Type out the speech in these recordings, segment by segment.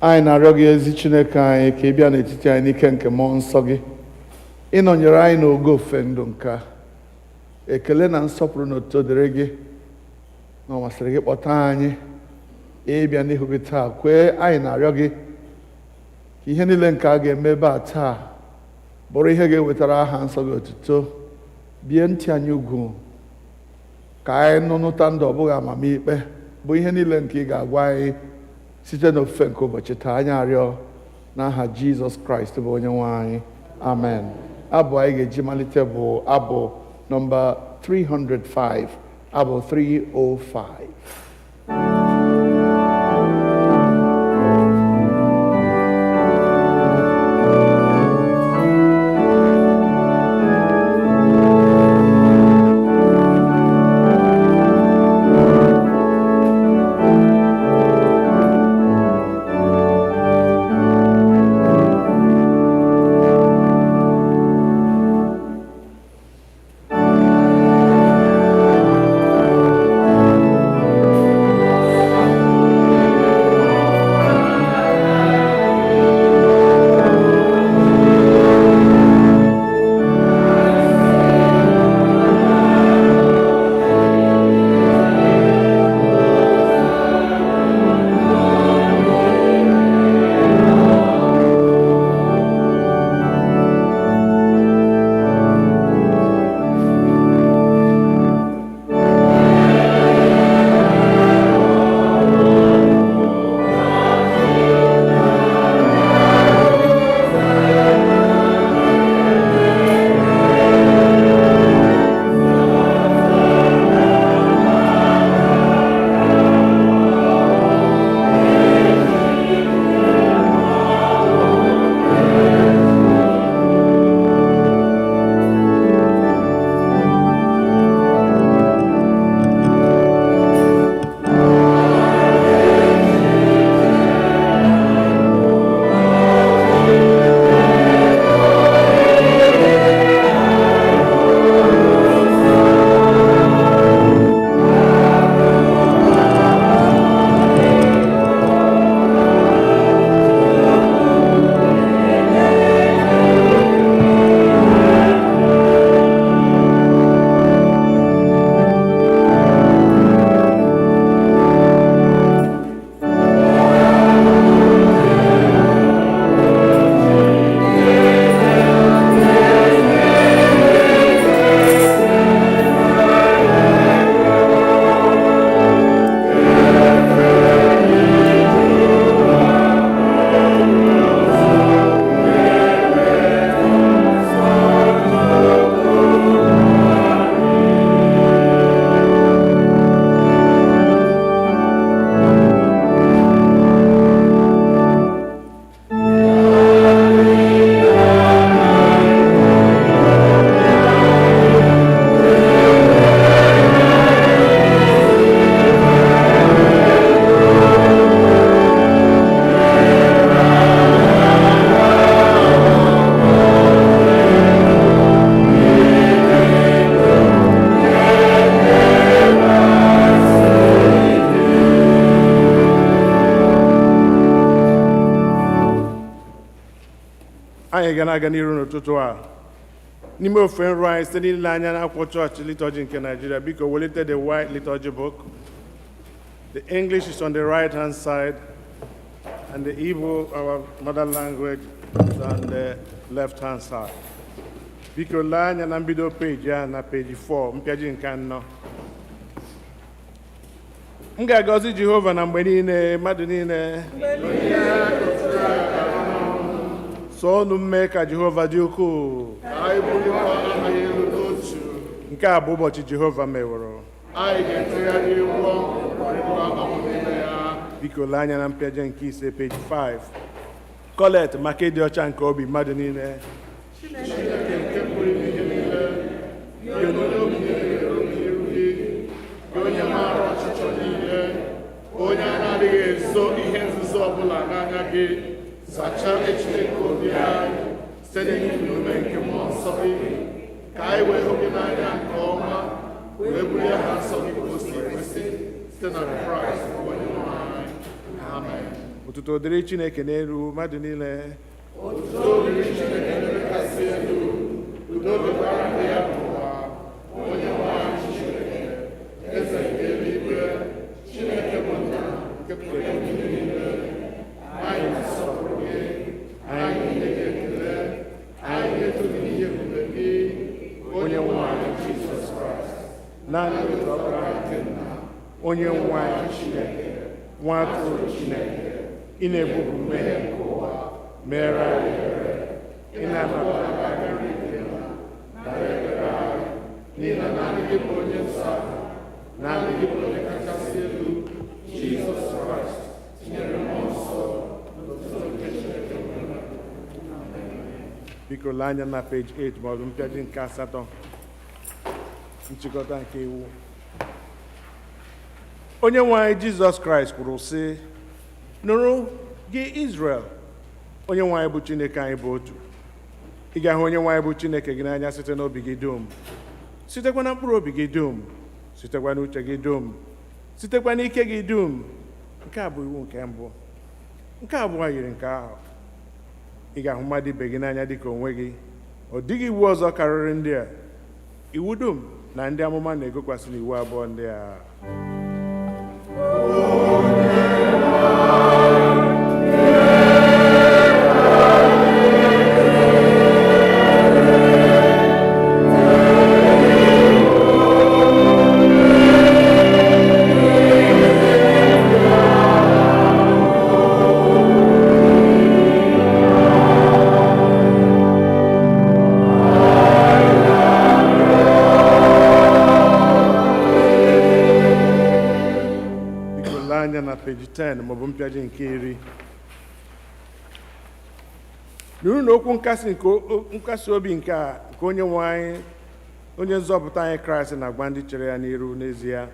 anyị na-arịọ gị ezi Chineke anyị ka ị bịa n'etiti anyị n'ike nke mmụọ nsọ gị ịnọnyere anyị n'ogo ofe ndụ nke a. Ekele na nsọpụrụ na otuto dịrị gị na ọ masịrị gị kpọta anyị ịbịa n'ihu gị taa. Kwee anyị na-arịọ gị ka ihe niile nke a ga-eme ebe a taa bụrụ ihe ga-ewetara aha nsọ gị otuto. Bie ntị anyị ugwu ka anyị nụnụta ndụ ọ bụghị amamikpe bụ ihe niile nke ị ga-agwa anyị site n'ofufe nke ụbọchị taa. Anyị arịọ n'aha Jizọs Kraịst bụ onye nwe anyị, amen. Abụ anyị ga-eji malite bụ abụ nọmba 305, abụ 305. anyị ga na-aga n'iru n'ụtụtụ a n'ime ofe nrụ anyị site n'ile anya n'akwụkwọ chọọchị liturgy nke Nigeria. Biko welite the white liturgy book. The English is on the right hand side and the Igbo, our mother language, is on the left hand side. Biko lee anya na mbido peji a na peji 4 mpịaji nke 4. M ga-agọzi Jehova na mgbe niile mmadụ niile so ọnụ mme ka Jehova dị ukwuu. Nke a bụ ụbọchị Jehova meworo. Biko lee anya na mpịaji nke 5 peji 5. Kolekt maka ịdị ọcha nke obi mmadụ niile. Onye maara ọchịchọ niile, onye anaghị ezo ihe nzuzo ọbụla n'anya gị, sachaa echiche nke obi anyị site n'ife nke mmụọ nsọ gị, ka anyị wee hụ gị n'anya nke ọma, wee buru ya ha nsọ gị ka o si ekwesị site na Kraịst onye nwe anyị. Amen. Otuto dịrị Chineke n'elu mmadụ niile. Otuto dịrị Chineke n'ebe kasị elu, udo dịkwara ndị ya n'ụwa. Onye nwe anyị Chineke, eze nke eluigwe, Chineke bụ nna nke pụrụ ihe niile. Anyị na-asọpụrụ gị, anyị na-enye gị ekele, anyị na-eto gị n'ihe ebube gị, onye nwe anyị Jizọs Kraịst, naanị otu ọkpara nke nna, onye nwe anyị Chineke, nwa atụrụ Chineke, ị na-ebubu mmehie nke ụwa, meere anyị ebere, ị na-anabata anyị nke nna, nara ekpere anyị, n'ihi na naanị gị bụ onye nsọ ahụ, naanị gị bụ onye kachasị elu, Jizọs Kraịst, tinyere mmụọ nsọ, n'otuto nke Chineke nwere. Biko lee anya na peji 8 maọbụ mpịaji nke 8, nchịkọta nke iwu. Onye nwe anyị Jizọs Kraịst kwuru sị, nụrụ gị Izrel, onye nwe anyị bụ Chineke anyị bụ otu. Ị ga-ahụ onye nwe anyị bụ Chineke gị n'anya site n'obi gị dum, sitekwa na mkpụrụ obi gị dum, sitekwa n'uche gị dum, sitekwa n'ike gị dum. Nke a bụ iwu nke mbụ. Nke abụọ yiri nke ahụ. Ị ga-ahụ mmadụ ibe gị n'anya dịka onwe gị. Ọ dịghị iwu ọzọ karịrị ndị a. Iwu dum na ndị amụma na-egokwasị n'iwu abụọ ndị a. Peji 10 maọbụ mpịaji nke 10. Nụrụ na okwu nkasi obi nke onye nwe anyị, onye nzọpụta anyị Kraịst na-agwa ndị chere ya n'iru n'ezie.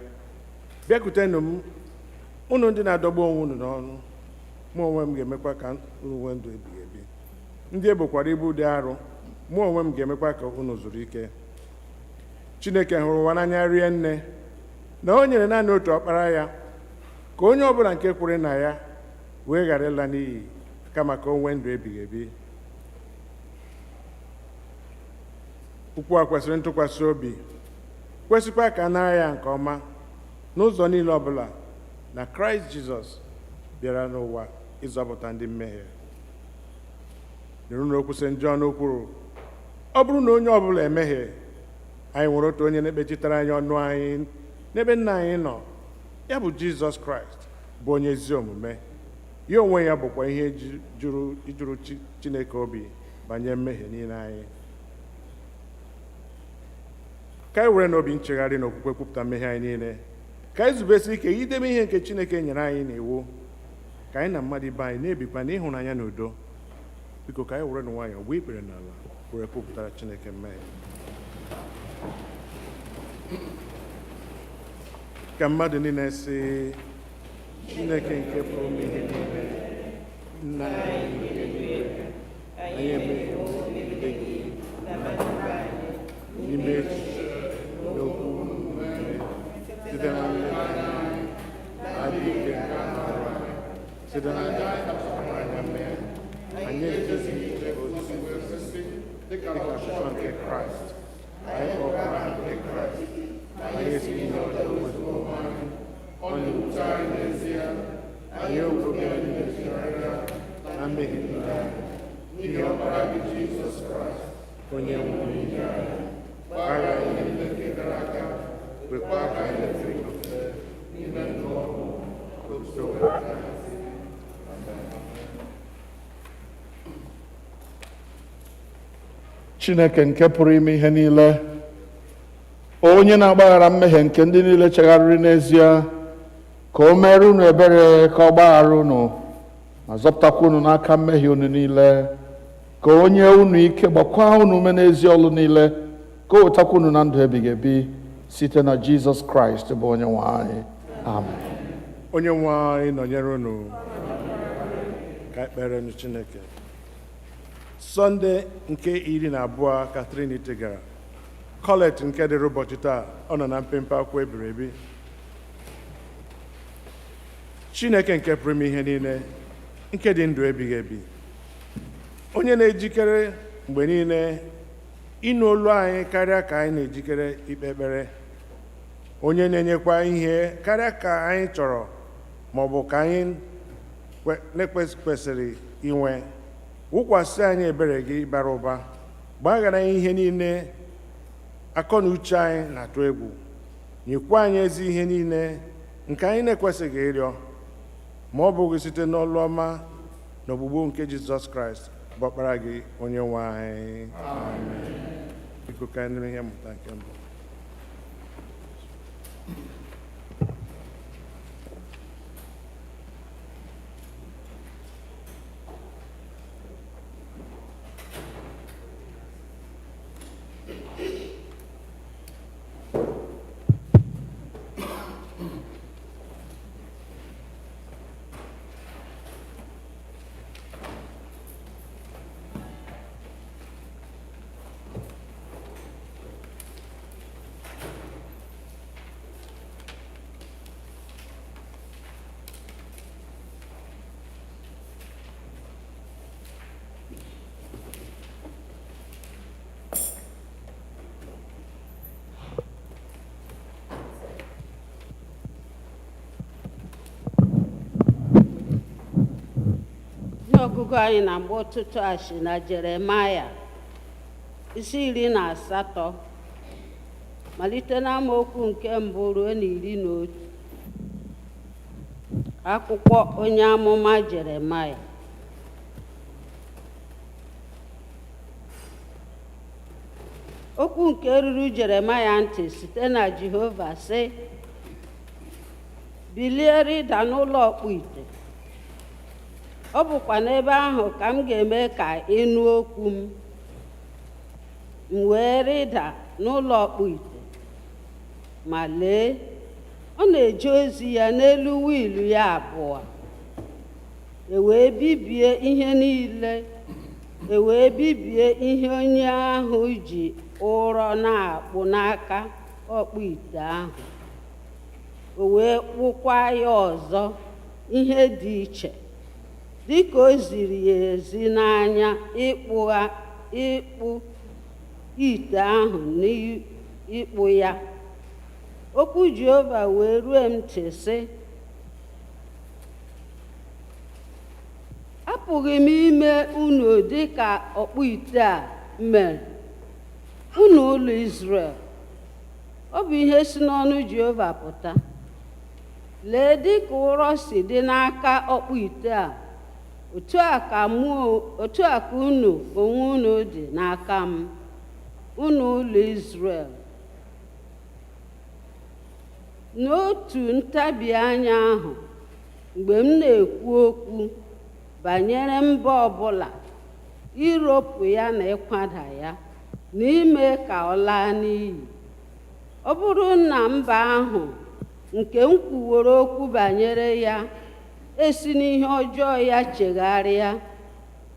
Bịakwutenụ m, unu ndị na-adọgbu onwe unu n'ọnụ, mụ onwe m ga-emekwa ka unu nwee ndụ ebighị ebi. Ndị ebokwara ibu dị arọ, mụ onwe m ga-emekwa ka unu zuru ike. Chineke hụrụ ụwa n'anya rie nne, na o nyere naanị otu ọkpara ya, ka onye ọbụla nke kwere na ya wee ghara ịla n'iyi, kama ka o nwee ndụ ebighị ebi. Okwu a kwesịrị ntụkwasị obi, kwesịkwa ka a nara ya nke ọma n'ụzọ niile ọbụla, na Kraịst Jizọs bịara n'ụwa ịzọpụta ndị mmehie. Nụrụ na okwu St. John kwuru, ọ bụrụ na onye ọbụla emehie, anyị nwere otu onye na-ekpechitara anyị ọnụ anyị n'ebe nna anyị nọ, ya bụ Jizọs Kraịst, bụ onye ezi omume. Ya onwe ya bụkwa ihe ijuru Chineke obi banyere mmehie niile anyị. Ka anyị were n'obi nchegharị na okwukwe kwupụta mmehie anyị niile, ka anyị zubesi ike idebe ihe nke Chineke nyere anyị n'iwu, ka anyị na mmadụ ibe anyị na-ebikwa n'ịhụnanya na udo. Biko ka anyị were nwayọọ gbuo ikpere n'ala were kwupụtara Chineke mmehie. Ka mmadụ niile sị, Chineke nke pụrụ ime ihe niile, nna anyị emeghị megide gị n'ime echiche n'okwu omume, site na nleta anyị adịghị ike nke anụ arụ anyị, site na ndị anya mee anyị ejighị ije ozizi kwesị dịka ọchịchọ nke Kraịst. Anyị kpọkwara nke Kraịst, anyị esighị n'ọjọọ wezụga onwe anyị, ọ na-ewute anyị n'ezie, anyị obodo anyị na-ejigharịa na mmehie niile anyị, n'ihi ọbara gị Jizọs Kraịst, onye nwụrụ n'ihi anyị, gbaghara ihe niile nke gara aga, wekwa ka anyị lefere ofufe n'ime ndụ ọhụụ, otuto wee gaa n'ihu. Chineke nke pụrụ ime ihe niile, onye na-agbaghara mmehie nke ndị niile chegharịrị n'ezie, ka o mere unu ebere, ka ọ gbaghara unu ma zọpụtakwa unu n'aka mmehie unu niile, ka o nye unu ike, gbakwa unu ume n'ezi ọlụ niile, ka o wetakwa unu na ndụ ebighị ebi site na Jizọs Kraịst bụ onye nwe anyị. Amen. Onye nwe anyị nọnyere unu. Ka ekpere nụ Chineke. Sọnde nke 12 ka Trinity gara. Kolekt nke dịrị ụbọchị taa, ọ nọ na mpempe akwụkwọ ebiri ebi. Chineke nke pụrụ ime ihe niile, nke dị ndụ ebighị ebi, onye na-ejikere mgbe niile ịnụ olu anyị karịa ka anyị na-ejikere ikpe ekpere, onye na-enyekwa ihe karịa ka anyị chọrọ ma ọ bụ ka anyị kwesịrị inwe, wụkwasị anyị ebere gị bara ụba, gbaghara ihe niile akọ na uche anyị na-atụ egwu, nyekwa anyị ezi ihe niile nke anyị na-ekwesịghị ịrịọ, ma ọ bụghị site n'ọlụ ọma na ogbugbo nke Jizọs Kraịst bụ ọkpara gị onye nwe anyị. Biko ka anyị nụrụ ihe mmụta nke mbụ. Ọgụgụ anyị na mgbe ụtụtụ a si na Jeremaya isi 18 malite n'amaokwu nke mbụ ruo na 11. Akwụkwọ onye amụma Jeremaya. Okwu nke ruru Jeremaya ntị site na Jehova sị, bilie rịda n'ụlọ ọkpụ ite, ọ bụkwa n'ebe ahụ ka m ga-eme ka ị nụ okwu m. M wee rịda n'ụlọ ọkpụ ite, ma lee, ọ na-eje ozi ya n'elu wiil ya abụọ, wee bibie ihe onye ahụ ji ụrọ na-akpụ n'aka ọkpụ ite ahụ. O wee kpụkwa ya ọzọ ihe dị iche, dịka o ziri ya ezi n'anya ịkpụ ite ahụ n'ịkpụ ya. Okwu Jehova wee rue m ntị sị, apụghị m ime unu dịka ọkpụ ite a mere, unu ụlọ Izrel. Ọ bụ ihe si n'ọnụ Jehova pụta. Lee, dịka ụrọ si dị n'aka ọkpụ ite a, otu a ka unu onwe unu dị n'aka m, unu ụlọ Izrel. N'otu ntabi anya ahụ, mgbe m na-ekwu okwu banyere mba ọbụla, iropụ ya na ịkwada ya, na ime ka ọ laa n'iyi, ọ bụrụ na mba ahụ nke m kwuworo okwu banyere ya esi n'ihe ọjọọ ya chegharịa,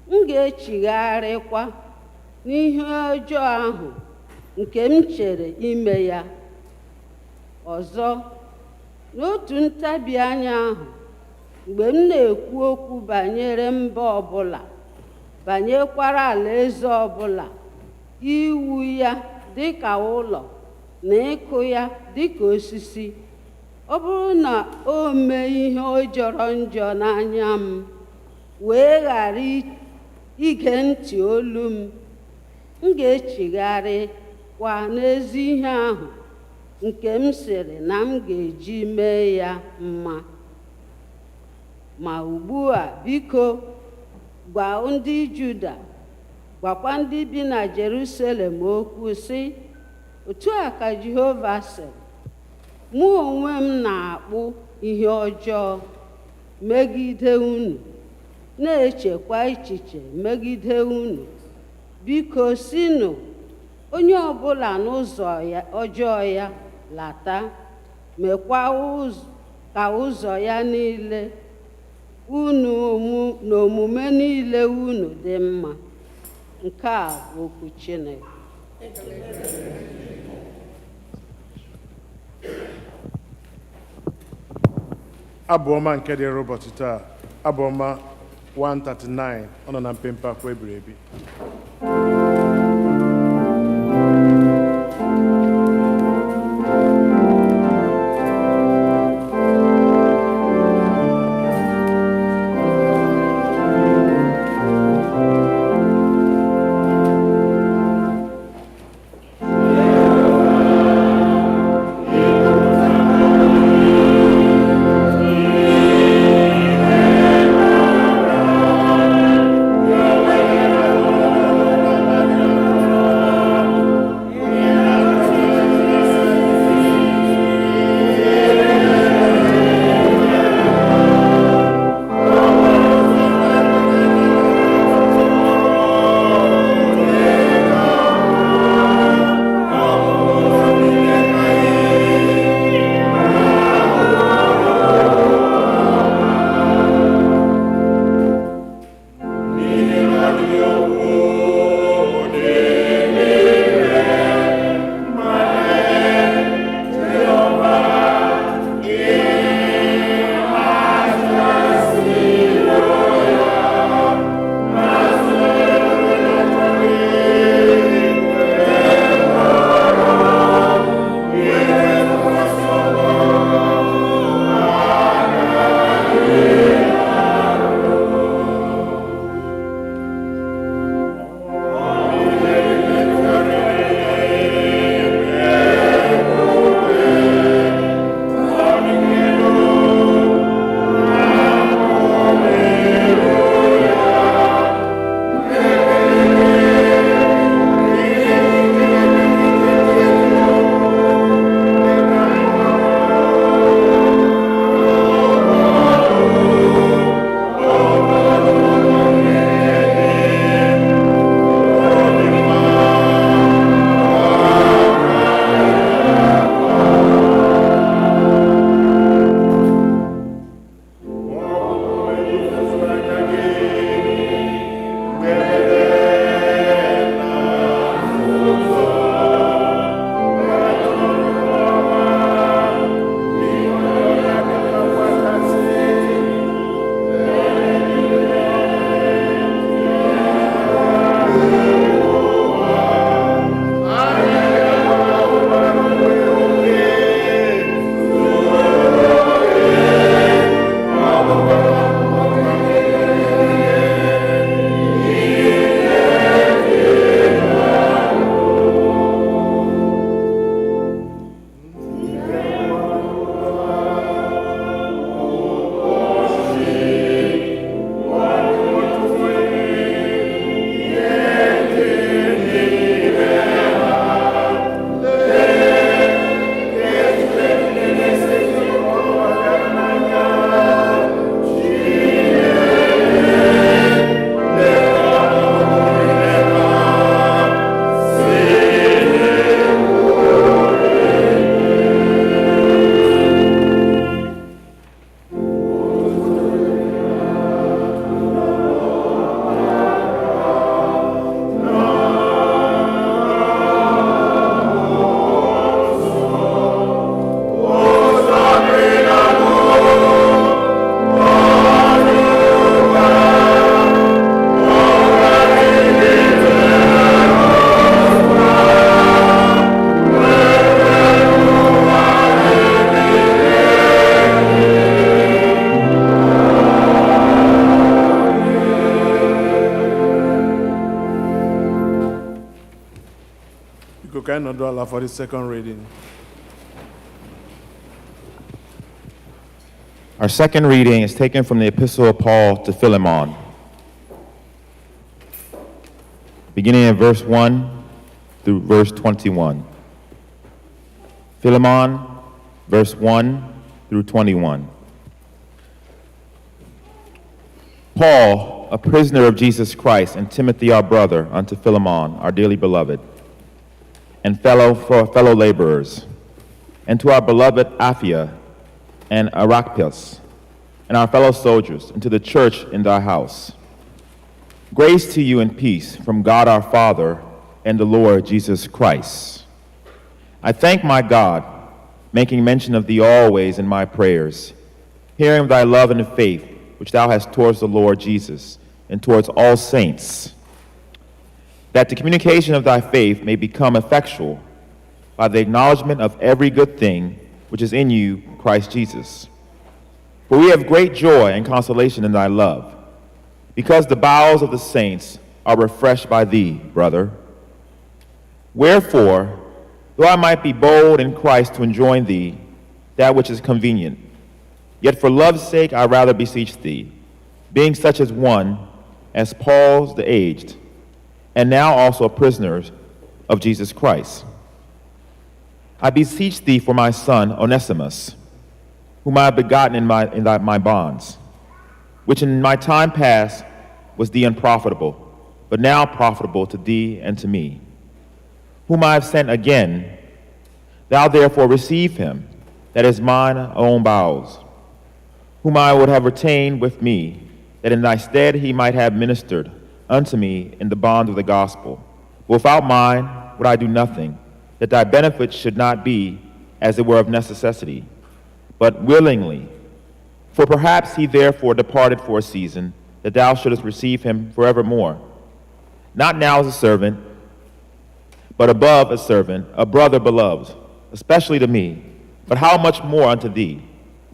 m ga-echigharịkwa n'ihe ọjọọ ahụ nke m chere ime ya. Ọzọ, n'otu ntabi anya ahụ, mgbe m na-ekwu okwu banyere mba ọbụla, banyekwara alaeze ọbụla, iwu ya dịka ụlọ na ịkụ ya dịka osisi, ọ bụrụ na o mee ihe o jọrọ njọ n'anya m, wee ghara ige ntị olu m, m ga-echigharịkwa n'ezi ihe ahụ nke m sịrị na m ga-eji mee ya mma. Ma ugbu a, biko, gwa ndị Juda, gwakwa ndị bi na Jerusalem okwu sị, otu a ka Jehova sịrị, mụ onwe m na-akpụ ihe ọjọọ megide unu, na-echekwa echiche megide unu. Biko sinụ, onye ọbụla n'ụzọ ọjọọ ya lata, mekwa ka ụzọ ya niile unu na omume niile unu dị mma. Nke a bụ okwu Chineke. Abu-Ọma nke dịrị ụbọchị taa, Abu-Ọma 139 ọ nọ na mpempe akwụkwọ ebiri ebi. For the second reading. Our second reading is taken from the Epistle of Paul to Philemon, beginning in verse 1 through verse 21. Philemon, verse 1 through 21. Paul, a prisoner of Jesus Christ, and Timothy our brother, unto Philemon, our dearly beloved, and fellow laborers, and to our beloved Apphia and Archippus, and our fellow soldiers, and to the church in thy house. Grace to you and peace from God our Father and the Lord Jesus Christ. I thank my God, making mention of thee always in my prayers, hearing of thy love and faith which thou hast towards the Lord Jesus and towards all saints, that the communication of thy faith may become effectual by the acknowledgement of every good thing which is in you, Christ Jesus. For we have great joy and consolation in thy love, because the bowels of the saints are refreshed by thee, brother. Wherefore, though I might be bold in Christ to enjoin thee that which is convenient, yet for love's sake I rather beseech thee, being such as one as Paul's the aged, and now also a prisoner of Jesus Christ. I beseech thee for my son Onesimus, whom I have begotten in my bonds, which in my time past was thee unprofitable, but now profitable to thee and to me, whom I have sent again. Thou therefore receive him, that is mine own bowels, whom I would have retained with me, that in thy stead he might have ministered unto me in the bonds of the gospel. But without mine would I do nothing, that thy benefit should not be as it were of necessity, but willingly. For perhaps he therefore departed for a season, that thou shouldest receive him forevermore. Not now as a servant, but above a servant, a brother beloved, especially to me, but how much more unto thee,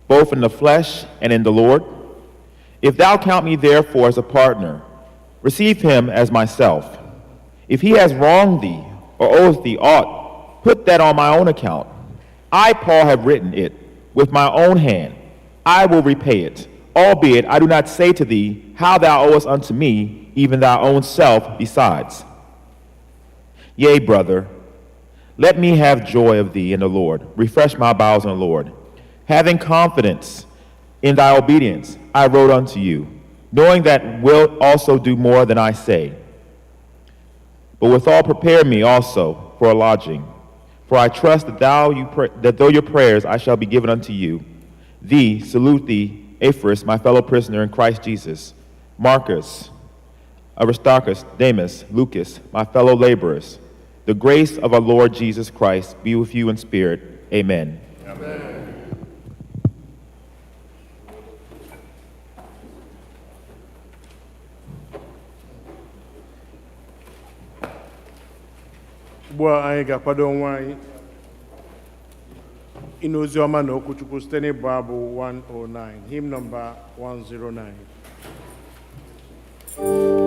both in the flesh and in the Lord? If thou count me therefore as a partner, receive him as myself. If he has wronged thee, or oweth thee aught, put that on my own account. I, Paul, have written it with my own hand. I will repay it, albeit I do not say to thee how thou owest unto me, even thy own self besides. Yea, brother, let me have joy of thee in the Lord. Refresh my bowels in the Lord. Having confidence in thy obedience, I wrote unto you, knowing that wilt also do more than I say. But withal prepare me also for a lodging. For I trust that that though your prayers I shall be given unto you. Thee salute thee, Ephraim, my fellow prisoner in Christ Jesus, Marcus, Aristarchus, Demas, Lucas, my fellow laborers. The grace of our Lord Jesus Christ be with you in spirit. Amen. Amen. Ugbu a anyị ga-akwado onwe anyị ịnụ ozi ọma na okwuchukwu site n'ịbụ abụ 109, hymn number 109. Amen.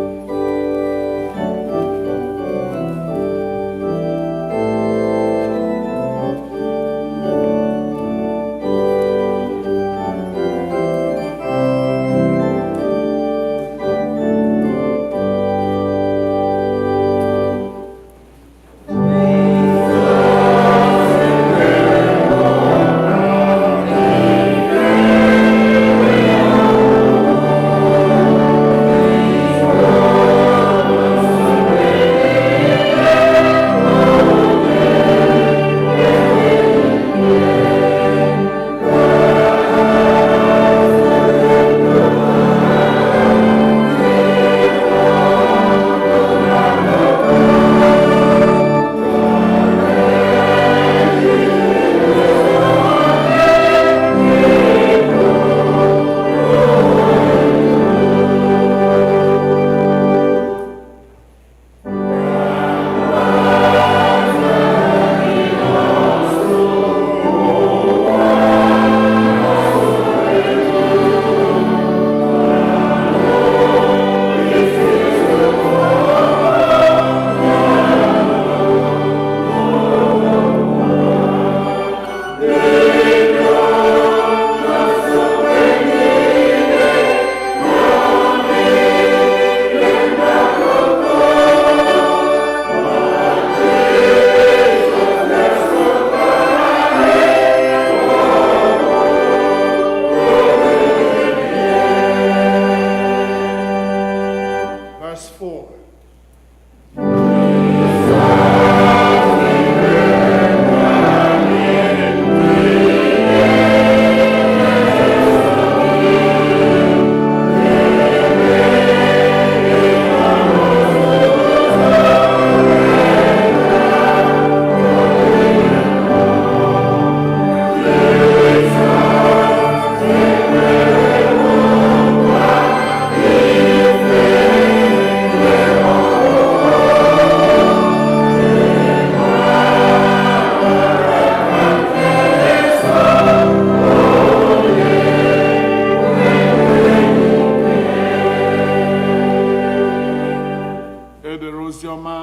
edere oziọma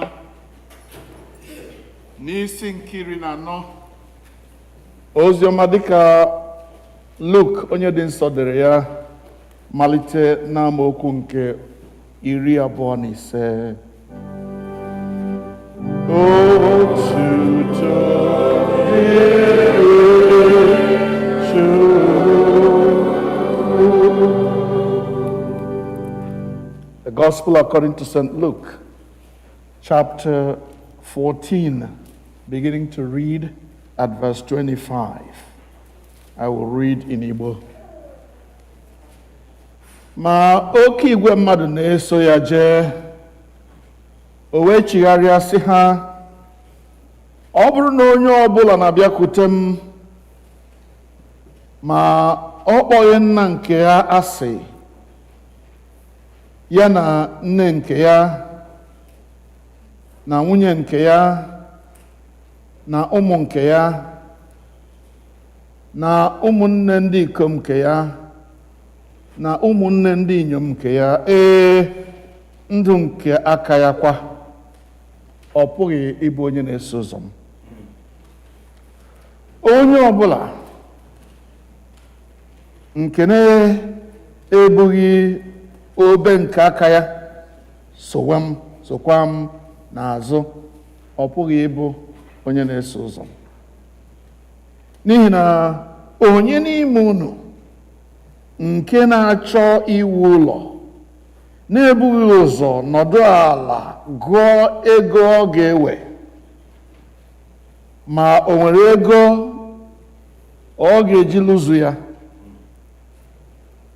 n'isi nke 14. Oziọma dịka Luk onye dị nsọ dere ya malite n'amaokwu nke 25. Otuto The Gospel according to St. Luke, chapter 14, beginning to read at verse 25. I will read in Igbo. Ma oke igwe mmadụ na-eso ya jee, o wee chigharịa sị ha, ọ bụrụ na onye ọbụla na-abịakwute m, ma ọ kpọghị nna nke ya asị, ya na nne nke ya, na nwunye nke ya, na ụmụ nke ya, na ụmụnne ndị ikom nke ya, na ụmụnne ndị inyom nke ya, ndụ nke aka ya kwa, ọ pụghị ịbụ onye na-eso ụzọ m. Onye ọbụla nke na-ebughị obe nke aka ya sokwa m n'azụ, ọ pụghị ịbụ onye na-eso ụzọ m. N'ihi na onye n'ime unu nke na-achọ iwu ụlọ na-ebughị ụzọ nọdụ ala gụọ ego ọ ga-ewe, ma o nwere ego ọ ga-eji lụzu ya,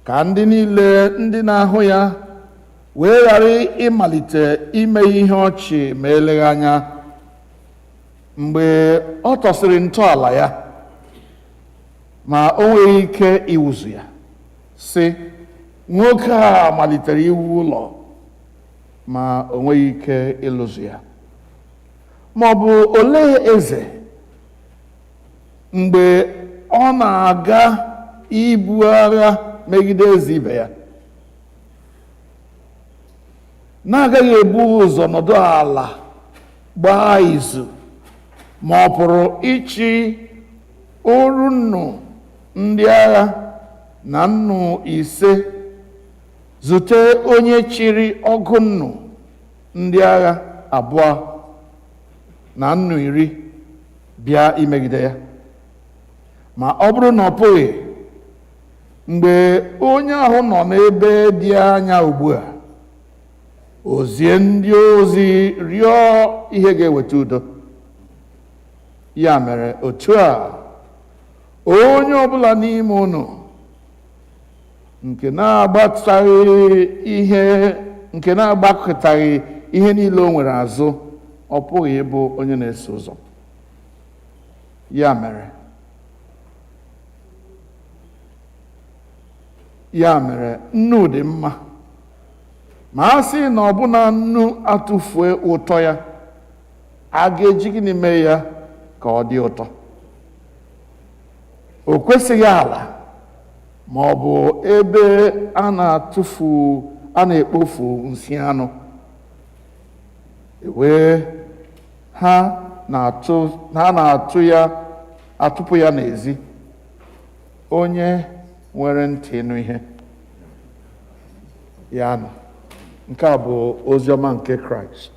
ka ndị niile ndị na-ahụ ya wee ghara ịmalite ime ihe ọchị ma eleghị anya mgbe ọ tọsịrị ntọala ya, ma o nweghị ike iwuzu ya, sị, nwoke a malitere iwu ụlọ ma o nweghị ike ịlụzu ya. Ma ọ bụ olee eze mgbe ọ na-aga ibu agha megide eze ibe ya, na-agaghị ebu ụzọ nọdụ ala gbaa izu, ma ọ pụrụ ịchị oru nnu ndị agha na nnu 5, zute onye chịrị ọgụ nnu ndị agha 2 na nnu 10 bịa imegide ya. Ma ọ bụrụ na ọ pụghị, mgbe onye ahụ nọ n'ebe dị anya ugbu a, o zie ndị ozi rịọ ihe ga-eweta udo. Ya mere, otu a onye ọbụla n'ime unu nke na-agbakọtaghị ihe niile o nwere azụ, ọ pụghị ịbụ onye na-eso ụzọ. Ya mere nnu dị mma, ma a sị na ọbụna nnu atụfue ụtọ ya, a ga-eji gịnị mee ya ka ọ dị ụtọ? O kwesịghị ala ma ọ bụ ebe a na-ekpofu nsị anụ, ha na-atụpụ ya n'ezi. Onye nwere ntị ịnụ ihe ya nọ. Nke a bụ oziọma nke Kraịst.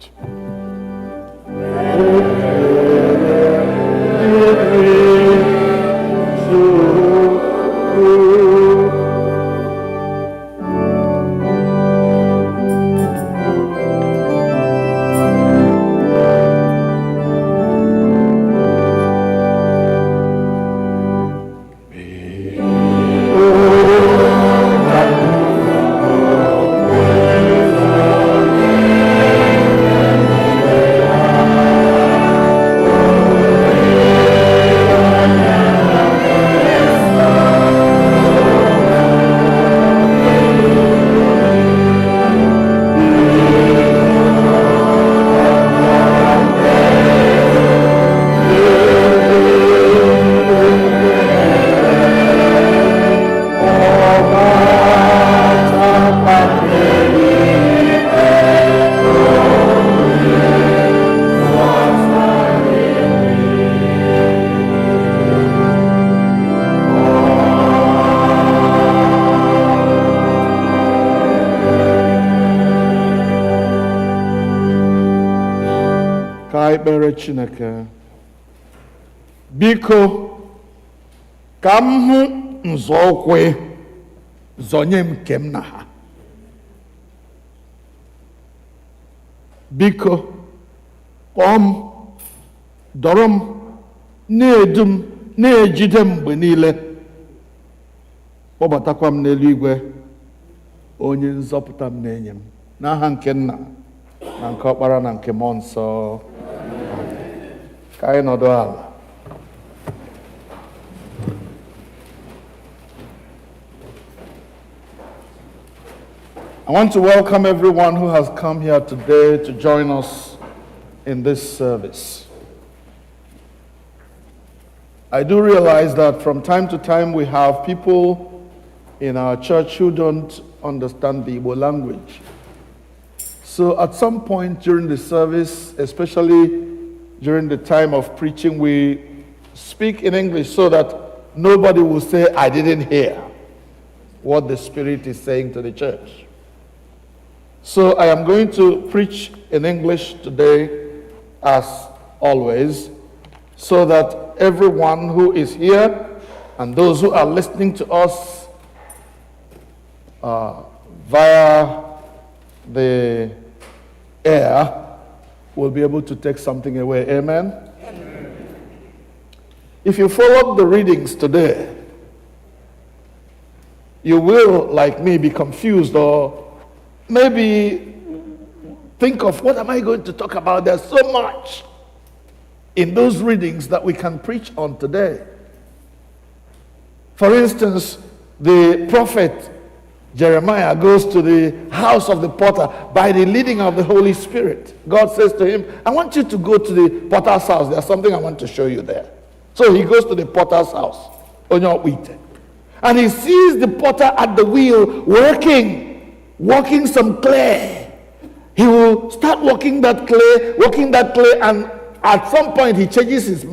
Ka anyị kpere Chineke. Biko, ka m hụ nzọụkwụ zọnye m nke m na ha. Biko, kpọọ m, dọrọ m, na-edu m, na-ejide m mgbe niile. Kpọbatakwa m n'eluigwe, onye nzọpụta m na-enye m. N'aha nke Nna, na nke Ọkpara, na nke Mmụọ Nsọ. Ka anyị nọdụ ala. I want to welcome everyone who has come here today to join us in this service. I do realize that from time to time we have people in our church who don't understand the Igbo language. So at some point during the service, especially during the time of preaching, we speak in English so that nobody will say, I didn't hear what the Spirit is saying to the church. So I am going to preach in English today, as always, so that everyone who is here and those who are listening to us via the air will be able to take something away. Amen? Amen. If you followed the readings today, you will, like me, be confused or maybe think of, what am I going to talk about? There's so much in those readings that we can preach on today. For instance, the prophet Jeremiah goes to the house of the potter by the leading of the Holy Spirit. God says to him, I want you to go to the potter's house. There's something I want to show you there. So he goes to the potter's house, and he sees the potter at the wheel working some clay. He will start working that clay, and at some point he changes his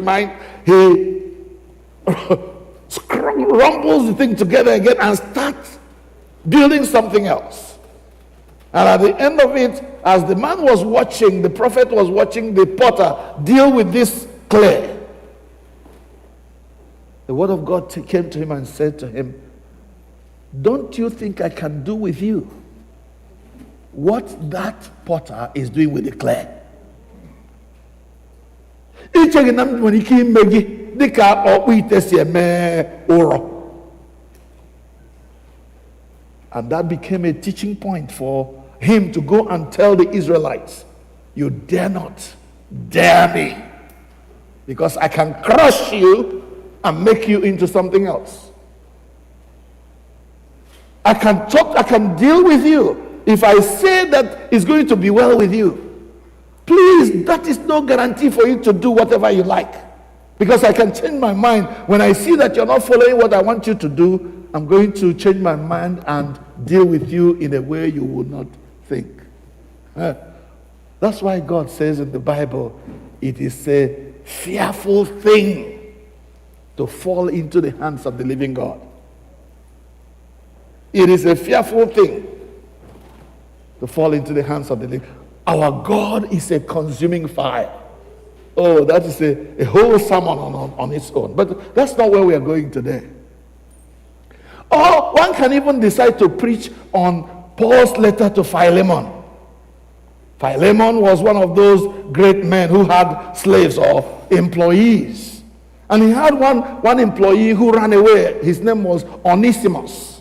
mind. He rumbles the thing together again and starts building something else. And at the end of it, as the man was watching, the prophet was watching the potter deal with this clay, the word of God came to him and said to him, don't you think I can do with you what that potter is doing with the clay? And that became a teaching point for him to go and tell the Israelites, you dare not dare me, because I can crush you and make you into something else. I can talk, I can deal with you. If I say that it's going to be well with you, please, that is no guarantee for you to do whatever you like. Because I can change my mind. When I see that you're not following what I want you to do, I'm going to change my mind and deal with you in a way you would not think. That's why God says in the Bible, it is a fearful thing to fall into the hands of the living God. It is a fearful thing to fall into the hands of the living. Our God is a consuming fire. Oh, that is a whole sermon on its own. But that's not where we are going today. Or one can even decide to preach on Paul's letter to Philemon. Philemon was one of those great men who had slaves or employees. And he had one employee who ran away. His name was Onesimus.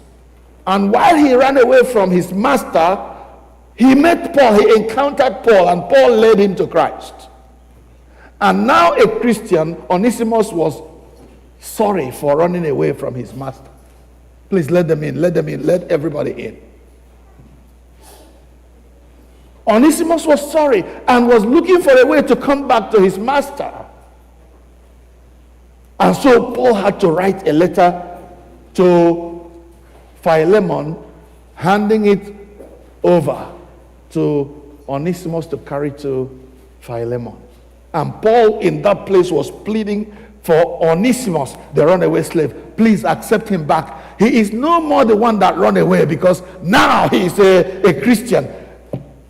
And while he ran away from his master, he met Paul, he encountered Paul, and Paul led him to Christ. And now a Christian, Onesimus was sorry for running away from his master. Please let them in, let everybody in. Onesimus was sorry and was looking for a way to come back to his master. And so Paul had to write a letter to Philemon, handing it over to Onesimus to carry to Philemon. And Paul in that place was pleading for Onesimus, the runaway slave. Please accept him back. He is no more the one that ran away, because now he is a Christian.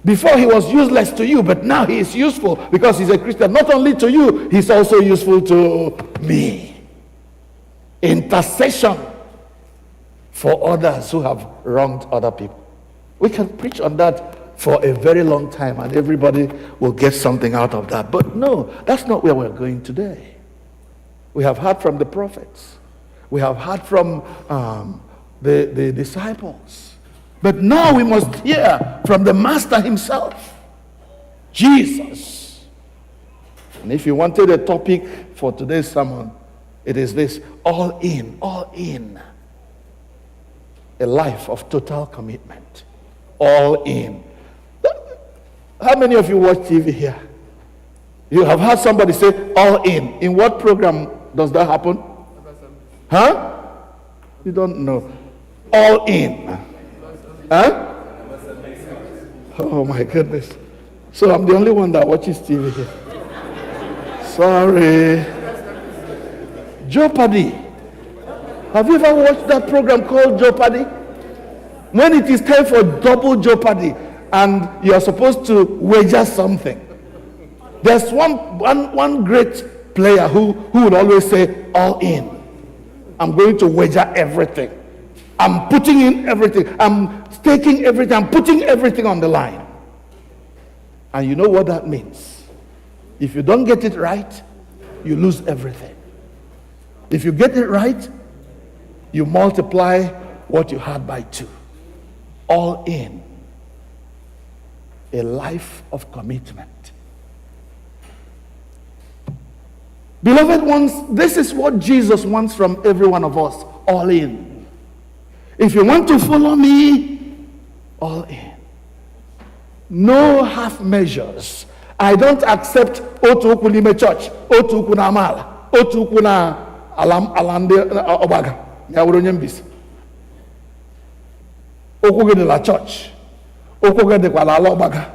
Before he was useless to you, but now he is useful because he's a Christian. Not only to you, he's also useful to me. Intercession for others who have wronged other people. We can preach on that for a very long time and everybody will get something out of that. But no, that's not where we're going today. We have heard from the prophets. We have heard from the disciples. But now we must hear from the Master himself, Jesus. And if you wanted a topic for today's sermon, it is this: all in, all in. A life of total commitment. All in. How many of you watch TV here? You have heard somebody say all in. In what program does that happen? Huh? You don't know. All in. Huh? Oh my goodness. So I'm the only one that watches TV here. Sorry. Jeopardy. Have you ever watched that program called Jeopardy? When it is time for double Jeopardy and you are supposed to wager something. There's one great player who would always say, all in. I'm going to wager everything. I'm putting in everything. I'm staking everything. I'm putting everything on the line. And you know what that means? If you don't get it right, you lose everything. If you get it right, you multiply what you had by 2. All in. A life of commitment. Beloved ones, this is what Jesus wants from every one of us. All in. If you want to follow me, all in. No half measures. I don't accept otu ukwu n'ime church, otu ukwu na amala, otu ukwu na alande obaga. Ya wuru onye mbisi. Okwu gị dị na church. Okwu gị dịkwa n'ala ọgbaga.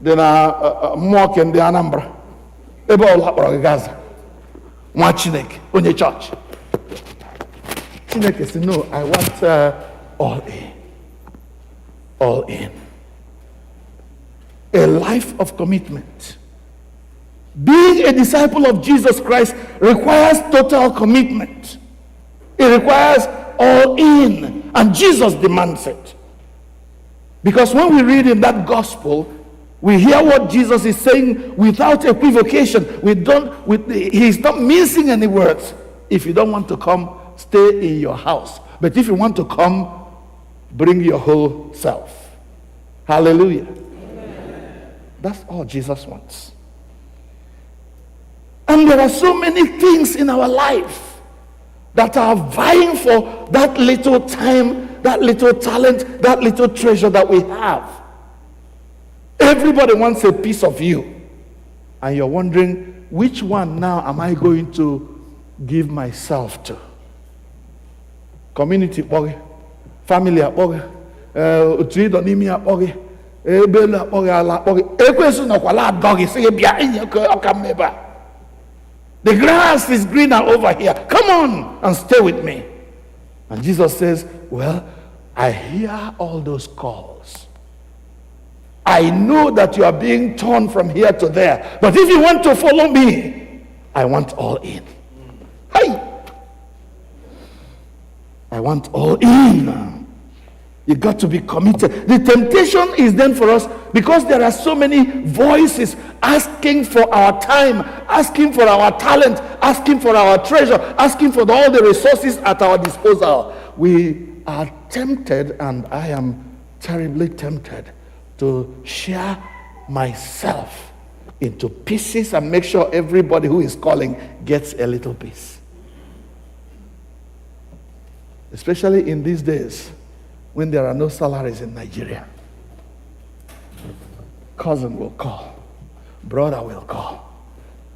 Dị na mmụọ ke ndị Anambra. Ebe ọla kpọrọ gị Gaza. Nwa Chineke, onye church. Chineke sị, no, I want all in. All in. A life of commitment. Being a disciple of Jesus Christ requires total commitment. It requires all in. And Jesus demands it. Because when we read in that gospel, we hear what Jesus is saying without equivocation. He's not missing any words. If you don't want to come, stay in your house. But if you want to come, bring your whole self. Hallelujah. Amen. That's all Jesus wants. And there are so many things in our life that are vying for that little time, that little talent, that little treasure that we have. Everybody wants a piece of you. And you're wondering, which one now am I going to give myself to? Community akpọghị, family akpọghị, otu ịdọ n'ime akpọghị, ebe elu akpọghị, ala akpọghị, ekwensu nọkwala adọghị sị gị bịa inye ọka mmebe a. The grass is greener over here. Come on and stay with me. And Jesus says, well, I hear all those calls. I know that you are being torn from here to there. But if you want to follow me, I want all in. Hey! I want all in. You got to be committed. The temptation is then for us, because there are so many voices asking for our time, asking for our talent, asking for our treasure, asking for all the resources at our disposal. We are tempted, and I am terribly tempted, to share myself into pieces and make sure everybody who is calling gets a little piece. Especially in these days when there are no salaries in Nigeria. Cousin will call, brother will call,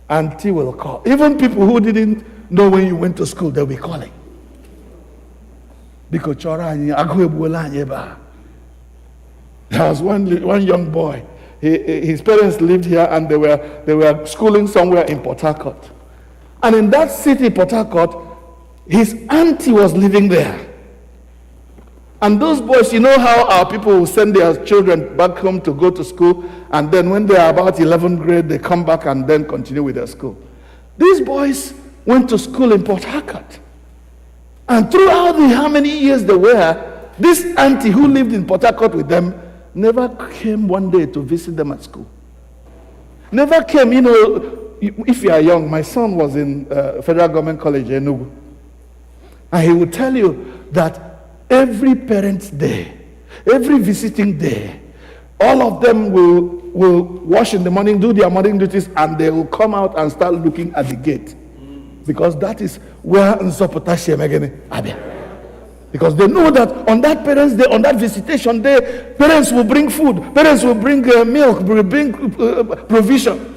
auntie will call. Even people who didn't know when you went to school, they'll be calling. Because there was one young boy. His parents lived here, and they were schooling somewhere in Port Harcourt. And in that city, Port Harcourt, his auntie was living there. And those boys, you know how our people will send their children back home to go to school, and then when they are about 11th grade, they come back and then continue with their school. These boys went to school in Port Harcourt. And throughout the how many years they were, this auntie who lived in Port Harcourt with them never came one day to visit them at school. Never came, you know, if you are young, my son was in Federal Government College in Enugu. And he would tell you that every parent's day, every visiting day, all of them will wash in the morning, do their morning duties, and they will come out and start looking at the gate. Because that is where Ntopu again. Because they know that on that parents' day, on that visitation day, parents will bring food, parents will bring milk, will bring provision.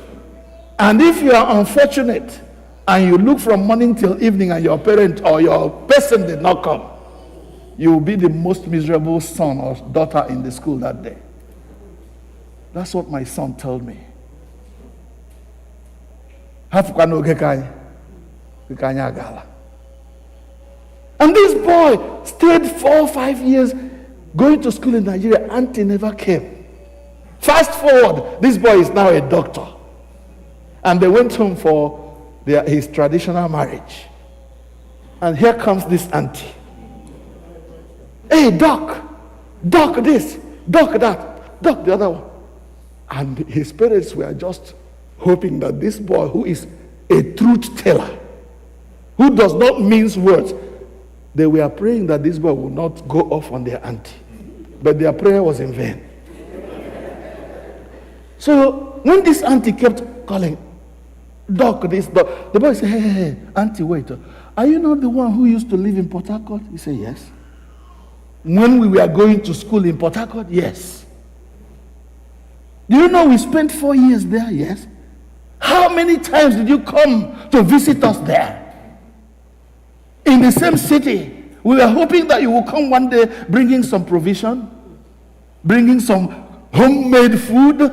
And if you are unfortunate and you look from morning till evening and your parent or your person did not come, you will be the most miserable son or daughter in the school that day. That's what my son told me. And this boy stayed 4 or 5 years going to school in Nigeria. Auntie never came. Fast forward, this boy is now a doctor. And they went home for his traditional marriage. And here comes this auntie. Hey, doc this, doc that, doc the other one. And his parents were just hoping that this boy, who is a truth teller, who does not mince words, they were praying that this boy would not go off on their auntie. But their prayer was in vain. So when this auntie kept calling, doc this, doc, the boy said, hey, auntie, wait. Are you not the one who used to live in Port Harcourt? He said, yes. When we were going to school in Port Harcourt? Yes. Do you know we spent 4 years there? Yes. How many times did you come to visit us there? In the same city. We were hoping that you will come one day bringing some provision, bringing some homemade food.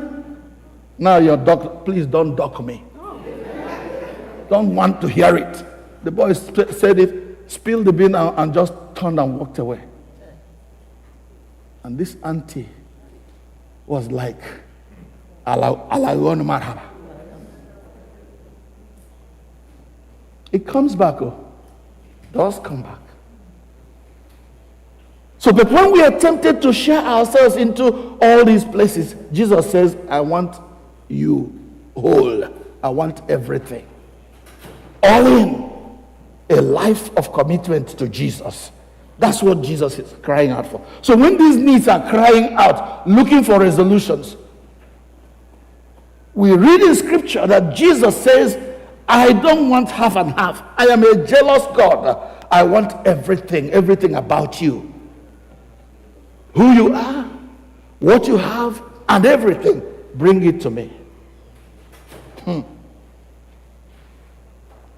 Now your doc, please don't dock me. Don't want to hear it. The boy said it, spilled the bean and just turned and walked away. And this auntie was like, Alagon Marhaba. It comes back, does come back. So, but when we are tempted to share ourselves into all these places, Jesus says, I want you whole. I want everything. All in. A life of commitment to Jesus. That's what Jesus is crying out for. So when these needs are crying out, looking for resolutions, we read in scripture that Jesus says, I don't want half and half. I am a jealous God. I want everything about you. Who you are, what you have, and everything. Bring it to me.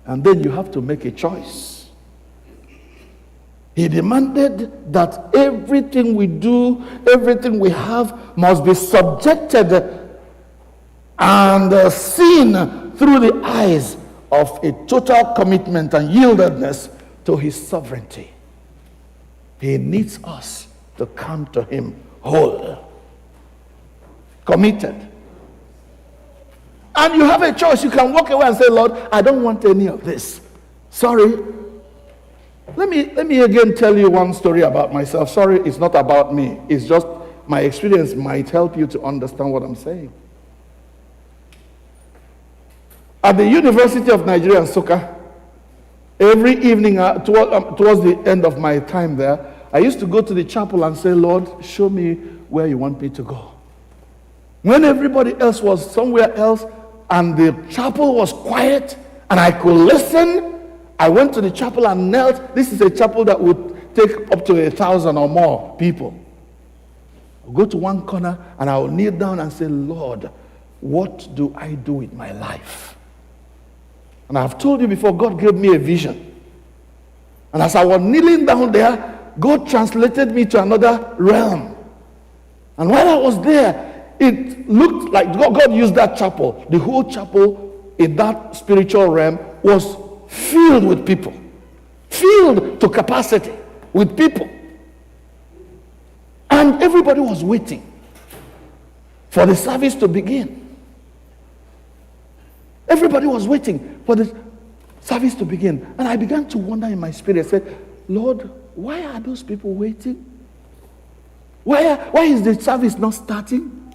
And then you have to make a choice. He demanded that everything we do, everything we have, must be subjected and seen through the eyes of a total commitment and yieldedness to his sovereignty. He needs us to come to him whole, committed. And you have a choice. You can walk away and say, Lord, I don't want any of this. Sorry. Let me again tell you one story about myself. Sorry, it's not about me. It's just my experience might help you to understand what I'm saying. At the University of Nigeria in Nsukka, every evening towards the end of my time there, I used to go to the chapel and say, Lord, show me where you want me to go. When everybody else was somewhere else and the chapel was quiet and I could listen, I went to the chapel and knelt. This is a chapel that would take up to 1,000 or more people. I'll go to one corner and I will kneel down and say, Lord, what do I do with my life? And I've told you before, God gave me a vision. And as I was kneeling down there, God translated me to another realm. And while I was there, it looked like God used that chapel. The whole chapel in that spiritual realm was filled with people. Filled to capacity with people. And everybody was waiting for the service to begin. Everybody was waiting for the service to begin. And I began to wonder in my spirit. I said, Lord, why are those people waiting? Why is the service not starting?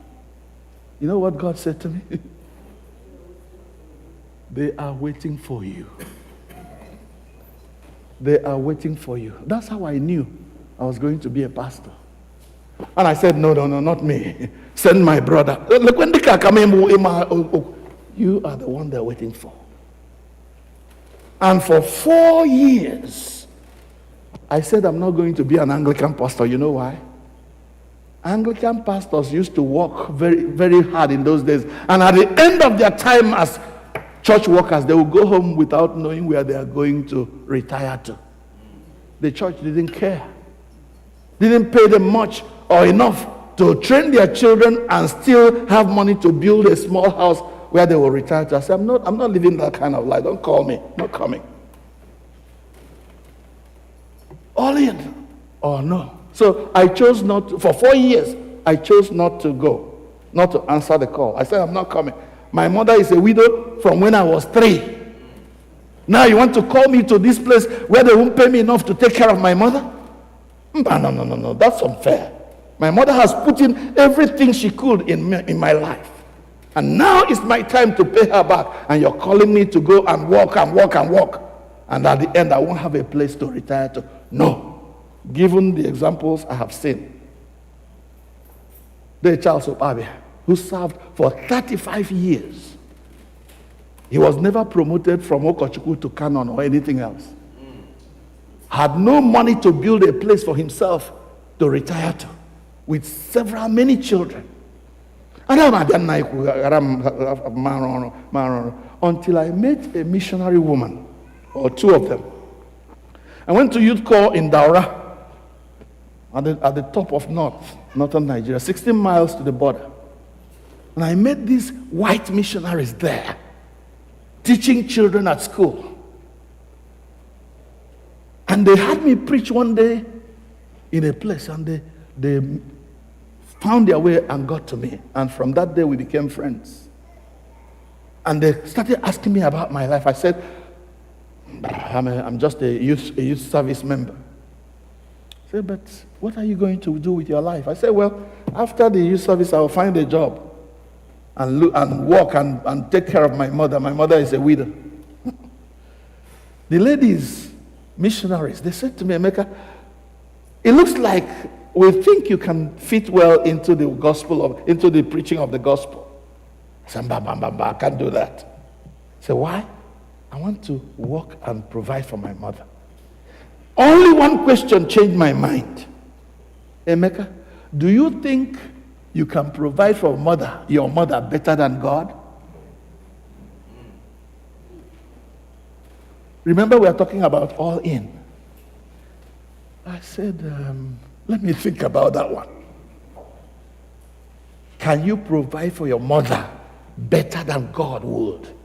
You know what God said to me? They are waiting for you. They are waiting for you. That's how I knew I was going to be a pastor. And I said, no, not me. Send my brother. Look, when they come in, you are the one they're waiting for. And for 4 years, I said I'm not going to be an Anglican pastor. You know why? Anglican pastors used to work very, very hard in those days. And at the end of their time as church workers, they would go home without knowing where they are going to retire to. The church didn't care. Didn't pay them much or enough to train their children and still have money to build a small house where they will retire to. I said, I'm not living that kind of life. Don't call me. Not coming. All in or no. So I chose not to, for 4 years, I chose not to go, not to answer the call. I said, I'm not coming. My mother is a widow from when I was 3. Now you want to call me to this place where they won't pay me enough to take care of my mother? No. That's unfair. My mother has put in everything she could in my life. And now it's my time to pay her back. And you're calling me to go and work. And at the end, I won't have a place to retire to. No. Given the examples I have seen. The Charles Abia, who served for 35 years. He was never promoted from Okochukwu to canon or anything else. Had no money to build a place for himself to retire to, with many children. Until I met a missionary woman, or 2 of them. I went to youth corps in Daura, at the top of northern Nigeria, 16 miles to the border. And I met these white missionaries there, teaching children at school. And they had me preach one day in a place, and they found their way and got to me. And from that day, we became friends. And they started asking me about my life. I said, I'm just a youth service member. I said, but what are you going to do with your life? I said, well, after the youth service, I will find a job and work and take care of my mother. My mother is a widow. The ladies, missionaries, they said to me, Emeka, it looks like we think you can fit well into the into the preaching of the gospel. I said, I can't do that. I said, why? I want to work and provide for my mother. Only one question changed my mind. Emeka, do you think you can provide for your mother better than God? Remember, we are talking about all in. I said, let me think about that one. Can you provide for your mother better than God would?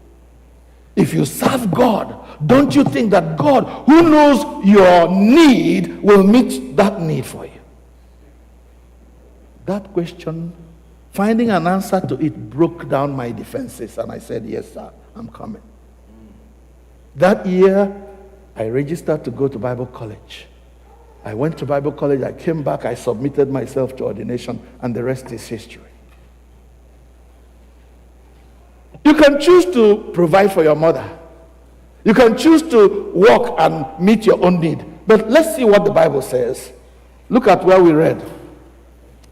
If you serve God, don't you think that God, who knows your need, will meet that need for you? That question, finding an answer to it, broke down my defenses. And I said, yes, sir, I'm coming. That year, I registered to go to Bible college. I went to Bible college, I came back, I submitted myself to ordination, and the rest is history. You can choose to provide for your mother. You can choose to work and meet your own need. But let's see what the Bible says. Look at where we read.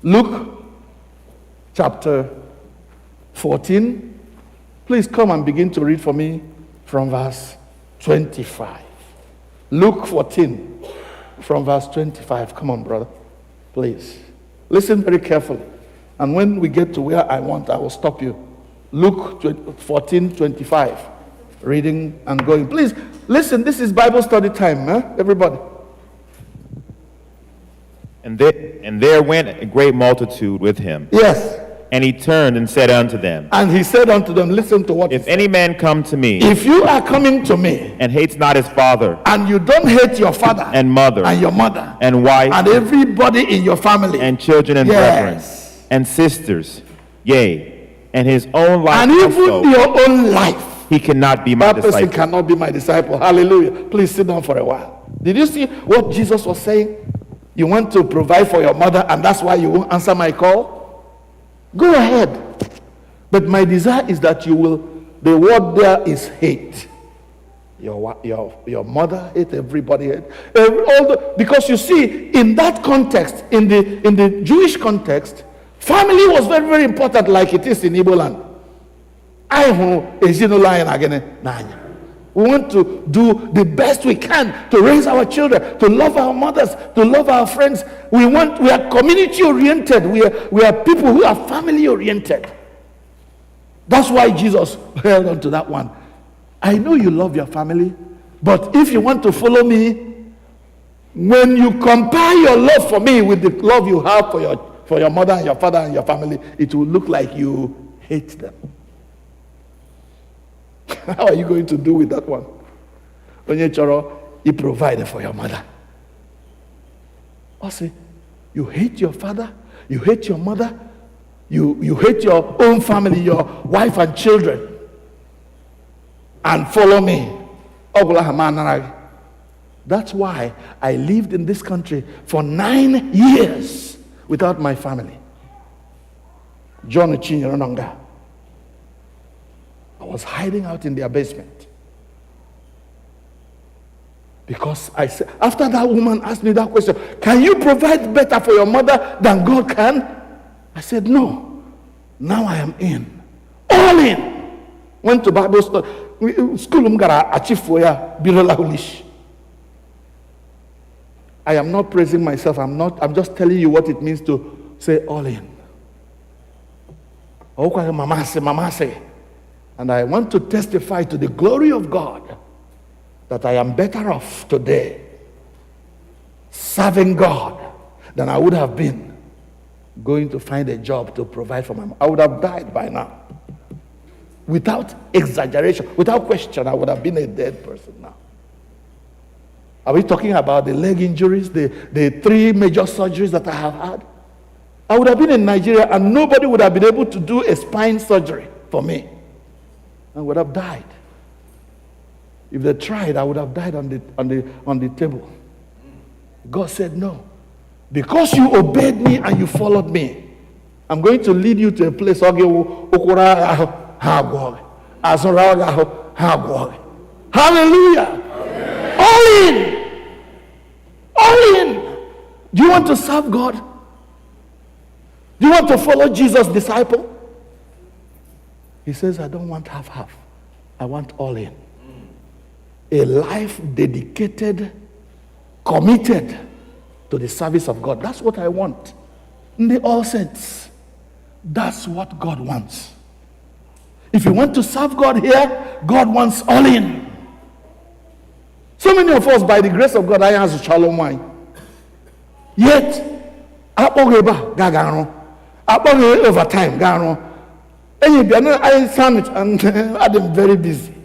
Luke chapter 14. Please come and begin to read for me from verse 25. Luke 14 from verse 25. Come on, brother. Please. Listen very carefully. And when we get to where I want, I will stop you. Luke 14:25, reading and going. Please, listen, this is Bible study time, everybody. And there went a great multitude with him. Yes. And he turned and said unto them, And he said unto them, listen to what If he said. any man come to me, If you are coming to me, and hates not his father, and you don't hate your father, and mother, and your mother, and wife, and everybody in your family, and children and brethren, and sisters, yea, and his own life and even also, your own life, he cannot be my that person disciple. cannot be my disciple. Hallelujah. Please sit down for a while. Did you see what Jesus was saying? You want to provide for your mother, and that's why you won't answer my call? Go ahead. But my desire is that you will, the word there is hate. Your mother hate, everybody hate. Because you see, in that context, in the Jewish context, family was very, very important, like it is in Igbo land. We want to do the best we can to raise our children, to love our mothers, to love our friends. We are community oriented. We are people who are family oriented. That's why Jesus held on to that one. I know you love your family, but if you want to follow me, when you compare your love for me with the love you have for your mother and your father and your family, it will look like you hate them. How are you going to do with that one? You provided for your mother. Also, you hate your father, you hate your mother, you hate your own family, your wife and children, and follow me. That's why I lived in this country for 9 years without my family. John Chinyononga. I was hiding out in their basement. Because I said, after that woman asked me that question, can you provide better for your mother than God can? I said, no. Now I am in. All in. Went to Bible school. I am not praising myself. I'm just telling you what it means to say all in. Mama say. And I want to testify to the glory of God that I am better off today serving God than I would have been going to find a job to provide for my mom. I would have died by now. Without exaggeration, without question, I would have been a dead person now. Are we talking about the leg injuries, the 3 major surgeries that I have had? I would have been in Nigeria and nobody would have been able to do a spine surgery for me. I would have died. If they tried, I would have died on the table. God said no. Because you obeyed me and you followed me, I'm going to lead you to a place. Hallelujah. Amen. All in. All in. Do you want to serve God? Do you want to follow Jesus' disciple? He says, I don't want half-half. I want all in. A life dedicated, committed to the service of God. That's what I want. In the all sense, that's what God wants. If you want to serve God here, God wants all in. So many of us, by the grace of God, I have a shalom wine. Yet, overtime, I summit and I'm very busy.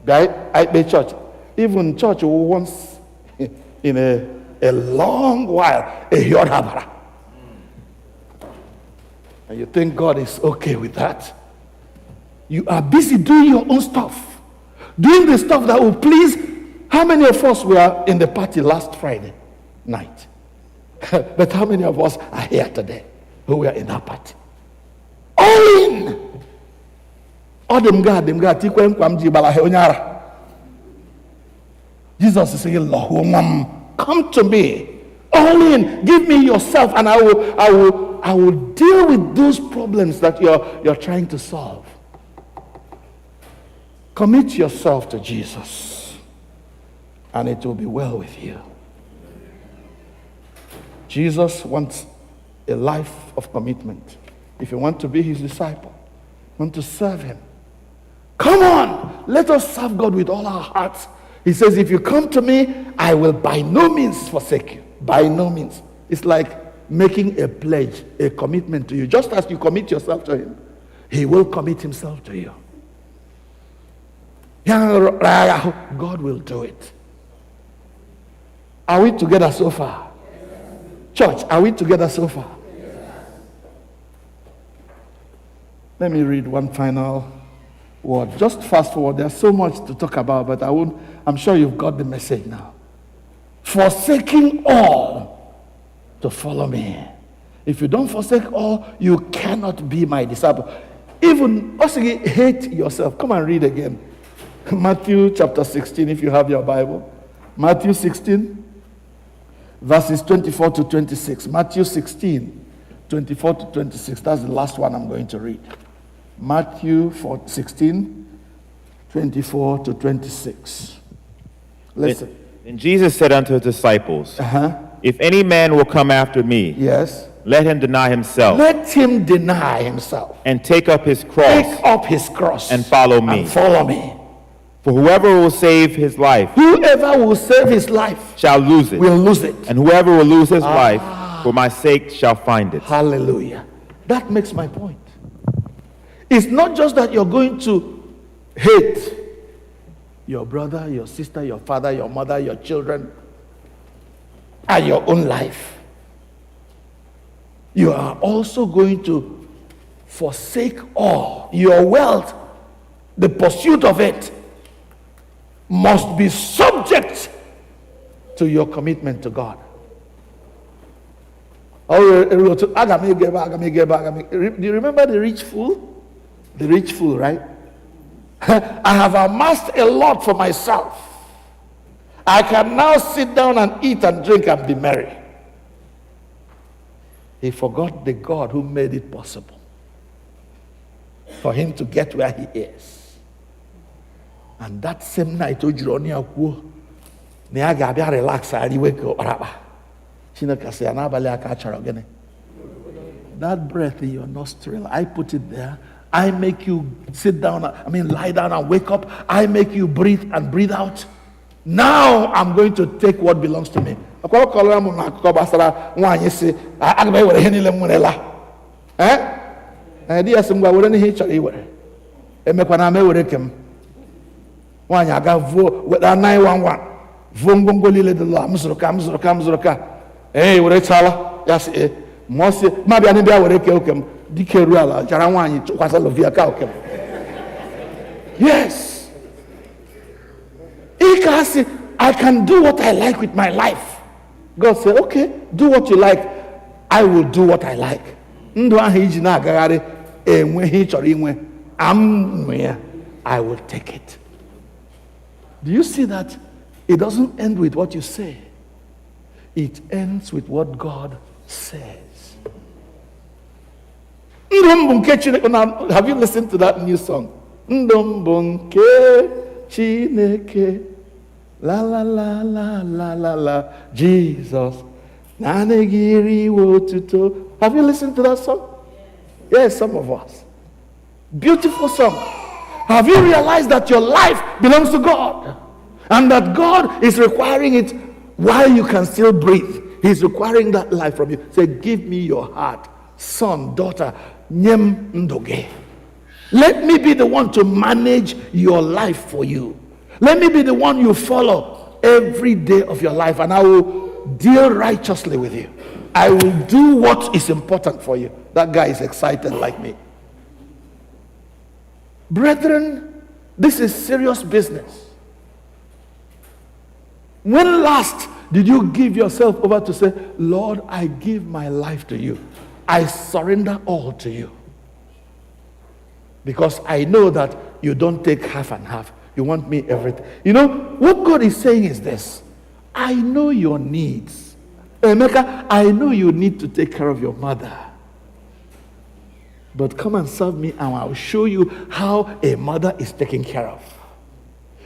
Guy, I pay church. Even church once in a long while, a yodhabara. And you think God is okay with that? You are busy doing your own stuff. Doing the stuff that will please. How many of us were in the party last Friday night? But how many of us are here today who were in that party? All in. Jesus is saying, come to me. All in. Give me yourself and I will deal with those problems that you're trying to solve. Commit yourself to Jesus and it will be well with you. Jesus wants a life of commitment. If you want to be his disciple, want to serve him, come on, let us serve God with all our hearts. He says, if you come to me, I will by no means forsake you. By no means. It's like making a pledge, a commitment to you. Just as you commit yourself to him, he will commit himself to you. God will do it. Are we together so far? Church, are we together so far? Let me read one final word. Just fast forward. There's so much to talk about, but I'm sure you've got the message now. Forsaking all to follow me. If you don't forsake all, you cannot be my disciple. Even also hate yourself. Come and read again. Matthew chapter 16, if you have your Bible. Matthew 16, verses 24 to 26. Matthew 16, 24 to 26. That's the last one I'm going to read. Matthew 16, 24 to 26. Listen. And Jesus said unto his disciples, If any man will come after me, yes, let him deny himself. Let him deny himself. And take up his cross. Take up his cross. And follow me. And follow me. For whoever will save his life, whoever will save his life, shall lose it. Will lose it. And whoever will lose his life, for my sake, shall find it. Hallelujah. That makes my point. It's not just that you're going to hate your brother, your sister, your father, your mother, your children, and your own life. You are also going to forsake all. Your wealth, the pursuit of it, must be subject to your commitment to God. Do you remember the rich fool? The rich fool, right? I have amassed a lot for myself. I can now sit down and eat and drink and be merry. He forgot the God who made it possible for him to get where he is. And that same night, that breath in your nostril, I put it there. I make you sit down, lie down and wake up. I make you breathe and breathe out. Now I'm going to take what belongs to me. Nwanyị aga vuo weta 911 vuo ngwongwo niile dị lọ m zụrụ ka were chala ya sị ma sị ma bịa ndị bịa were ke okem dike ruo ala jara nwaanyị tụkwasị lovia ka okem. Yes, I can do what I like with my life. God said, okay, do what you like. I will do what I like. Ndụ ahụ iji na-agagharị enweghị ị chọrọ inwe I will take it. Do you see that? It doesn't end with what you say. It ends with what God says. Have you listened to that new song? La la la la la la la Jesus. Have you listened to that song? Yes, some of us. Beautiful song. Have you realized that your life belongs to God? And that God is requiring it while you can still breathe. He's requiring that life from you. Say, give me your heart. Son, daughter, nyem ndoge. Let me be the one to manage your life for you. Let me be the one you follow every day of your life, and I will deal righteously with you. I will do what is important for you. That guy is excited like me. Brethren, this is serious business. When last did you give yourself over to say, Lord, I give my life to you. I surrender all to you. Because I know that you don't take half and half. You want me everything. You know, what God is saying is this. I know your needs. Emeka, I know you need to take care of your mother. But come and serve me and I'll show you how a mother is taken care of.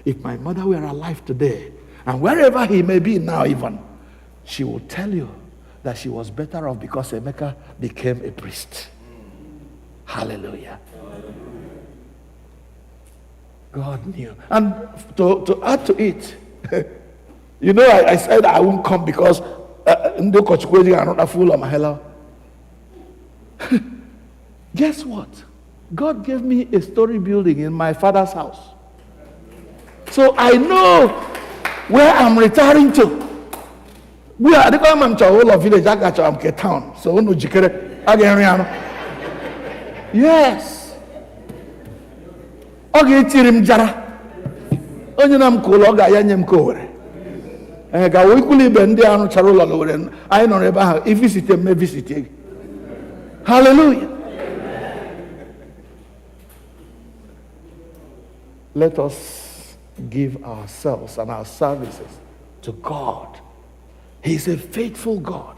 If my mother were alive today, and wherever he may be now even, she will tell you that she was better off because Emeka became a priest. Hallelujah. God knew. And to add to it, you know, I said I won't come because I'm not a fool of my hello. Guess what? God gave me a story building in my father's house. So I know where I'm retiring to. We are the government of all of village, I got to town. So no jikere again. Yes. Okay, tirim jara. Onye na mkolo ga ya nyem ko were. Ga we kuli be ndi anu charola lo were. I no ebe ha if visit me visit. Hallelujah. Let us give ourselves and our services to God. He is a faithful God.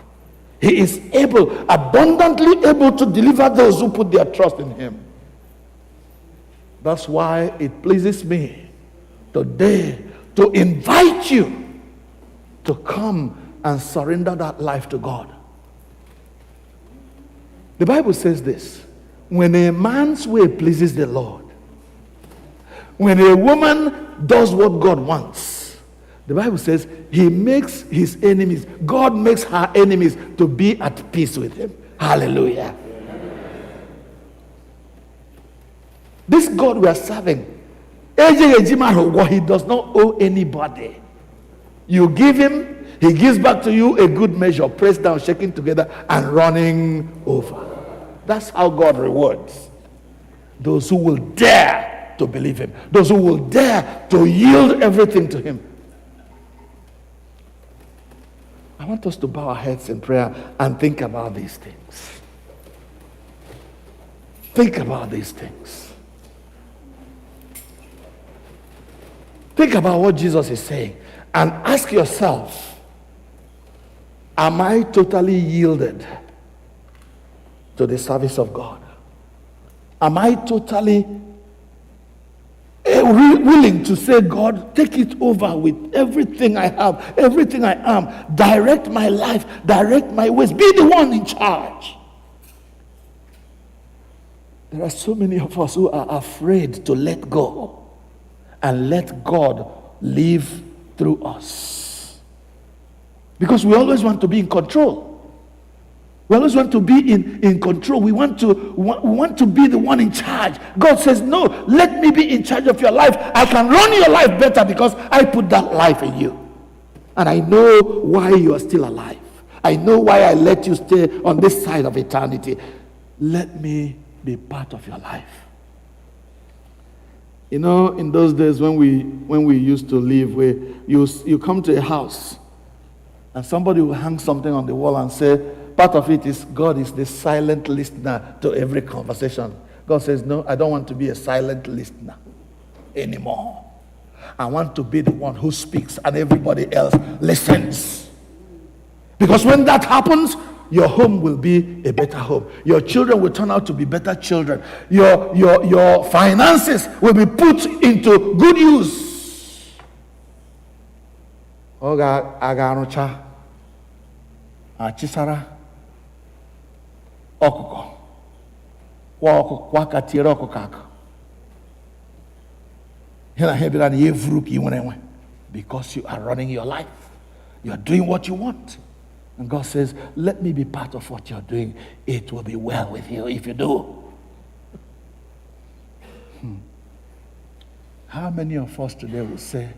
He is able, abundantly able to deliver those who put their trust in him. That's why it pleases me today to invite you to come and surrender that life to God. The Bible says this: when a man's way pleases the Lord, when a woman does what God wants, the Bible says he makes his enemies, God makes her enemies to be at peace with him. Hallelujah. This God we are serving, he does not owe anybody. You give him, he gives back to you a good measure, pressed down, shaking together, and running over. That's how God rewards those who will dare to believe him, those who will dare to yield everything to him. I want us to bow our heads in prayer and think about these things. Think about these things. Think about what Jesus is saying and ask yourself, am I totally yielded to the service of God? Am I totally willing to say, God, take it over with everything I have, everything I am. Direct my life, direct my ways. Be the one in charge. There are so many of us who are afraid to let go and let God live through us. Because we always want to be in control. We always want to be in control. We want to be the one in charge. God says, no, let me be in charge of your life. I can run your life better because I put that life in you. And I know why you are still alive. I know why I let you stay on this side of eternity. Let me be part of your life. You know, in those days when we used to live, where you come to a house and somebody will hang something on the wall and say, part of it is God is the silent listener to every conversation. God says, no, I don't want to be a silent listener anymore. I want to be the one who speaks and everybody else listens. Because when that happens, your home will be a better home. Your children will turn out to be better children. Your finances will be put into good use. Oga agarucha achisara ọkụkọ kwa ọkụkọ kwa ka tiere ọkụkọ aka here na hebira na evuru ka inwere enwe because you are running your life, you are doing what you want, and God says, let me be part of what you're doing. It will be well with you if you do. How many of us today will say,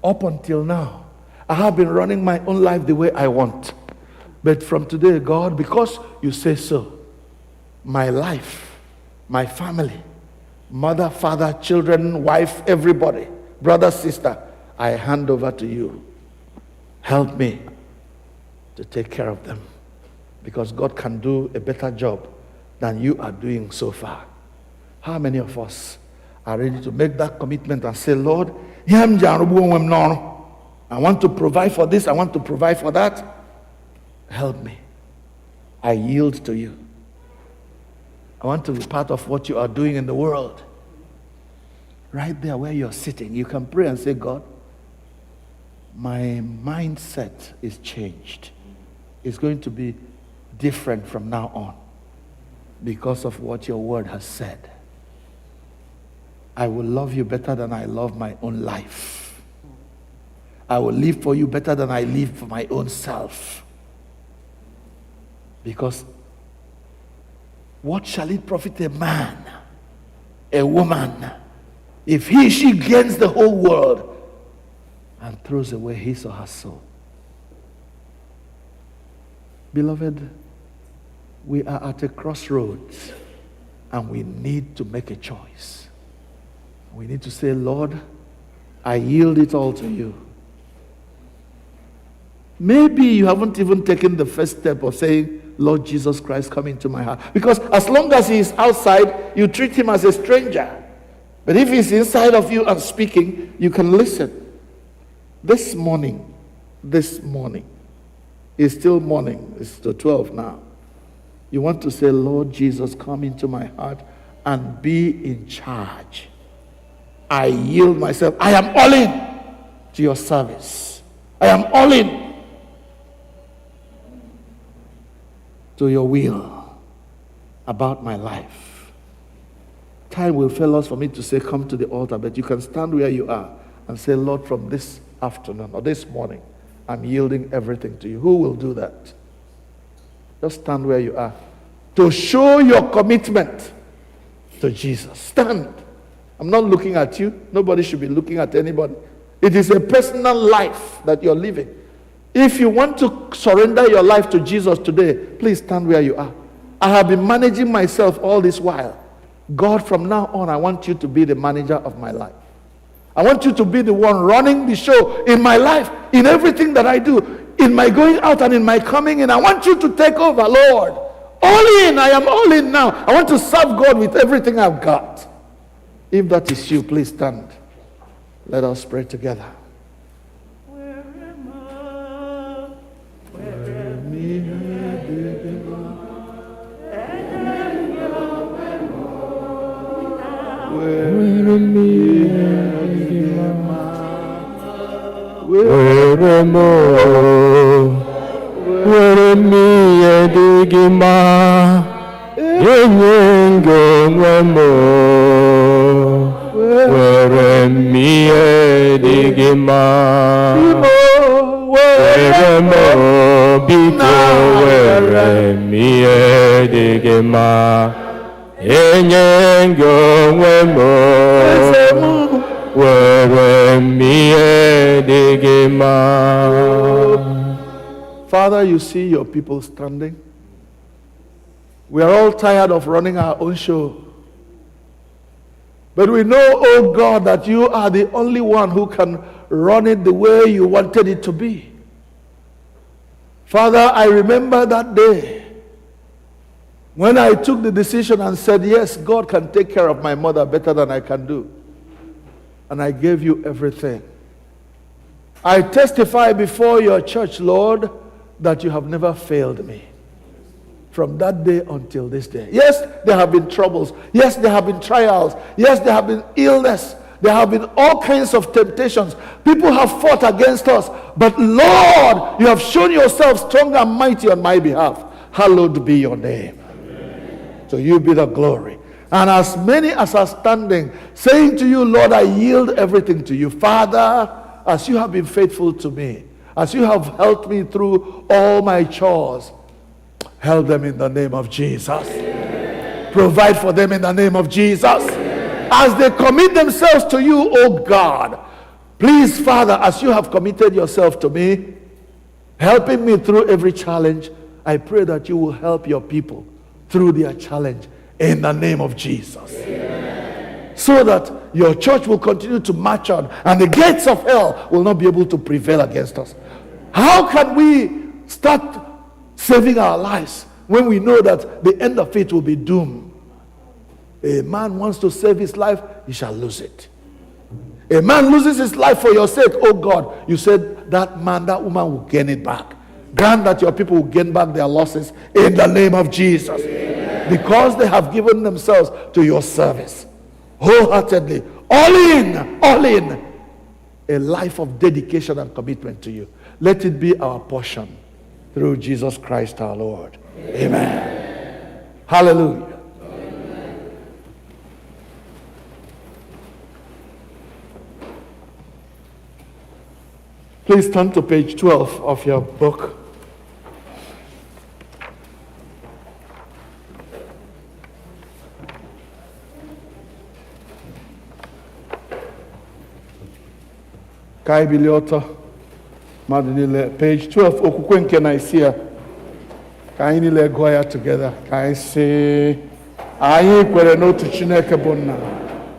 up until now I have been running my own life the way I want, but from today, God, because you say so, my life, my family, mother, father, children, wife, everybody, brother, sister, I hand over to you. Help me to take care of them, because God can do a better job than you are doing so far. How many of us are ready to make that commitment and say, Lord, I want to provide for this, I want to provide for that. Help me. I yield to you. I want to be part of what you are doing in the world. Right there where you're sitting, you can pray and say, God, my mindset is changed. It's going to be different from now on because of what your word has said. I will love you better than I love my own life. I will live for you better than I live for my own self. Because What shall it profit a man, a woman, if she gains the whole world and throws away his or her soul? Beloved, we are at a crossroads and we need to make a choice. We need to say, Lord, I yield it all to you. Maybe you haven't even taken the first step of saying, Lord Jesus Christ, come into my heart. Because as long as he is outside, you treat him as a stranger. But if he's inside of you and speaking, you can listen. This morning, it's still morning. It's the 12 now. You want to say, Lord Jesus, come into my heart and be in charge. I yield myself. I am all in to your service. I am all in to your will about my life. Time will fail us for me to say, come to the altar, but you can stand where you are and say, Lord, from this afternoon or this morning, I'm yielding everything to you. Who will do that? Just stand where you are to show your commitment to Jesus. Stand. I'm not looking at you. Nobody should be looking at anybody. It is a personal life that you're living. If you want to surrender your life to Jesus today, please stand where you are. I have been managing myself all this while. God, from now on, I want you to be the manager of my life. I want you to be the one running the show in my life, in everything that I do, in my going out and in my coming in. I want you to take over, Lord. All in. I am all in now. I want to serve God with everything I've got. If that is you, please stand. Let us pray together. Father, you see your people standing. We are all tired of running our own show. But we know, oh God, that you are the only one who can run it the way you wanted it to be. Father, I remember that day when I took the decision and said, yes, God can take care of my mother better than I can do. And I gave you everything. I testify before your church, Lord, that you have never failed me. From that day until this day. Yes, there have been troubles. Yes, there have been trials. Yes, there have been illness. There have been all kinds of temptations. People have fought against us. But Lord, you have shown yourself strong and mighty on my behalf. Hallowed be your name. Amen. So you be the glory. And as many as are standing, saying to you, Lord, I yield everything to you. Father, as you have been faithful to me, as you have helped me through all my chores, help them in the name of Jesus. Amen. Provide for them in the name of Jesus. Amen. As they commit themselves to you, oh God, please, Father, as you have committed yourself to me, helping me through every challenge, I pray that you will help your people through their challenge in the name of Jesus. Amen. So that your church will continue to march on and the gates of hell will not be able to prevail against us. How can we start saving our lives when we know that the end of it will be doom? A man wants to save his life, he shall lose it. A man loses his life for your sake, oh God. You said that man, that woman will gain it back. Grant that your people will gain back their losses in the name of Jesus. Amen. Because they have given themselves to your service wholeheartedly, all in a life of dedication and commitment to you. Let it be our portion through Jesus Christ our Lord. Amen. Hallelujah. Amen. Please turn to page 12 of your book. Ka anyị bilie ọtọ mmadụ niile, page 12, okwukwe nke Naịsia. Ka anyị niile gụọ ya together. Ka anyị sị, anyị kwere n'otu Chineke bụ Nna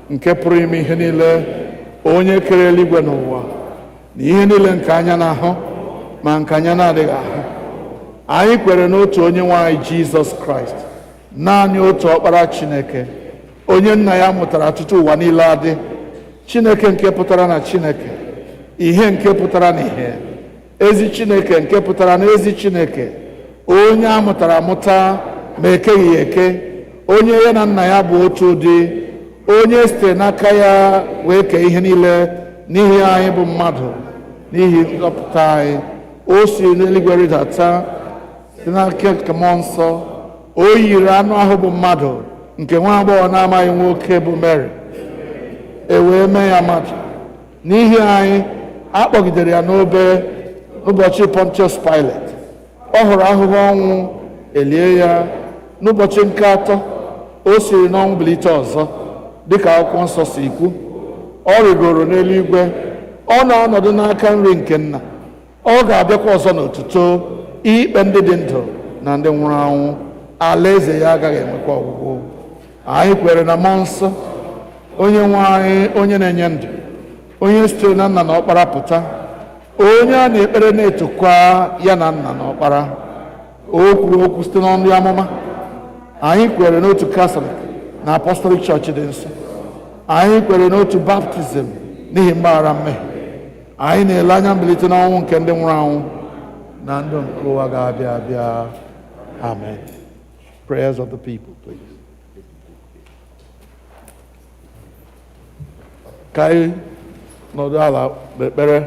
nke pụrụ ime ihe niile, onye kere eluigwe n'ụwa na ihe niile nke anya na-ahụ ma nke anya na-adịghị ahụ. Anyị kwere n'otu onye nwe anyị Jizọs Kraịst, naanị otu ọkpara Chineke, onye Nna ya mụtara tutu ụwa niile adị, Chineke nke pụtara na Chineke, ihe nke pụtara na ihe, ezi Chineke nke pụtara na ezi Chineke, onye a mụtara amụta ma ekeghị ya eke, onye ya na Nna ya bụ otu ụdị, onye site n'aka ya wee kee ihe niile n'ihi anyị bụ mmadụ, n'ihi nzọpụta anyị. O si n'eluigwe rịdata site n'aka nke Mmụọ Nsọ, o yiri anụ ahụ bụ mmadụ, nke nwa agbọghọ na-amaghị nwoke bụ Mary, e wee mee ya mmadụ n'ihi anyị. A kpọgidere ya n'obe n'ụbọchị Pontius Pilate. Ọ hụrụ ahụhụ ọnwụ, elie ya. N'ụbọchị nke atọ o siri n'ọnwụ bilite ọzọ, dịka akwụkwọ nsọ si kwu. Ọ rịgoro n'eluigwe, ọ na-anọdụ n'aka nri nke Nna. Ọ ga-abịakwa ọzọ n'otuto ikpe ndị dị ndụ na ndị nwụrụ anwụ. Alaeze ya agaghị enwekwa ọgwụgwụ. Anyị kwere na Mmụọ Nsọ, onye nwe anyị, onye na-enye ndụ, onye sitere na Nna na Ọkpara pụta, onye a na-ekpere na-etokwa ya na Nna na Ọkpara. O kwuru okwu site n'ọnụ amụma. Anyị kwere n'otu Katọlik na Apọstọlik Chọọchị dị nsọ. Anyị kwere n'otu baptizim n'ihi mgbaghara mmehie. Anyị na-ele anya mbilite n'ọnwụ nke ndị nwụrụ anwụ na ndụ nke ụwa ga-abịa abịa. Amen. Prayers of the people, please. Ka anyị nọdụ ala kpekpere.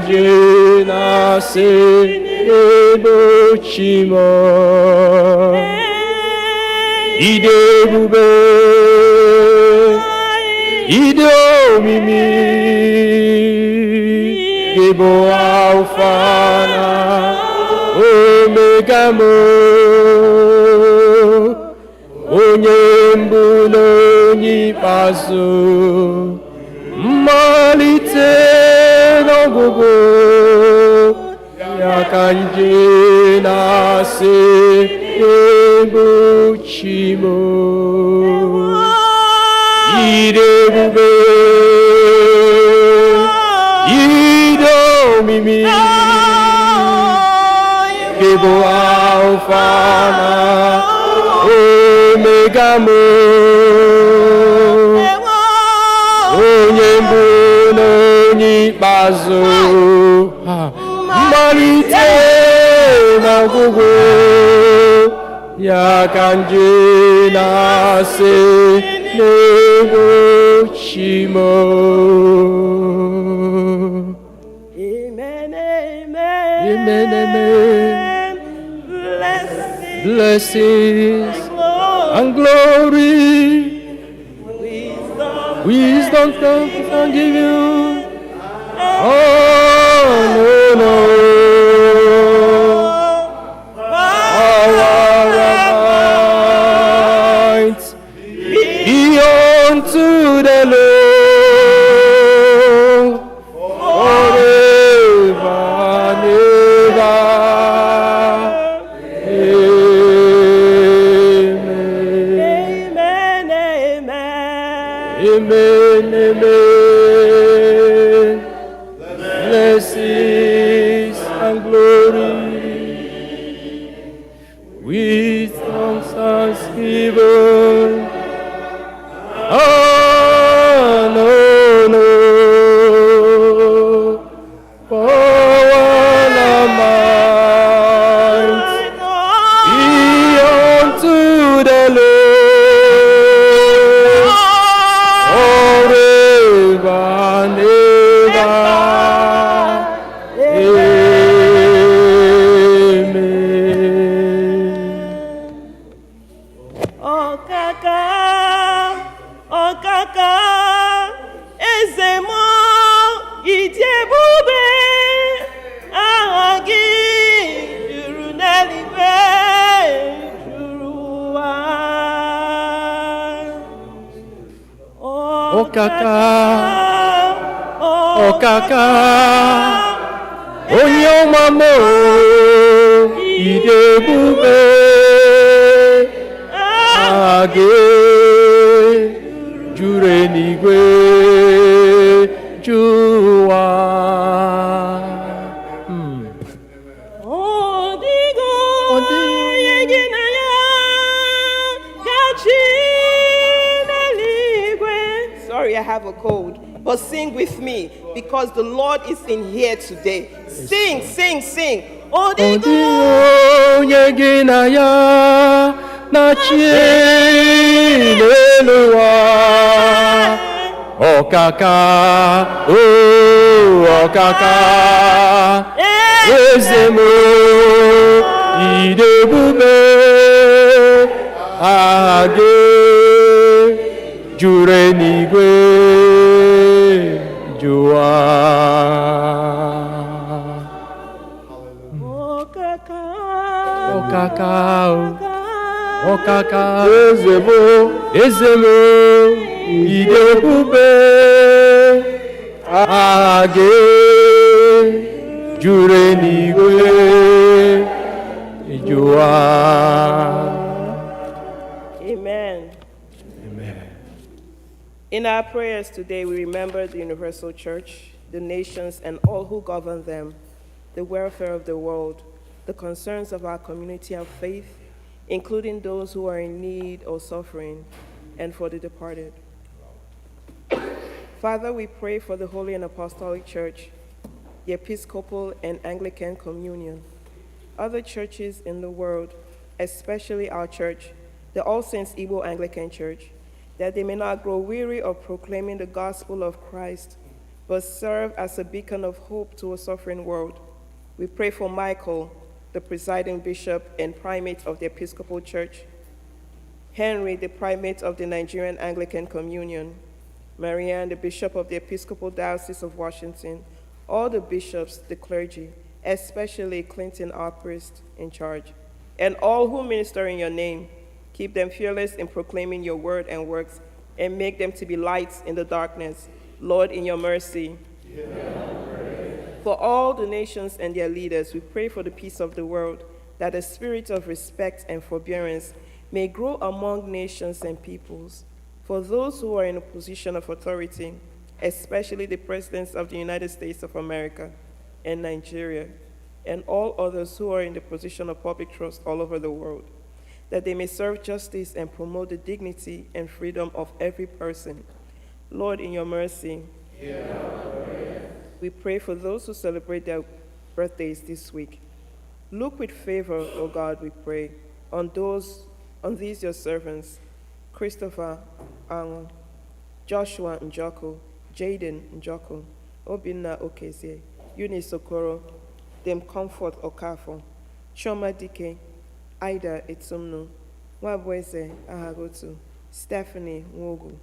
Kanjina se ebochimo ide bube ide omimi ebo alfana omega mo onye mbụ na onye ikpeazụ mmalite n'ọgwụgwụ ya ka nje na-asị egbochi m ire ebube ide omimi bụ alfa na omega m onye mbụ na onye ikpeazụ mmalite na ọgwụgwụ ya ka nje na-asị n'egbochi m. Amen, amen. Amen, amen. Blessings and glory, wisdom can give you. Oh, no, power and might be unto the Lord forever and ever. Amen, amen. Blessings and glory, wisdom thanksgiving. Oh, no, power and might be unto the Lord. Ọkaka, onye ọma m, ịdị ebube, aha gị juru eluigwe ju ụwa. Sorry, I have a cold. But sing with me, because the Lord is in here today. Sing, sing, sing. Onye gị na ya na-achị n'elu ụwa. Ọkaka, ọkaka, eze m, ịdị ebube, aha gị juru eluigwe ju ụwa. Ọkaka, eze m, ịdị ebube, aha gị juru eluigwe ju ụwa. Amen. In our prayers today, we remember the Universal Church, the nations, and all who govern them, the welfare of the world, the concerns of our community of faith, including those who are in need or suffering, and for the departed. Father, we pray for the Holy and Apostolic Church, the Episcopal and Anglican Communion, other churches in the world, especially our church, the All Saints Igbo Anglican Church, that they may not grow weary of proclaiming the gospel of Christ, but serve as a beacon of hope to a suffering world. We pray for Michael, the presiding bishop and primate of the Episcopal Church, Henry, the primate of the Nigerian Anglican Communion, Marianne, the bishop of the Episcopal Diocese of Washington, all the bishops, the clergy, especially Clinton, our priest in charge, and all who minister in your name. Keep them fearless in proclaiming your word and works, and make them to be lights in the darkness. Lord, in your mercy. For all the nations and their leaders, we pray for the peace of the world, that a spirit of respect and forbearance may grow among nations and peoples. For those who are in a position of authority, especially the presidents of the United States of America and Nigeria, and all others who are in the position of public trust all over the world, that they may serve justice and promote the dignity and freedom of every person. Lord, in your mercy, we pray for those who celebrate their birthdays this week. Look with favor, O God, we pray, on these your servants, Christopher Ango, Joshua Njoko, Jaden Njoko, Obinna Okezie, Eunice Okoro, Dem Comfort Okafo, Choma Dike, Ida Etsumnu, Wabweze Ahagotu, Stephanie Nwogu,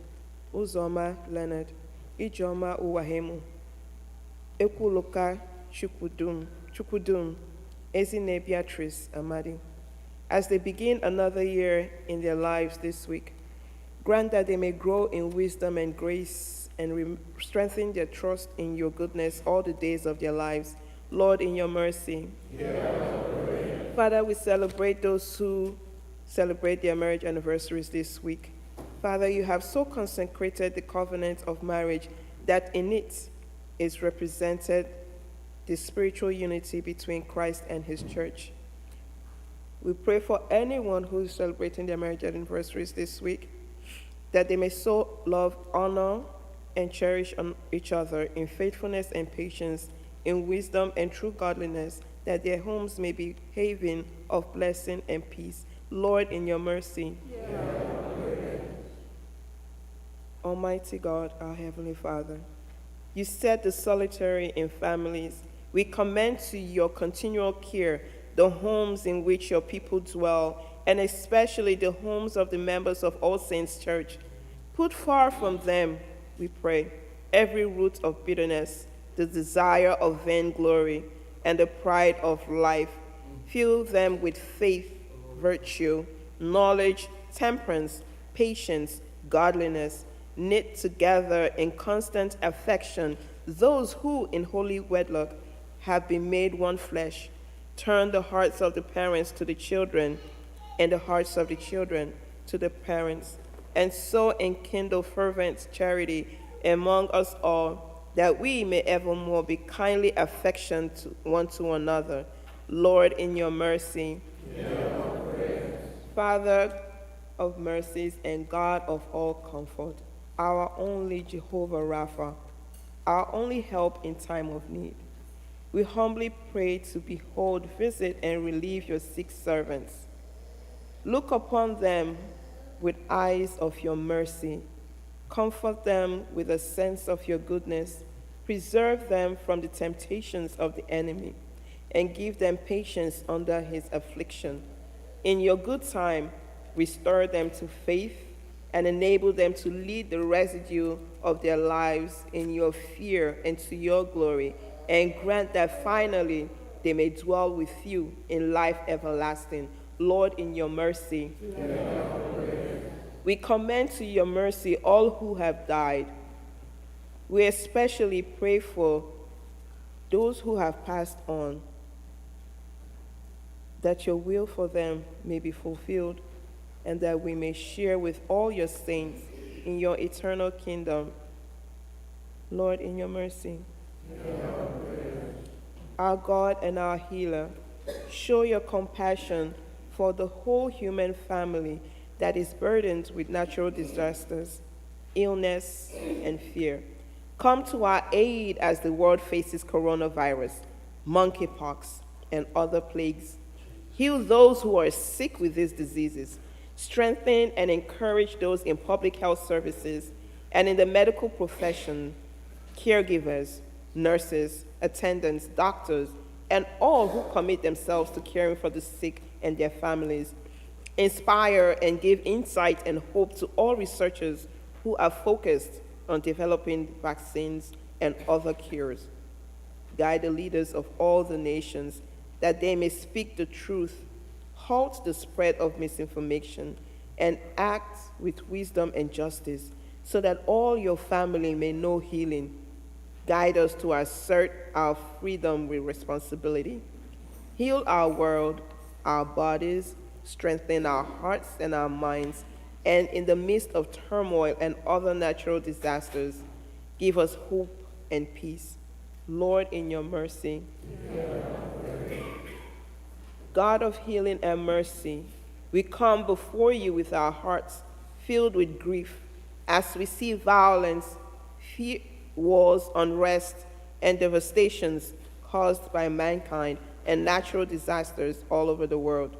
Uzoma Leonard, Ijoma Uwahemu, Ekwuluka Chukudum, Ezine Beatrice Amadi. As they begin another year in their lives this week, grant that they may grow in wisdom and grace and strengthen their trust in your goodness all the days of their lives. Lord, in your mercy. Father, we celebrate those who celebrate their marriage anniversaries this week. Father, you have so consecrated the covenant of marriage that in it is represented the spiritual unity between Christ and his church. We pray for anyone who is celebrating their marriage anniversaries this week, that they may so love, honor, and cherish each other in faithfulness and patience, in wisdom and true godliness, that their homes may be haven of blessing and peace. Lord, in your mercy. Almighty God, our Heavenly Father, you set the solitary in families. We commend to your continual care the homes in which your people dwell, and especially the homes of the members of All Saints Church. Put far from them, we pray, every root of bitterness, the desire of vainglory, and the pride of life. Fill them with faith, virtue, knowledge, temperance, patience, godliness, knit together in constant affection those who in holy wedlock have been made one flesh. Turn the hearts of the parents to the children, and the hearts of the children to the parents, and so enkindle fervent charity among us all, that we may evermore be kindly affectioned one to another. Lord, in your mercy. Father of mercies and God of all comfort, our only Jehovah Rapha, our only help in time of need, we humbly pray to behold, visit, and relieve your sick servants. Look upon them with eyes of your mercy. Comfort them with a sense of your goodness. Preserve them from the temptations of the enemy, and give them patience under his affliction. In your good time, restore them to faith and enable them to lead the residue of their lives in your fear and to your glory, and grant that finally they may dwell with you in life everlasting. Lord, in your mercy. We commend to your mercy all who have died. We especially pray for those who have passed on, that your will for them may be fulfilled, and that we may share with all your saints in your eternal kingdom. Lord, in your mercy. Our God and our healer, show your compassion for the whole human family that is burdened with natural disasters, illness, and fear. Come to our aid as the world faces coronavirus, monkeypox, and other plagues. Heal those who are sick with these diseases. Strengthen and encourage those in public health services and in the medical profession, caregivers, nurses, attendants, doctors, and all who commit themselves to caring for the sick and their families. Inspire and give insight and hope to all researchers who are focused on developing vaccines and other cures. Guide the leaders of all the nations that they may speak the truth, halt the spread of misinformation, and act with wisdom and justice, so that all your family may know healing. Guide us to assert our freedom with responsibility. Heal our world, our bodies, strengthen our hearts and our minds, and in the midst of turmoil and other natural disasters, give us hope and peace. Lord, in your mercy. God of healing and mercy, we come before you with our hearts filled with grief as we see violence, fear, wars, unrest, and devastations caused by mankind and natural disasters all over the world.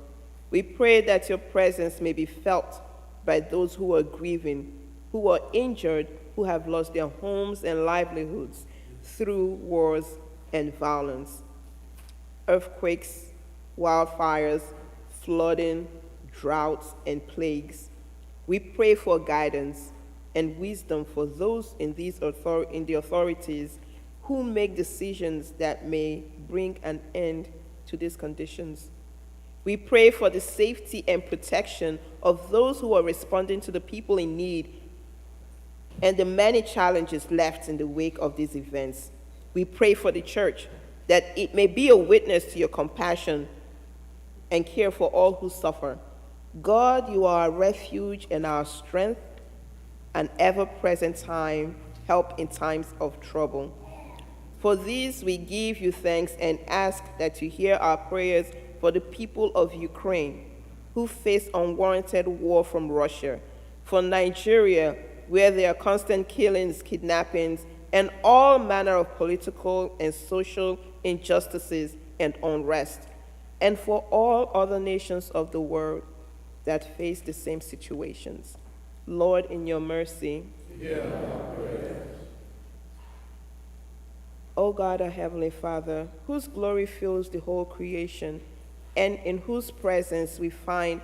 We pray that your presence may be felt by those who are grieving, who are injured, who have lost their homes and livelihoods through wars and violence, earthquakes, wildfires, flooding, droughts, and plagues. We pray for guidance and wisdom for those in the authorities who make decisions that may bring an end to these conditions. We pray for the safety and protection of those who are responding to the people in need and the many challenges left in the wake of these events. We pray for the church that it may be a witness to your compassion and care for all who suffer. God, you are our refuge and our strength, an ever-present help in times of trouble. For these we give you thanks and ask that you hear our prayers for the people of Ukraine who face unwarranted war from Russia, for Nigeria, where there are constant killings, kidnappings, and all manner of political and social injustices and unrest, and for all other nations of the world that face the same situations. Lord, in your mercy, hear our prayers. O God, our Heavenly Father, whose glory fills the whole creation, and in whose presence we find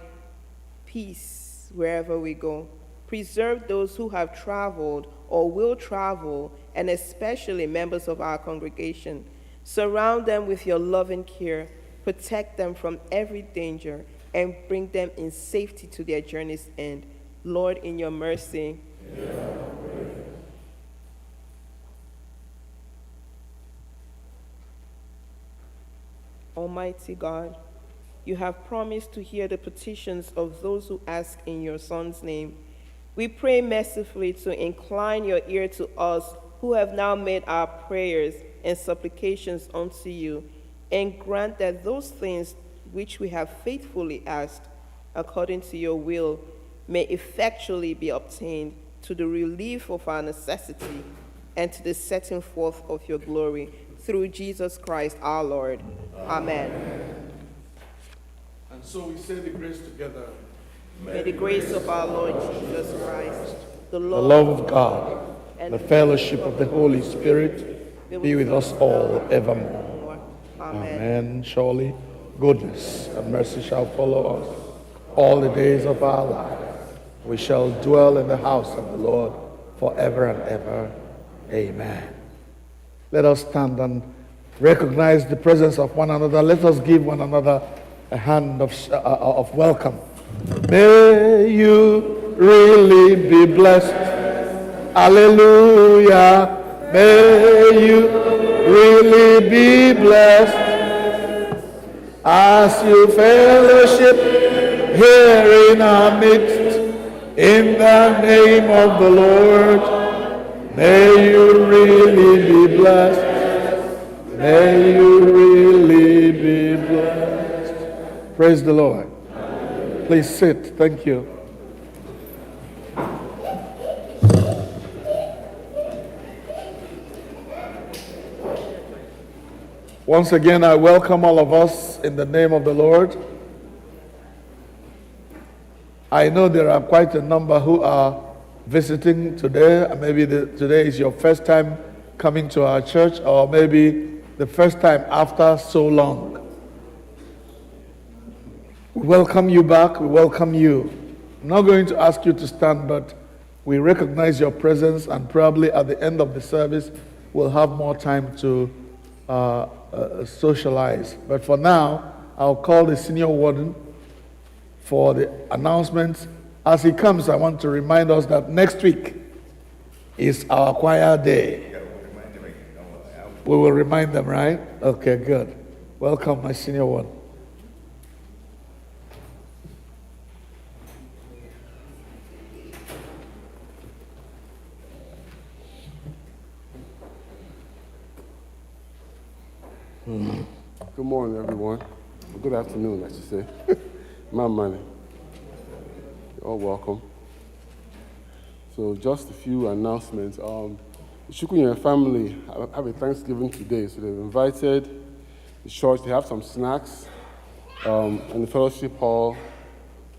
peace wherever we go, preserve those who have traveled or will travel, and especially members of our congregation. Surround them with your loving care, protect them from every danger, and bring them in safety to their journey's end. Lord, in your mercy, Almighty God, you have promised to hear the petitions of those who ask in your Son's name. We pray mercifully to incline your ear to us who have now made our prayers and supplications unto you, and grant that those things which we have faithfully asked, according to your will, may effectually be obtained to the relief of our necessity and to the setting forth of your glory, through Jesus Christ our Lord. Amen. And so we say the grace together. May the grace of our Lord Jesus Christ, the The love of God, and the fellowship of the Holy Spirit be with us all evermore. Amen. Amen. Surely goodness and mercy shall follow us all the days of our life. We shall dwell in the house of the Lord forever and ever. Amen. Let us stand and recognize the presence of one another. Let us give one another a hand of welcome. May you really be blessed. Hallelujah. May you really be blessed as you fellowship here in our midst. In the name of the Lord. May you really be blessed. May you really be blessed. Praise the Lord. Please sit. Thank you. Once again, I welcome all of us in the name of the Lord. I know there are quite a number who are visiting today. Maybe today is your first time coming to our church, or maybe the first time after so long. We welcome you back. We welcome you. I'm not going to ask you to stand, but we recognize your presence, and probably at the end of the service, we'll have more time to socialize. But for now, I'll call the senior warden for the announcements. As he comes, I want to remind us that next week is our choir day. We will remind them, right? Okay, good. Welcome, my senior one. Good morning, everyone. Good afternoon, I should say. My money. You're all welcome. So just a few announcements. The Chukwunya family have a Thanksgiving today, so they've invited the church. They have some snacks in the fellowship hall.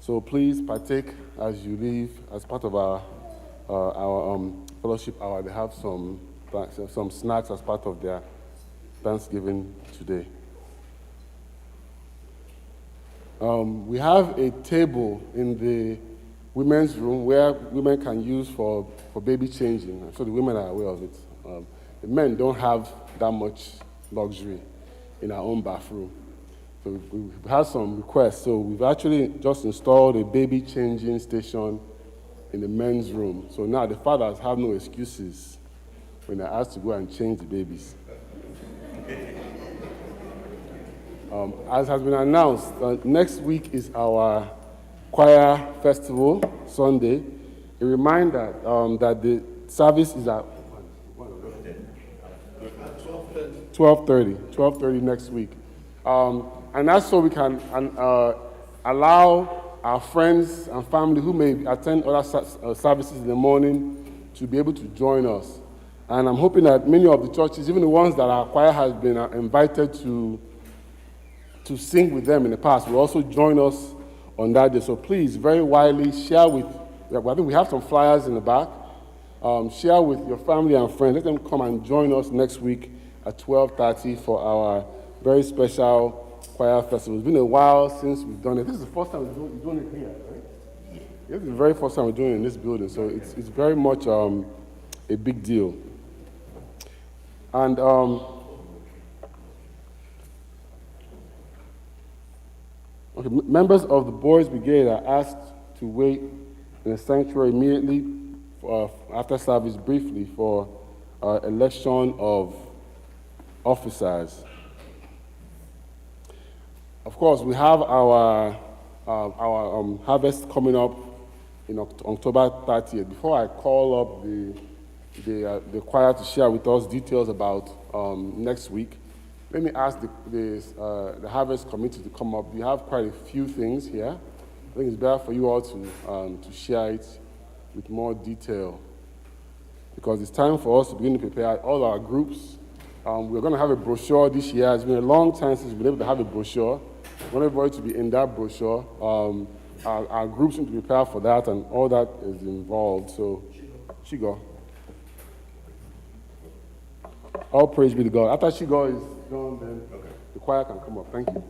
So So please partake as you leave. As part of our fellowship hour, they have some snacks as part of their Thanksgiving today. We have a table in the women's room where women can use for baby changing. I'm sure the women are aware of it. The men don't have that much luxury in our own bathroom. So we've had some requests. So we've actually just installed a baby changing station in the men's room. So now the fathers have no excuses when they're asked to go and change the babies. As has been announced, next week is our choir festival, Sunday. A reminder that the service is at 12:30 next week. And that's so we can allow our friends and family who may attend other services in the morning to be able to join us. And I'm hoping that many of the churches, even the ones that our choir has been invited to sing with them in the past, will also join us on that day. So please, very widely, share with, I think we have some flyers in the back. Share with your family and friends. Let them come and join us next week at 12:30 for our very special choir festival. It's been a while since we've done it. This is the first time we're doing it here, right? This is the very first time we're doing it in this building, so it's very much a big deal. And members of the Boys Brigade are asked to wait in the sanctuary immediately after service briefly for election of officers. Of course, we have our harvest coming up in October 30th. Before I call up the choir to share with us details about next week, let me ask the harvest committee to come up. We have quite a few things here. I think it's better for you all to share it with more detail, because it's time for us to begin to prepare all our groups. We're going to have a brochure this year. It's been a long time since we've been able to have a brochure. We want everybody to be in that brochure. Our groups need to prepare for that, and all that is involved. So, Shigo. All praise be to God. After Shigo is done, then the choir can come up. Thank you.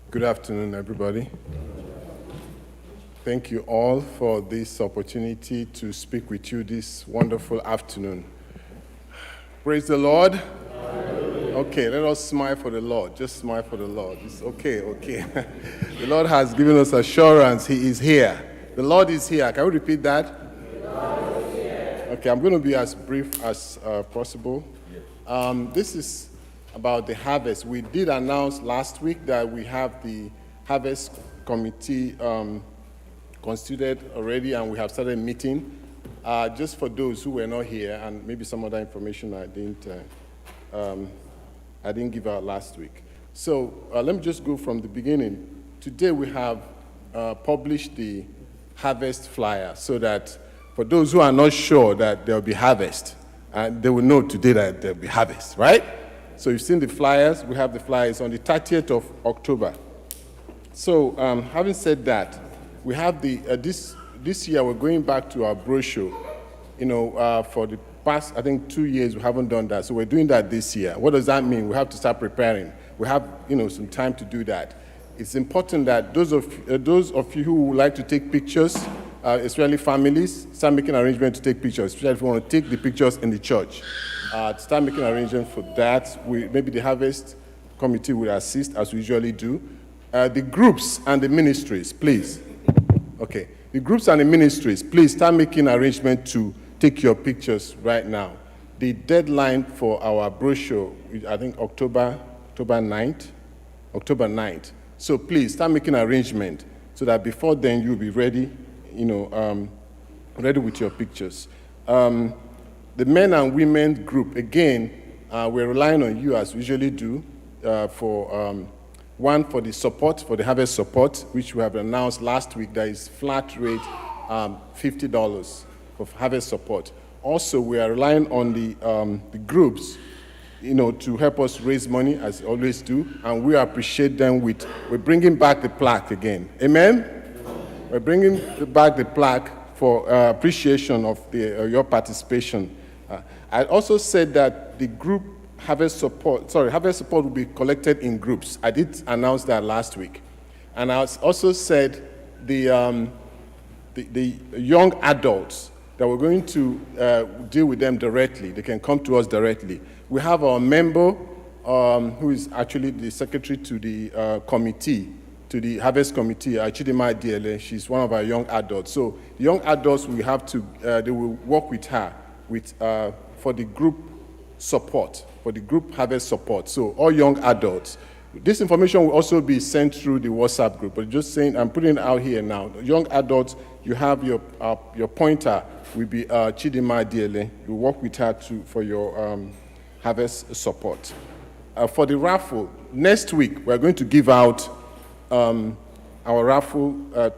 Good afternoon, everybody. Thank you all for this opportunity to speak with you this wonderful afternoon. Praise the Lord. Okay, let us smile for the Lord. Just smile for the Lord. It's okay. The Lord has given us assurance. He is here. The Lord is here. Can we repeat that? The Lord is here. Okay, I'm going to be as brief as possible. This is about the harvest. We did announce last week that we have the harvest committee constituted already, and we have started meeting. Just for those who were not here, and maybe some other information I didn't give out last week. So let me just go from the beginning. Today we have published the harvest flyer, so that for those who are not sure that there will be harvest, they will know today that there will be harvest, right? So you've seen the flyers. We have the flyers on the 30th of October. So having said that, we have this year we're going back to our brochure. For the past, I think, 2 years we haven't done that. So we're doing that this year. What does that mean? We have to start preparing. We have, some time to do that. It's important that those of you who would like to take pictures, especially families, start making arrangements to take pictures, especially if you want to take the pictures in the church. Start making arrangements for that. Maybe the harvest committee will assist, as we usually do. The groups and the ministries, please. Okay. The groups and the ministries, please start making arrangements to take your pictures right now. The deadline for our brochure, I think October 9th. So please start making arrangements so that before then you'll be ready, ready with your pictures. The men and women group, again, we're relying on you as we usually do for the support, for the harvest support, which we have announced last week. That is flat rate $50 for harvest support. Also, we are relying on the groups to help us raise money, as they always do, and we appreciate them we're bringing back the plaque again. Amen? We're bringing back the plaque for appreciation of your participation. I also said that the group harvest support will be collected in groups. I did announce that last week. And I also said the young adults, that we're going to deal with them directly. They can come to us directly. We have our member who is actually the secretary to the committee, to the Harvest Committee, Chidima Diele. She's one of our young adults. So the young adults, we have to, they will work with her for the group support, for the group harvest support. So all young adults. This information will also be sent through the WhatsApp group, but just saying, I'm putting it out here now. Young adults, you have your pointer will be Chidima Diele. You work with her for your harvest support. For the raffle, next week, we're going to give out our raffle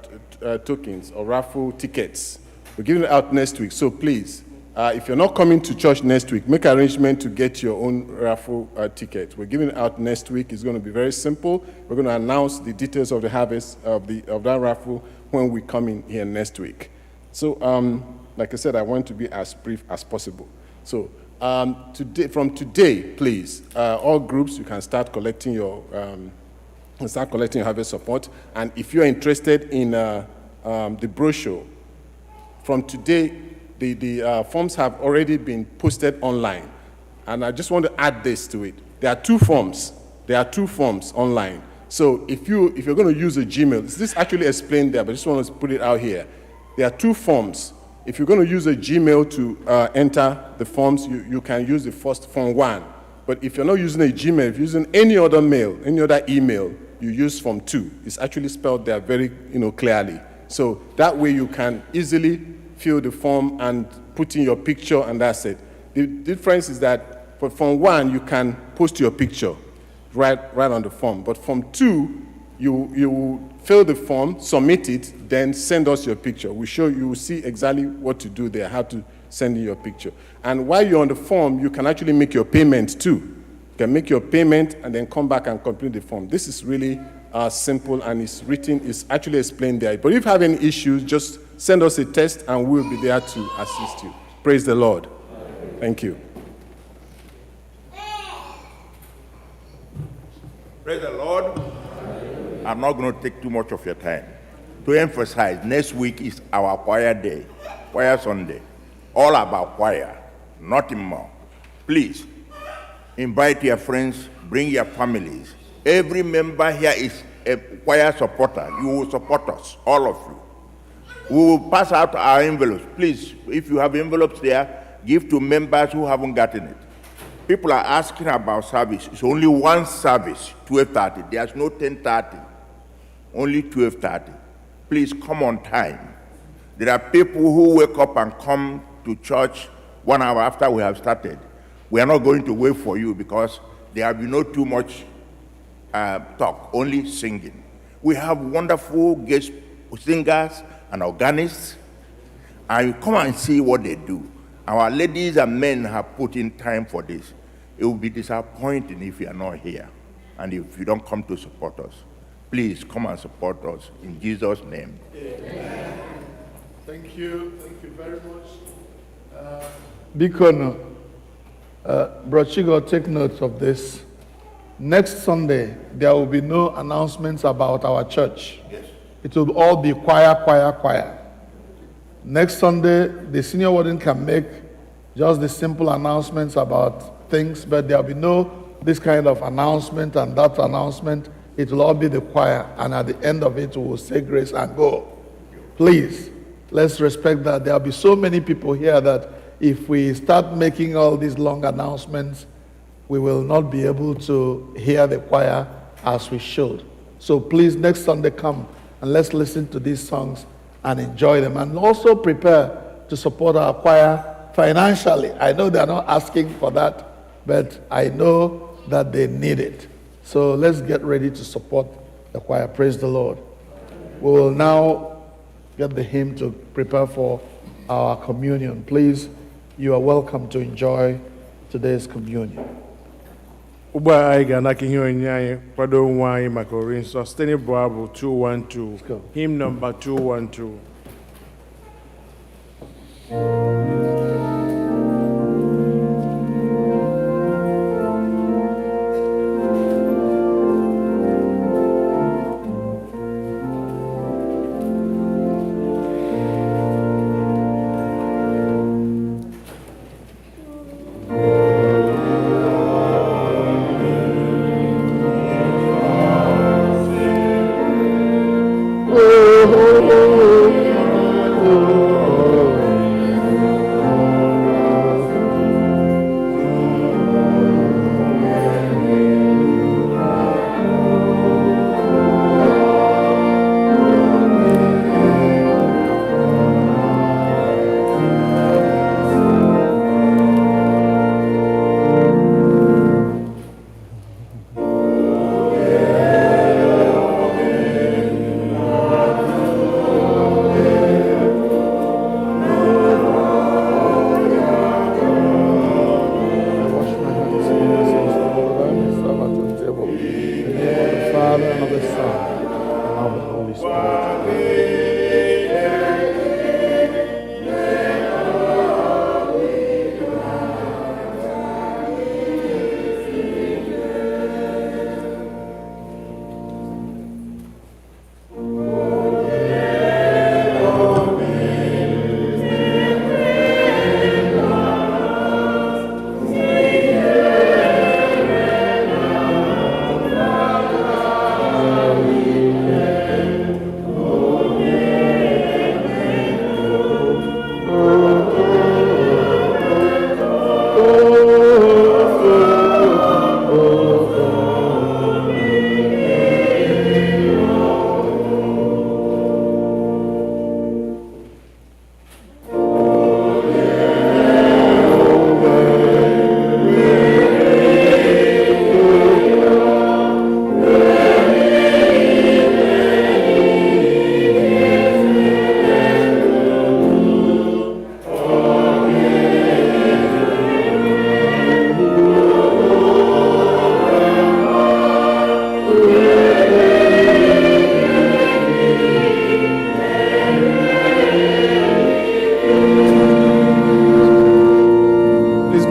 tokens or raffle tickets. We're giving it out next week, so please, if you're not coming to church next week, make arrangement to get your own raffle ticket. We're giving it out next week. It's going to be very simple. We're going to announce the details of the harvest of that raffle when we come in here next week. So, like I said, I want to be as brief as possible. So, from today, please, all groups, you can start collecting your harvest support. And if you're interested in the brochure, from today, the forms have already been posted online. And I just want to add this to it. There are two forms. There are two forms online. So if you're going to use a Gmail, this actually explained there, but I just want to put it out here. There are two forms. If you're going to use a Gmail to enter the forms, you can use the first form 1. But if you're not using a Gmail, if you're using any other mail, any other email, you use form 2. It's actually spelled there very clearly. So that way you can easily fill the form and put in your picture, and that's it. The difference is that for form 1, you can post your picture right on the form. But form 2, you fill the form, submit it, then send us your picture. You will see exactly what to do there, how to send in your picture. And while you're on the form, you can actually make your payment too. You can make your payment and then come back and complete the form. This is really simple, and it's actually explained there. But if you have any issues, just send us a text and we'll be there to assist you. Praise the Lord. Thank you. Praise the Lord. I'm not going to take too much of your time. To emphasize, next week is our choir day, choir Sunday. All about choir, nothing more. Please, invite your friends, bring your families. Every member here is a choir supporter. You will support us, all of you. We will pass out our envelopes. Please, if you have envelopes there, give to members who haven't gotten it. People are asking about service. It's only one service, 12:30. There's no 10:30, only 12:30. Please come on time. There are people who wake up and come to church 1 hour after we have started. We are not going to wait for you because there will be no too much talk, only singing. We have wonderful guest singers and organists, and you come and see what they do. Our ladies and men have put in time for this. It will be disappointing if you are not here and if you don't come to support us. Please come and support us in Jesus' name. Amen. Thank you very much. Bikono, Bro Chigo, take note of this. Next Sunday, there will be no announcements about our church. Yes. It will all be choir. Next Sunday, the senior warden can make just the simple announcements about things, but there will be no this kind of announcement and that announcement. It will all be the choir, and at the end of it, we will say grace and go. Please, let's respect that. There will be so many people here that if we start making all these long announcements, we will not be able to hear the choir as we should. So please, next Sunday, come and let's listen to these songs and enjoy them. And also prepare to support our choir financially. I know they're not asking for that, but I know that they need it. So let's get ready to support the choir. Praise the Lord. We will now get the hymn to prepare for our communion. Please, you are welcome to enjoy today's communion. ugbu a anyị ga-anaka ihe onyinye anyị kwado onwe anyị maka ori nsọ site n'ịbụ abụ 212 hymn number 212.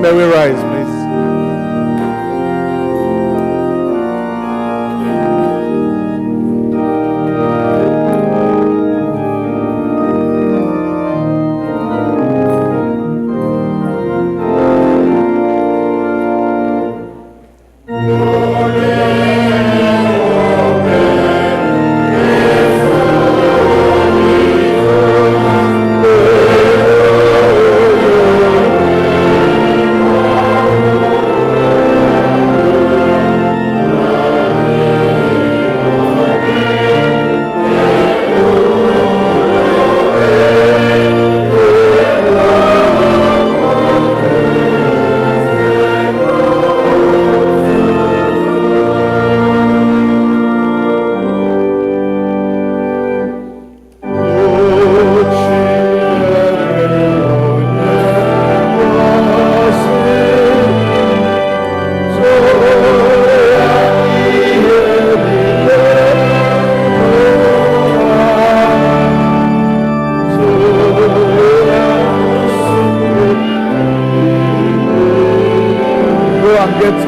May we rise, please.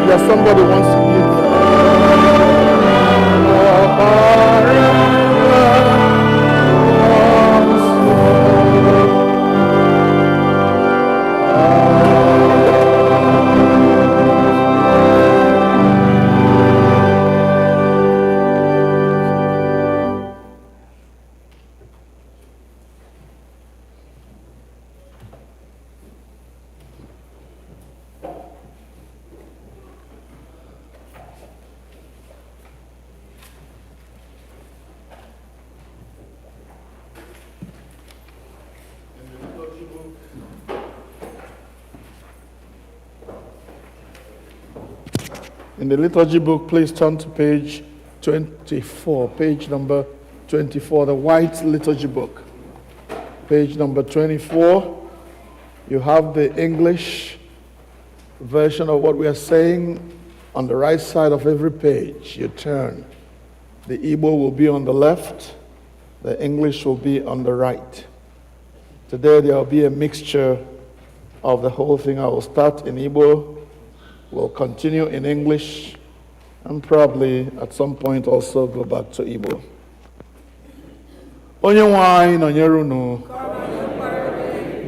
There's somebody who wants to give. In the liturgy book, please turn to page 24, page number 24, the white liturgy book. Page number 24, you have the English version of what we are saying On the right side of every page you turn, the Igbo will be on the left, the English will be on the right. Today there will be a mixture of the whole thing. I will start in Igbo, we'll continue in English, and probably at some point also go back to Igbo. Onye nwe anyị nọnyere unu,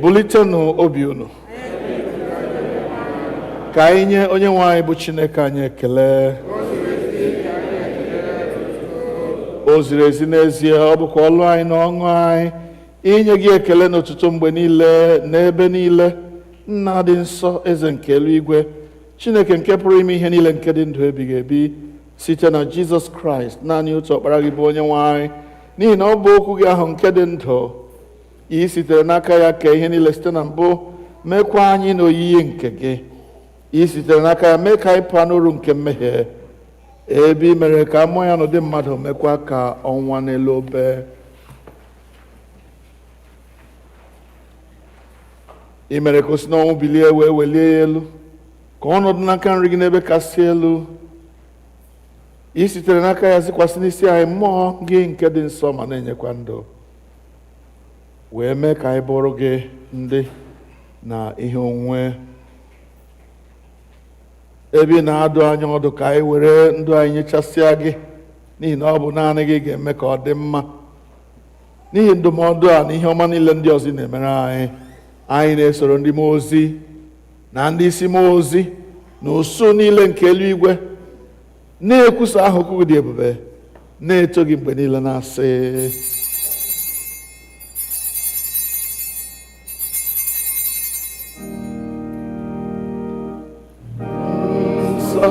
bulitenu obi unu. Ka anyị nye onye nwe anyị bụ Chineke anyị ekele. O ziri ezi n'ezie, ọ bụkwa ọlụ anyị na ọṅụ anyị inye gị ekele n'ụtụtụ mgbe niile n'ebe niile. Nna dị nsọ, eze nke eluigwe, Chineke nke pụrụ ime ihe niile nke dị ndụ ebighị ebi, site na Jizọs Kraịst, naanị otu ọkpara gị bụ onye nwe anyị, n'ihi na ọ bụ okwu gị ahụ nke dị ndụ, i sitere n'aka ya kee ihe niile site na mbụ, mekwa anyị n'oyiyi nke gị. I sitere n'aka ya mee ka anyị pụọ n'uru nke mmehie, ebe i mere ka mmụọ ya n'ụdị mmadụ mekwa ka ọnwa n'elu obe. I mere ka o si n'ọnwụ bilie wee welie ya elu, ka ọnọdụ n'aka nri gị n'ebe kasị elu. I sitere n'aka ya zikwasị n'isi anyị mmụọ gị nke dị nsọ ma na-enyekwa ndụ, wee mee ka anyị bụrụ gị ndị na ihe onwunwe. Ebe ị na-adụ anyị ọdụ ka anyị were ndụ anyị nyechasịa gị, n'ihi na ọ bụ naanị gị ga-eme ka ọ dị mma. N'ihi ndụmọdụ a na ihe ọma niile ndị ọzọ na-emere anyị, anyị na-esoro ndị mmụọ ozi na ndị isi mmụọ ozi na usu niile nke eluigwe na-ekwusa aha okwu gị dị ebube, na-eto gị mgbe niile na-asị, nsọ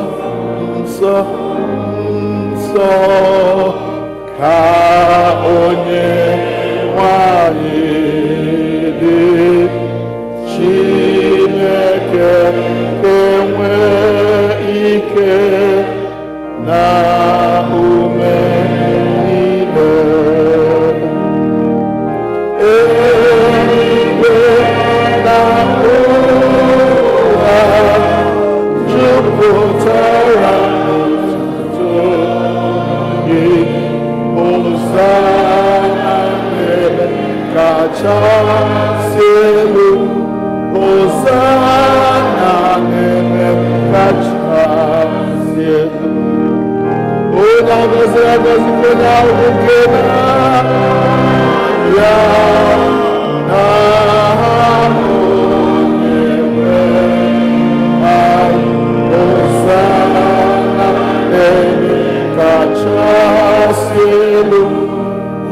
nsọ nsọ ka onye nwanyị dị, Chineke enwe ike na ume niile. Eluigwe na ụwa jupụtara n'otuto gị. Hosana n'ebe kachasị elu, Hosana n'ebe kachasị elu. Onye agọziri agọzi nke na-ahụ nke na-abịa n'aha Onyenwe anyị. Hosana n'ebe kachasị elu,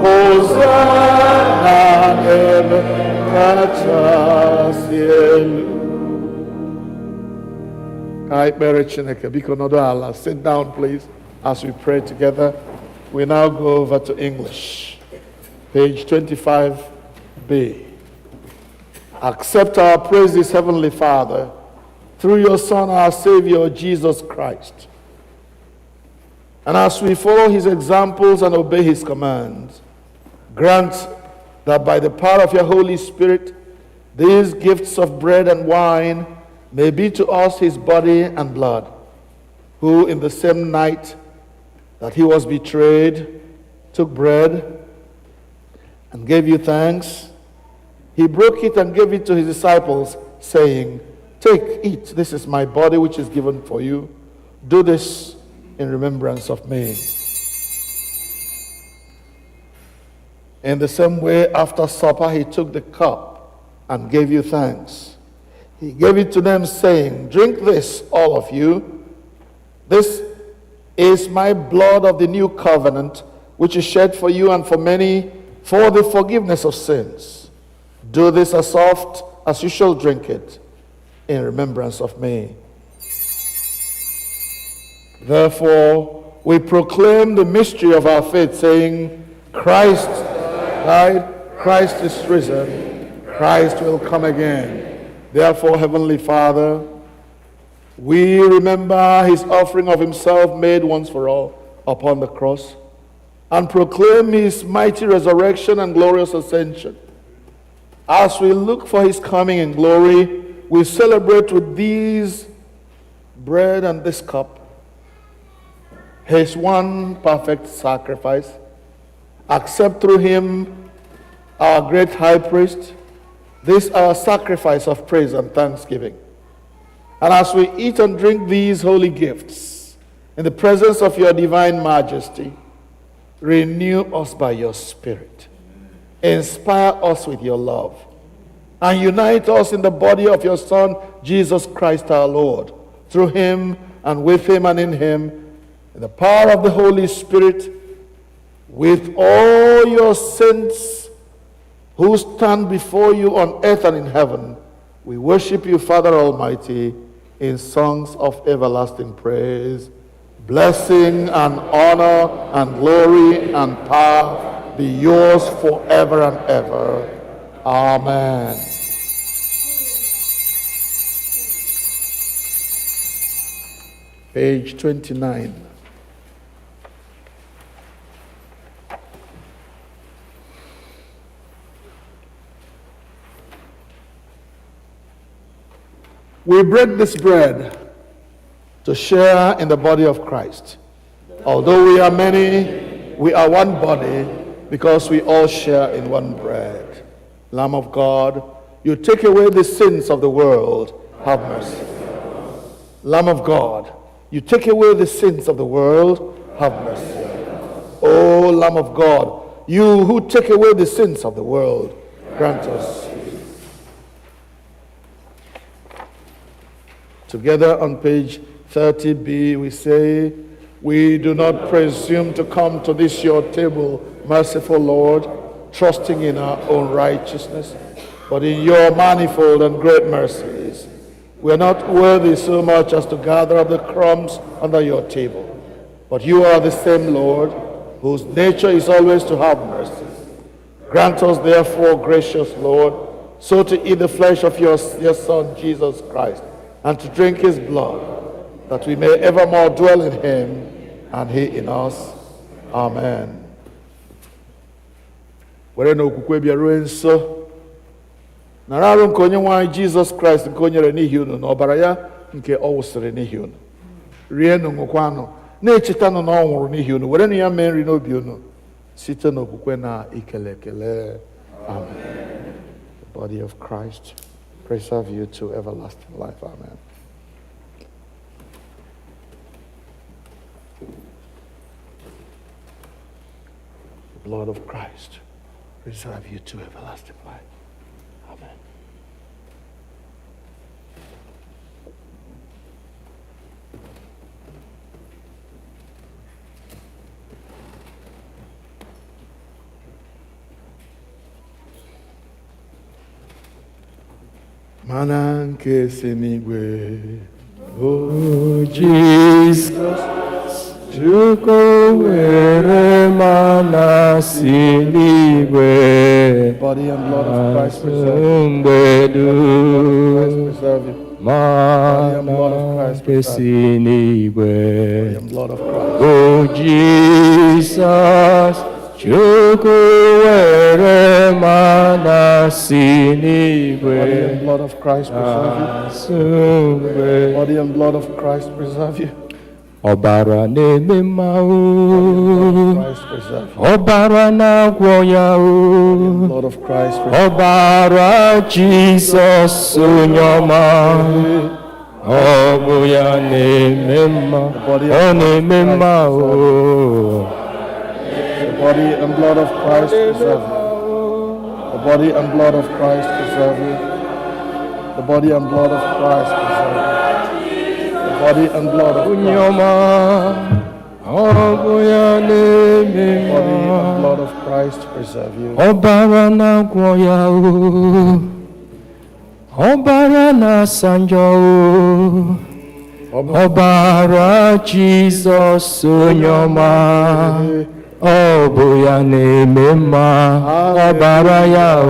Hosana n'ebe kachasị elu. Ka anyị kpere Chineke, biko nọdụ ala. Sit down please as we pray together. We now go over to English. Page 25b. Accept our praises, Heavenly Father, through your Son, our Savior, Jesus Christ. And as we follow his examples and obey his commands, grant that by the power of your Holy Spirit, these gifts of bread and wine may be to us his body and blood, who in the same night that he was betrayed took bread and gave you thanks. He broke it and gave it to his disciples, saying, "Take, eat, this is my body which is given for you. Do this in remembrance of me." In the same way, after supper, he took the cup and gave you thanks. He gave it to them, saying, "Drink this, all of you. This is my blood of the new covenant, which is shed for you and for many for the forgiveness of sins. Do this as oft as you shall drink it in remembrance of me." Therefore, we proclaim the mystery of our faith, saying, Christ died, Christ is risen, Christ will come again. Therefore, Heavenly Father, we remember his offering of himself made once for all upon the cross, and proclaim his mighty resurrection and glorious ascension. As we look for his coming in glory, we celebrate with these bread and this cup his one perfect sacrifice, accept through him, our great high priest, this our sacrifice of praise and thanksgiving. And as we eat and drink these holy gifts in the presence of your divine majesty, renew us by your Spirit. Inspire us with your love. And unite us in the body of your Son, Jesus Christ our Lord. Through him and with him and in him, in the power of the Holy Spirit, with all your saints who stand before you on earth and in heaven, we worship you, Father Almighty, in songs of everlasting praise. Blessing and honor and glory and power be yours forever and ever. Amen. Page 29. We break this bread to share in the body of Christ. Although we are many, we are one body because we all share in one bread. Lamb of God, you take away the sins of the world, have mercy. Lamb of God, you take away the sins of the world, have mercy. O Lamb of God, you who take away the sins of the world, grant us. Together on page 30b, we say, we do not presume to come to this your table, merciful Lord, trusting in our own righteousness, but in your manifold and great mercies. We are not worthy so much as to gather up the crumbs under your table, but you are the same Lord, whose nature is always to have mercy. Grant us therefore, gracious Lord, so to eat the flesh of your Son, Jesus Christ, and to drink his blood, that we may evermore dwell in him and he in us. Amen. Were na okwukwe bịaruo nso, nara arụ nke onye nwe anyị Jizọs Kraịst nke o nyere n'ihi unu na ọbara ya nke ọ wụsịrị n'ihi unu. Rienụ ṅụkwanụ, na-echetanụ na ọ nwụrụ n'ihi unu, werenụ ya mee nri n'obi unu site n'okwukwe na ikele ekele. Amen. The body of Christ preserve you to everlasting life. Amen. The blood of Christ preserve you to everlasting life. Amen. Mana nke si n'igwe, o Jesus, Chukwu were mana si n'igwe, body and blood of Christ preserve you. Mana nke si n'igwe, o Jesus, Chukwu were mana si n'igwe. Body and blood of Christ preserve you. Body and blood of Christ preserve you. Ọbara na-eme mma o, ọbara na-agwọ ya o, ọbara Jizọs onye ọma, ọ bụ ya na-eme mma, ọ na-eme mma o. The body and blood of Christ preserve you. The body and blood of Christ preserve you. The body and blood of Christ preserve you. The body and blood of Christ. The body and blood of Christ preserve you. Ọbara na-agwọ ya o, ọbara na-asanjọ o, ọbara Jizọs onye ọma. Ọ bụ ya na-eme mma, ọbara ya o,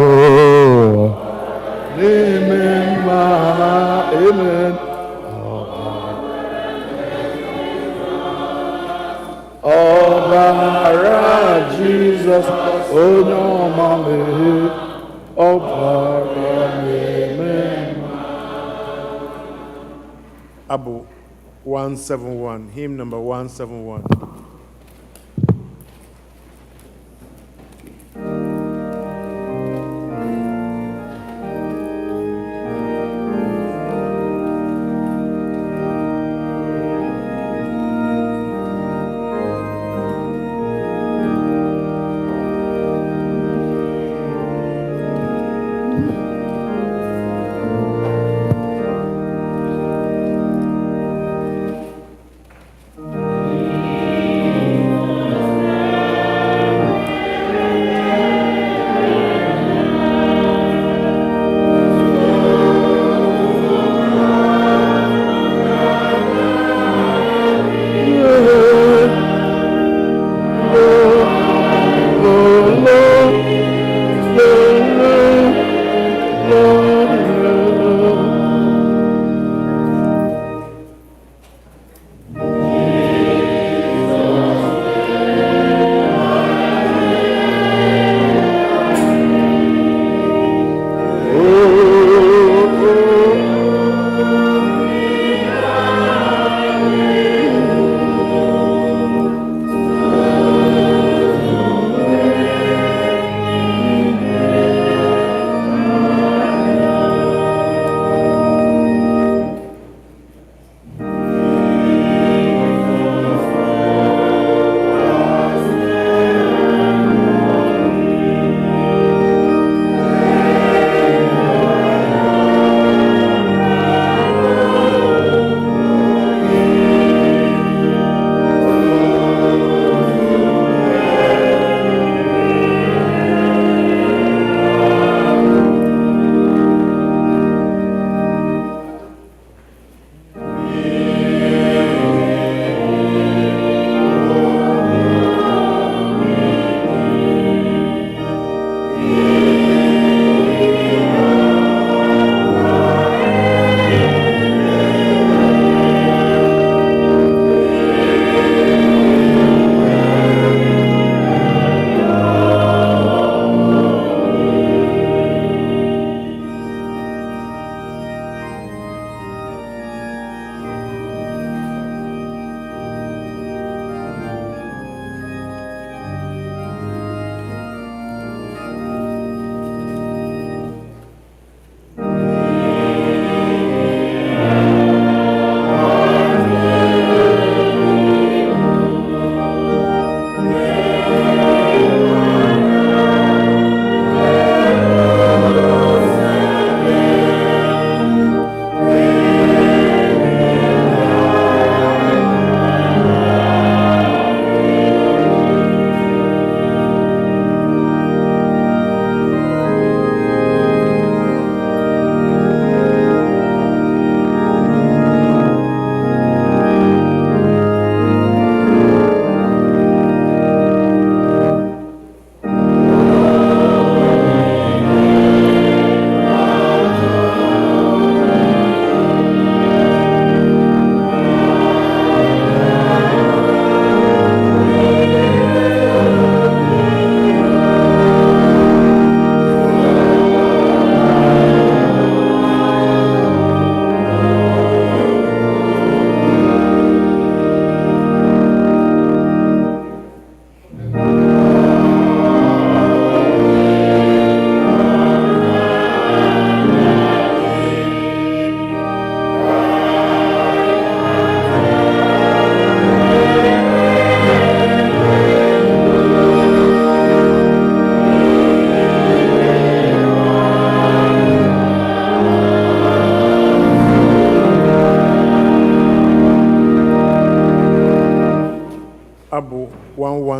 na-eme mma. Amen. Ọbara Jizọs onye ọma mere, ọbara na-eme mma. Abu 171, hymn number 171.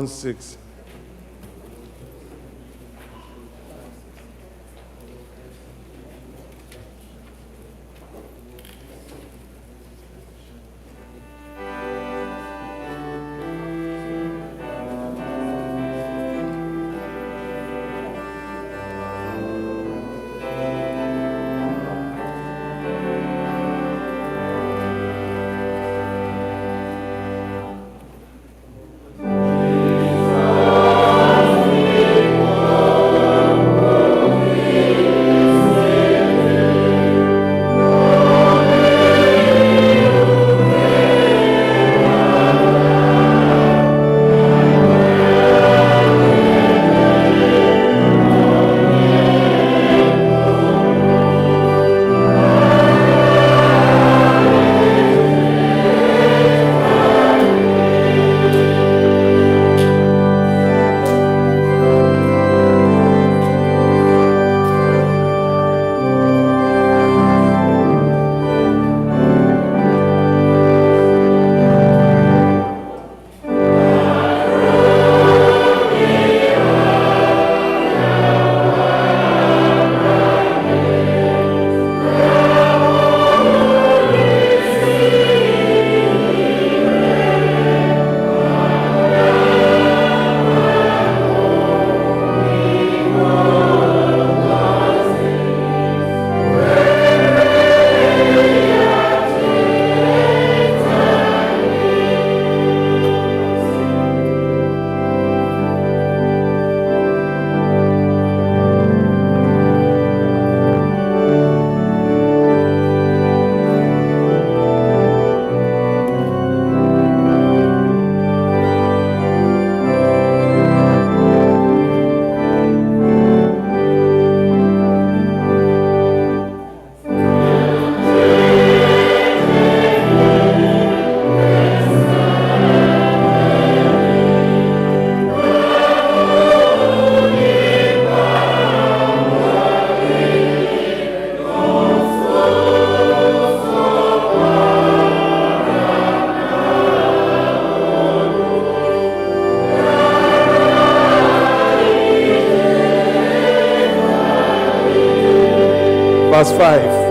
1:6. Verse 5.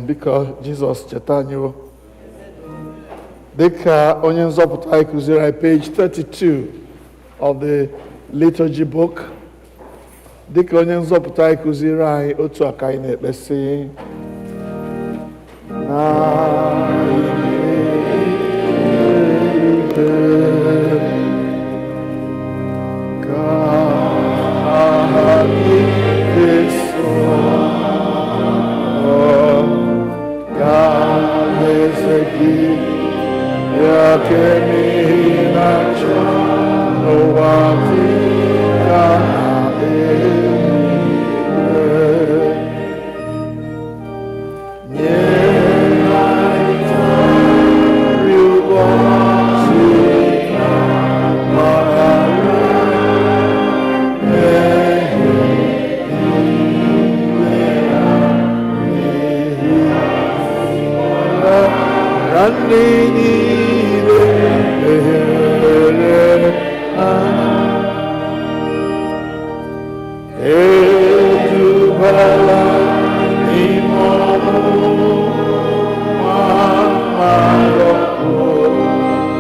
Biko Jizọs cheta anyị o. Dịka onye nzọpụta anyị kụziri anyị page 32 of the liturgy book. Dịka onye nzọpụta anyị kụziri anyị otu aka anyị na-ekpesi. Yeah. edubala n'ime ọnụ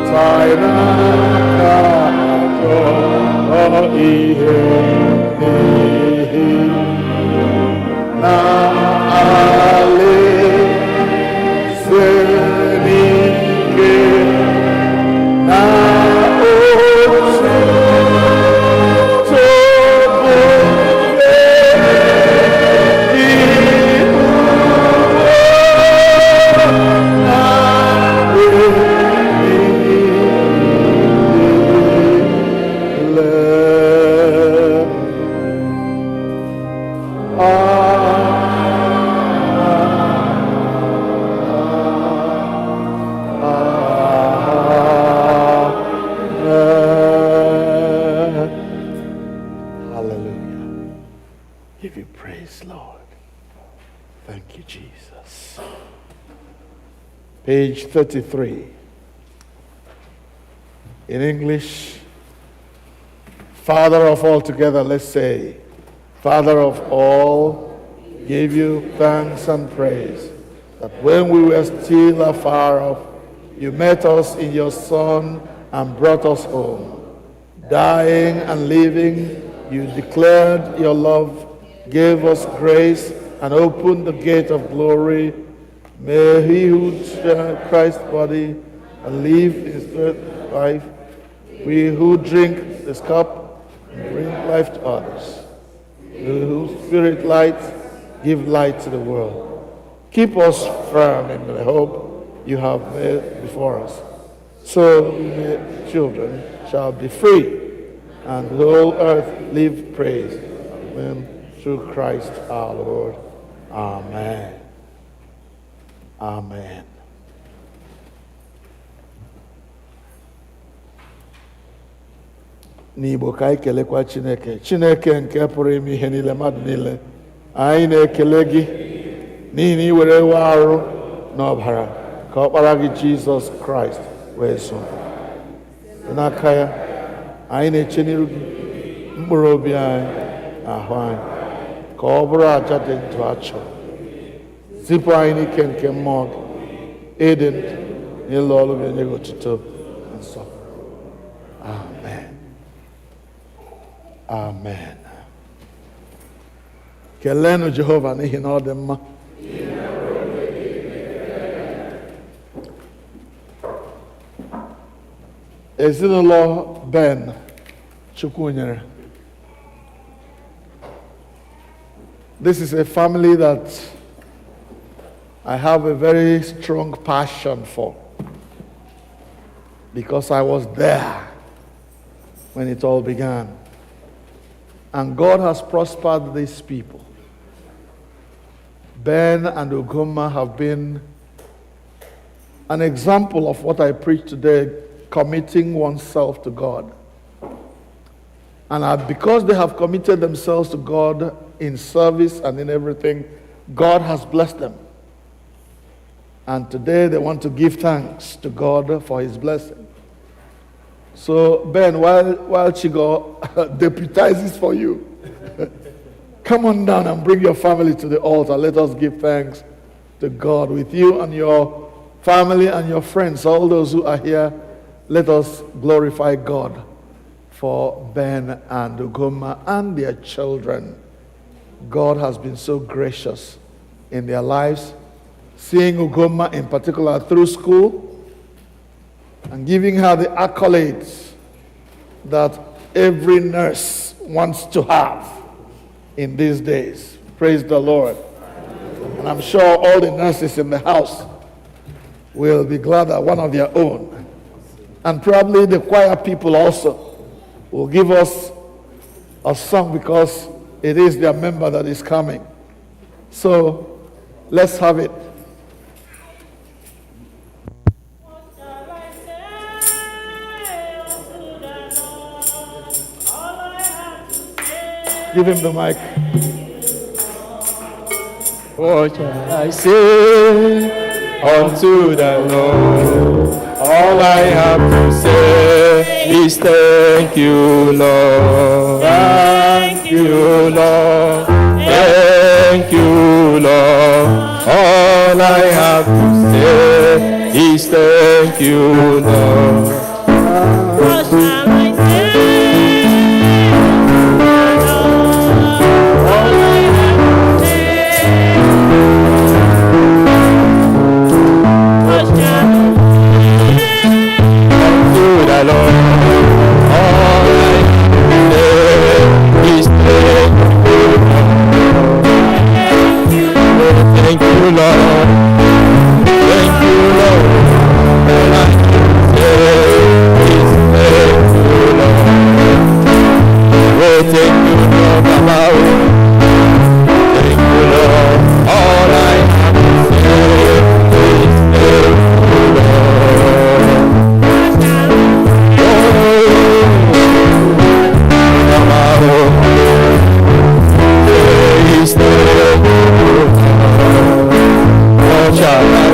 taịnaka atọ ihe n'ihi na alaeze n'ike na otu Page 33. In English, Father of all together, let's say, Father of all, give you thanks and praise that when we were still afar off, you met us in your Son and brought us home. Dying and living, you declared your love, gave us grace, and opened the gate of glory. May he who share Christ's body and live in spirit life, we who drink this cup and bring life to others, we whose spirit light give light to the world. Keep us firm in the hope you have made before us, so we children shall be free, and the whole earth live praise. Amen. Through Christ our Lord. Amen. Amen. N'Igbo ka anyị kelekwa Chineke. Chineke nke pụrụ ime ihe niile, mmadụ niile, anyị na-ekele gị n'ihi na ị were ewe arụ n'ọbara ka ọkpara gị Jizọs Kraịst wee so n'aka ya. Anyị na-eche n'iru gị mkpụrụ obi anyị, ahụ anyị, ka ọ bụrụ aja dị ndụ a chọrọ. Zipụ anyị n'ike nke mmụọ gị, ịdị ndụ n'ịlụ ọrụ gị, enye gị otuto na nsọpụrụ. Amen. Amen. Keleenụ Jehova n'ihi na ọ dị mma. Ezinụlọ Ben Chukwunyere. This is a family that I have a very strong passion for, because I was there when it all began. And God has prospered these people. Ben and Ugoma have been an example of what I preach today, committing oneself to God. And because they have committed themselves to God in service and in everything, God has blessed them. And today they want to give thanks to God for his blessing. So Ben, while Chigo deputizes for you, come on down and bring your family to the altar. Let us give thanks to God with you and your family and your friends, all those who are here. Let us glorify God for Ben and Ugoma and their children. God has been so gracious in their lives, seeing Ugoma in particular through school and giving her the accolades that every nurse wants to have in these days. Praise the Lord. And I'm sure all the nurses in the house will be glad that one of their own, and probably the choir people also, will give us a song because it is their member that is coming. So let's have it. Give him the mic. What shall I say unto the Lord? All I have to say is thank you, Lord. Thank you, Lord. Thank you, Lord. All I have to say is thank you, Lord. What shall I say? All I have to say. What shall I say? Thank you, the Lord. All I have to say is thank you, Lord. Thank you, Lord. Thank you, Lord. All I have to say is thank you, Lord. Oh, thank you, Lord, Baba. Thank you, Lord. All I have to say is thank you, Lord. Oh, Baba. Is thank you, Lord. What shall I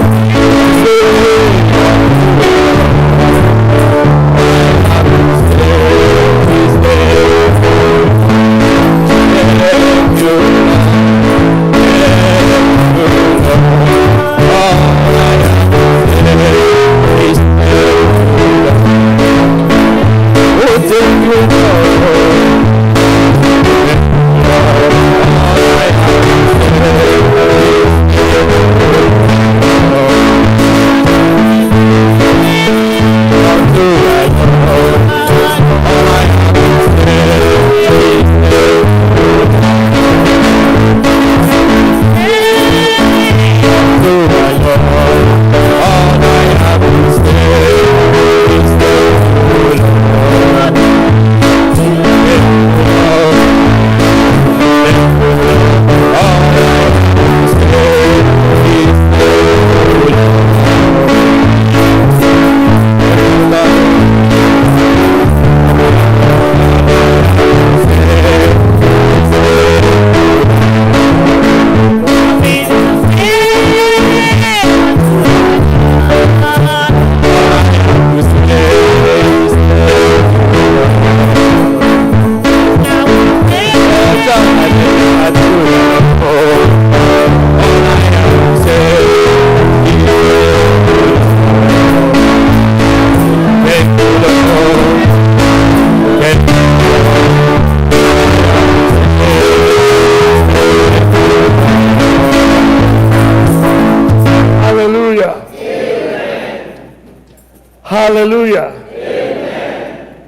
Hallelujah. Amen.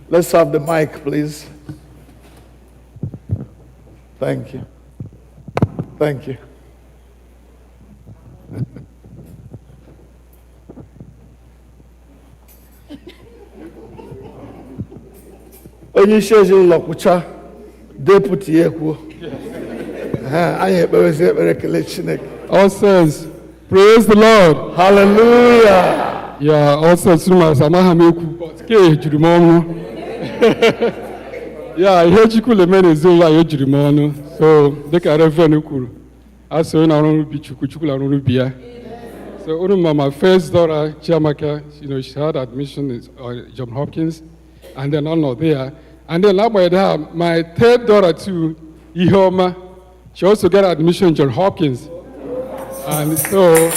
Let's have the mic, please. Thank you. Thank you. Onye isi ezinụlọ kwụcha deputy ekwu. Anyị ekperezi ekpere kele Chineke. All says, praise the Lord. Hallelujah. Yeah, all says, Samahameku, but K. Jurimono. Yeah, I heard you could have made a Zola Jurimono. So, they can have a cool. I saw in our own Bichukula Rubia. So, my first daughter, Chiamaka, she had admission in John Hopkins, and then I'm not there. And then my third daughter, too, Ihoma, she also got admission in John Hopkins. And so,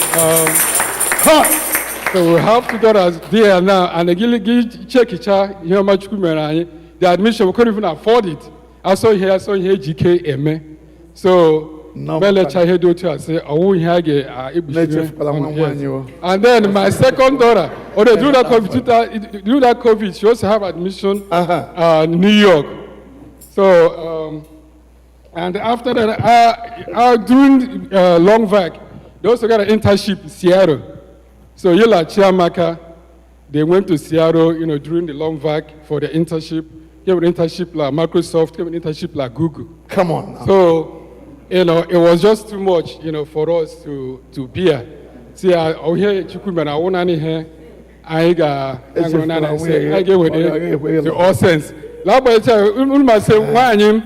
so we have two daughters there now, and they check each other, the admission, we couldn't even afford it. I saw here GK MA. So, I say, and then my second daughter, during that COVID, she also have admission in New York. So, and after that, during long vac, they also got an internship in Seattle. So Yela Chiamaka, they went to Seattle, during the long vac for the internship. Gave an internship like Microsoft, gave an internship like Google. Come on now. So, it was just too much, for us to bear. See, I hear Chukwuma, I want any here. I got, I get with it, the all sense. Laba say, say, why him?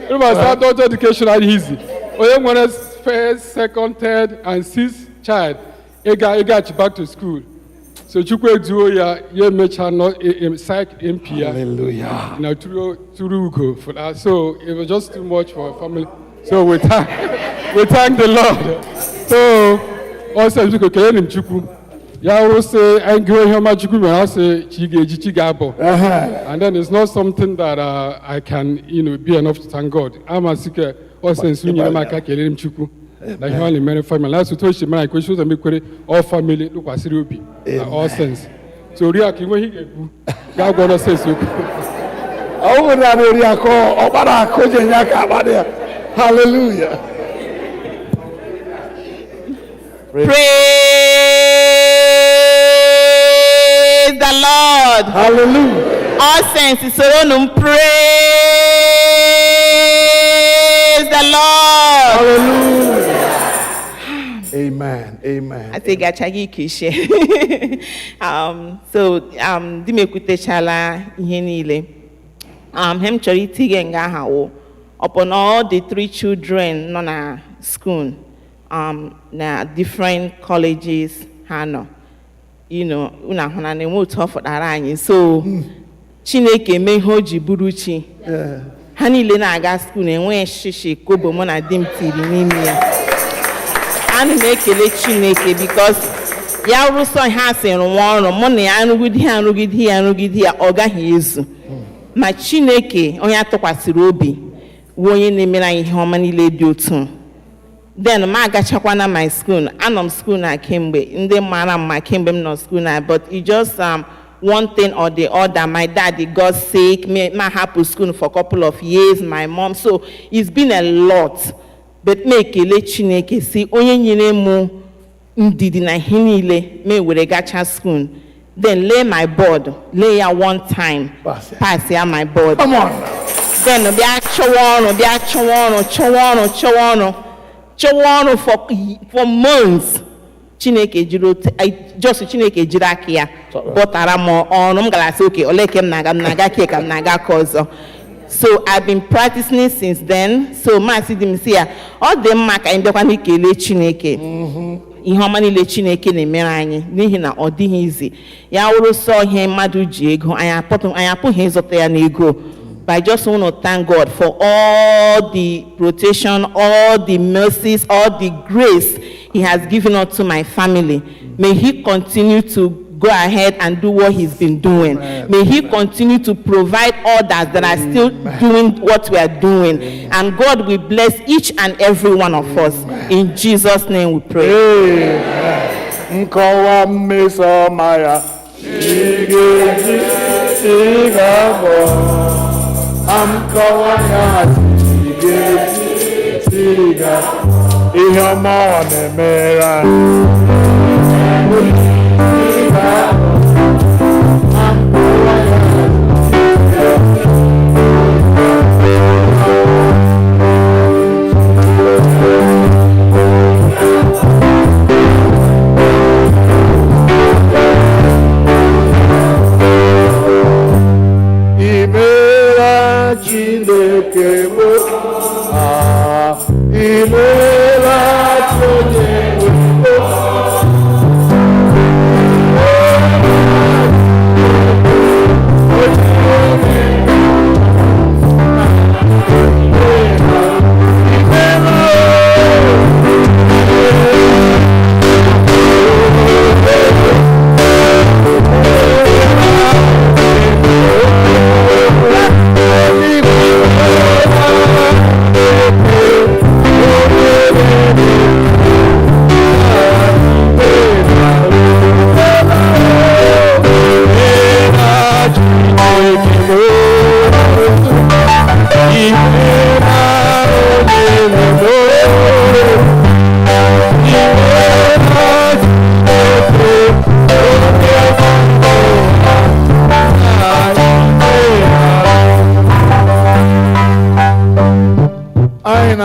It was adult education and easy. When first, second, third, and sixth child, it got you back to school. So chukwu eduo ya ye mecha no psych MP ya. Hallelujah. Na turu ugo for that. So it was just too much for our family. So we thank the Lord. So also you go kele nim chukwu. Ya will say I go here ma chukwu when I say chigabo. And then it's not something that I can be enough to thank God. I'm a seeker also in sunyi ma ka kele nim chukwu. Na he only many family. Last to she man question and make all family look asiri obi. All sense. So react when he get God gonna say so. Hallelujah. Praise the Lord. Hallelujah. All saints, Usoro, praise the Lord. Hallelujah. Amen. Amen. I say gachagi kishe. So dimekutechala ihe niile. Hem chọrọ itige nga ha wo upon all the 3 children nọ na school na different colleges ha nọ. Una hụna na enwe otu ọ fọdara anyị. So Chineke mee ihe o ji bụrụ chi. Ha niile na-aga school na-enwe shishi kobo mụ na di m tiri n'ime ya. Ana m ekele Chineke because ya rụsọ ha sị rụwa ọrụ mụ na ya arụgide ya ọ gaghị ezu. Ma Chineke onye atụkwasịrị obi wụ onye na-emere anyị ihe ọma niile dị otu. Then ma agachakwana my school. Anọ m school na kemgbe ndị mara mma kemgbe m nọ school na, but it just one thing or the other. My daddy got sick. Ma hapụ school for a couple of years. My mom. So it's been a lot. But me ekele Chineke si onye nyere mụ ndidi na ihe niile me were gacha school. Then lay my board, lay ya one time, pass ya my board. Come on. Then be a chawano for months. Chineke jiro just Chineke jiraki ya. But aramo onum gala say okay, olekem naga ke kam naga kozo. So I've been practicing since then. So ma see them say all them maka indokwa ni kele Chineke. Ihe ọma niile Chineke na-emere anyị n'ihi na ọ dịghị izi ya wụrụ sọ ihe mmadụ ji ego anyị apụghị ịzụta ya n'ego. But I just want to thank God for all the protection, all the mercies, all the grace He has given unto my family. May He continue to go ahead and do what He's been doing. May He continue to provide others that are still doing what we are doing. And God will bless each and every one of us. In Jesus' name we pray.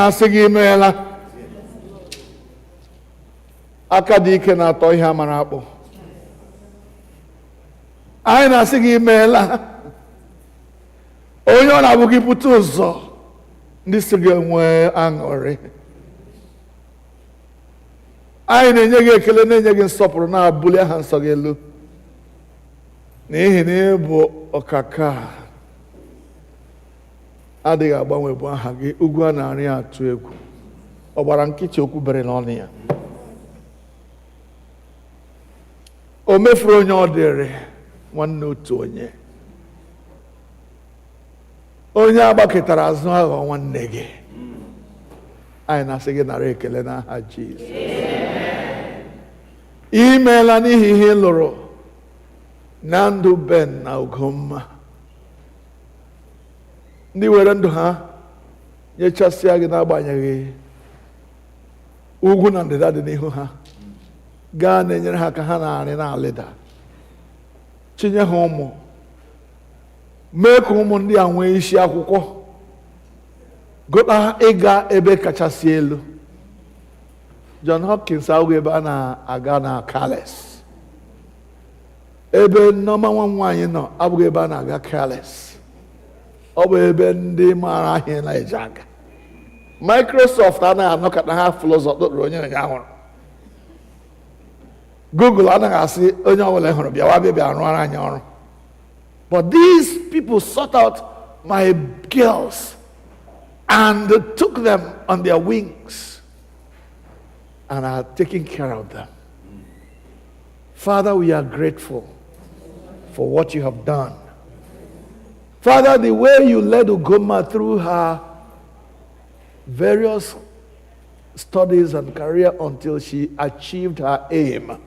na-asị gị imeela aka dị ike na-atọ ihe amara akpọ. Anyị na-asị gị imeela onye ọ na-abụ gị pụta ụzọ ndị si gị enwe aṅụrị. Anyị na-enye gị ekele, na-enye gị nsọpụrụ, na-abụli aha nsọ gị elu n'ihi na ị bụ ọkaka adịghị agbanwe bụ aha gị, ugwu a na-arị atụ egwu, ọ gbara nkịtị okwu bere n'ọnụ ya, o mefuru onye ọ dịrị nwanne otu onye, onye agbakọtara azụ aghọ nwanne gị. Anyị na-asị gị nara ekele n'aha Jizọs. Imeela n'ihi ihe ị lụrụ na ndụ Ben na Ugomma, ndị were ndụ ha nyechasịa gị n'agbanyeghị ugwu na ndịda dị n'ihu ha, gaa na-enyere ha ka ha na-arị na-alịda, chinye ha ụmụ, mee ka ụmụ ndị a nwee isi akwụkwọ, gụta ịga ebe kachasị elu. John Hopkins ahụghị ebe a na-aga na Calais, ebe Nneọma nwa nwaanyị nọ abụghị ebe a na-aga Calais, ọ bụ ebe ndị maara ahịa na-eje aga. Microsoft anaghị anọkọta ha fụlụ ụzọ tụtụrụ onye hụrụ. Google anaghị asị onye ọbụla hụrụ bịawa bịa rụọra anyị ọrụ. But these people sought out my girls and took them on their wings and are taking care of them. Father, we are grateful for what you have done. Father, the way you led Ugomma through her various studies and career until she achieved her aim.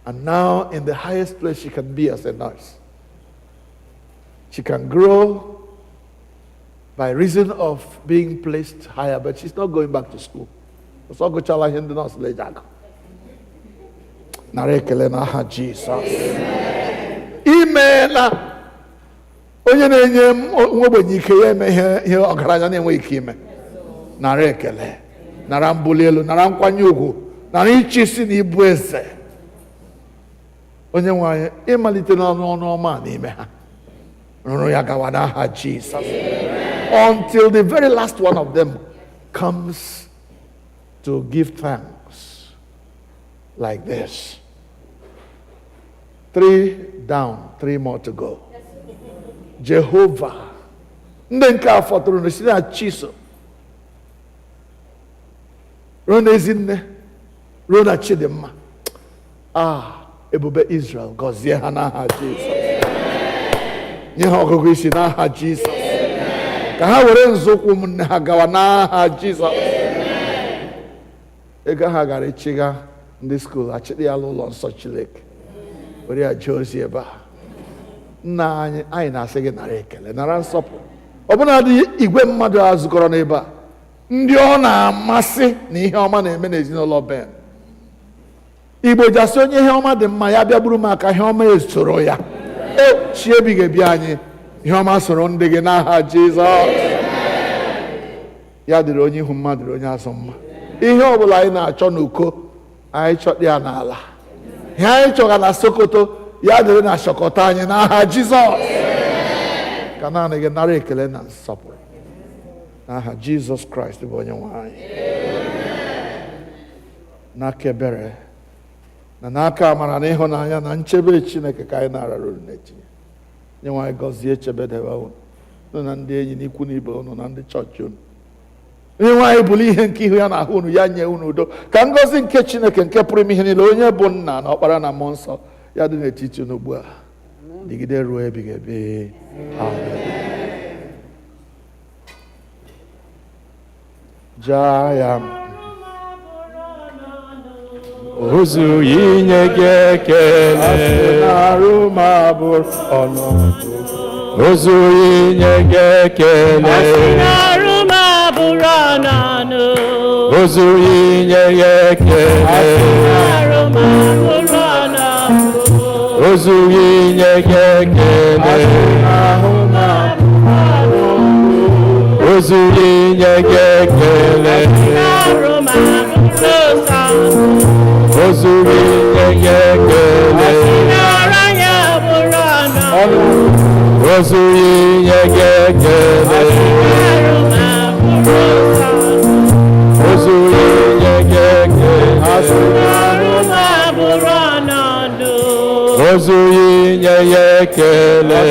And now in the highest place she can be as a nurse. She can grow by reason of being placed higher, but she's not going back to school. So go chala hindi nurse lejago. Narekele na ha Jesus. Imela. Onye na-enye nwogbenye ike ya eme ihe ọgaranya na-enwe ike ime. Nara ekele, nara mbuli elu, nara nkwanye ugwu, nara ịchị isi na ibu eze. Onye nwe anyị ịmalite n'ọnụ ọma n'ime ha, rụrụ ya gawa n'aha Jesus. Until the very last one of them comes to give thanks like this. 3 down, 3 more to go. Jehovah, ndị nke a fọtụrụ na si na Chiso, ruo na Ezinne, ruo na Chidimma, ebube Israel, gọzie ha n'aha Jizọs. Nye ha ọgụgụ isi n'aha Jizọs. Ka ha were nzọụkwụ ụmụnne ha gawa n'aha Jizọs. Ego ha gara ịchịga ndị skuul, achịdị ya n'ụlọ nsọ Chineke, were ya jee ozi ebe a. Nna anyị na-asị gị nara ekele, nara nsọpụrụ. Ọbụna dị igwe mmadụ a zukọrọ n'ebe a, ndị ọ na-amasị na ihe ọma na-eme n'ezinụlọ Ben. Igbo ji asị onye ihe ọma dị mma ya bịa buru maka ihe ọma esoro ya. Chi ebighị ebi anyị, ihe ọma soro ndị gị n'aha Jizọs. Ya dịrị onye ihu mma, dịrị onye azụ mma. Ihe ọbụla anyị na-achọ n'uko, anyị chọta ya n'ala. Ihe anyị chọga na Sokoto, ya dịrị na Nchikọta anyị n'aha Jizọs. Ka naanị gị nara ekele na nsọpụrụ n'aha Jizọs Kraịst bụ onye nwe anyị. N'aka ebere na n'aka amara na ịhụnanya na nchebe Chineke ka anyị na-araruru n'etinye. Nye nwe anyị gọzie chebedebe unu na ndị enyi n'ikwu n'ibe unu na ndị chọọchị unu. Onye nwe anyị bụrụ ihe nke ihu ya na ahụ unu, ya nye unu udo. Ka ngọzi nke Chineke nke pụrụ ime ihe niile, onye bụ Nna na Ọkpara na Mmụọ Nsọ, ya dị n'etiti unu ugbu a dịgide ruo ebighị ebi. Amen. Jaya ozu inye gị ekele, arụ ma bụrụ ọnọdụ. ozu inye gị ekele, ozu inye gị ekele, ozu inye gị ekele, ozu inye gị ekele, ozu inye gị ekele, ozu inye gị ekele, ozu inye gị ekele, ozughị nye ya ekele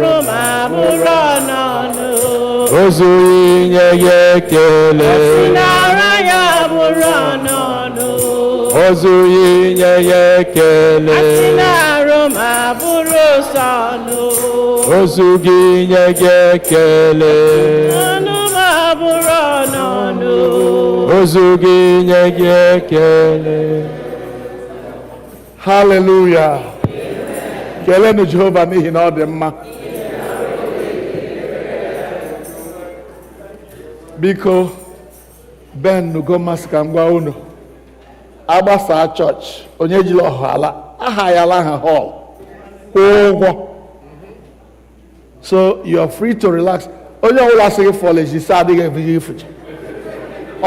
Roma bụrụ ọnọnụ. ozughị nye ya ekele Sinara ya bụrụ ọnọnụ. ozughị nye ya ekele Asina Roma bụrụ sọnụ. ozughị nye ya ekele Ọnụ ma bụrụ ọnọnụ. ozughị nye ya ekele. Hallelujah. Kelenu Jehova n'ihi na ọ dị mma. Biko, Ben nugo mmasị ka m gwa unu. Agbasaa chọọchị, onye jiri ọhala, aha ya ala ha hall, kwụọ ụgwọ. So you are free to relax. Onye ọbụla sị gị fọleji ise adịghị ebighị ifuche.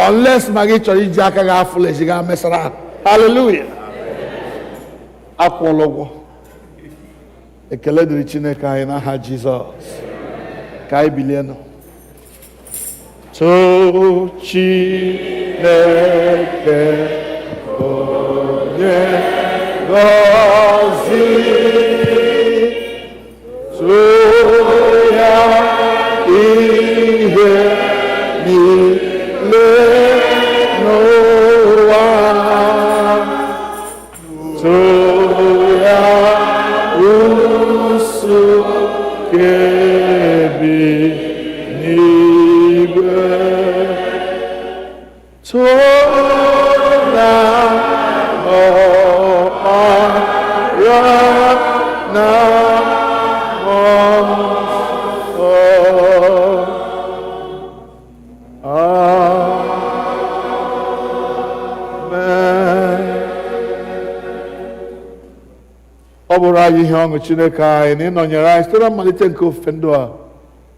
Unless ma gị chọrọ iji aka gị afụleji ga mesara ha. Hallelujah. Akwụọla ụgwọ. Ekele dịrị Chineke anyị n'aha Jizọs. Ka anyị bilienụ. To Chineke onye ngọzi, to ya ihe niile n'ụwa, to ya usukebi n'igwe, to na ọkpara na mmụọ. Amen. Ọ bụrụ anyị ihe ọṅụ Chineke anyị na ịnọnyere anyị site na mmalite nke ofufe ndụ a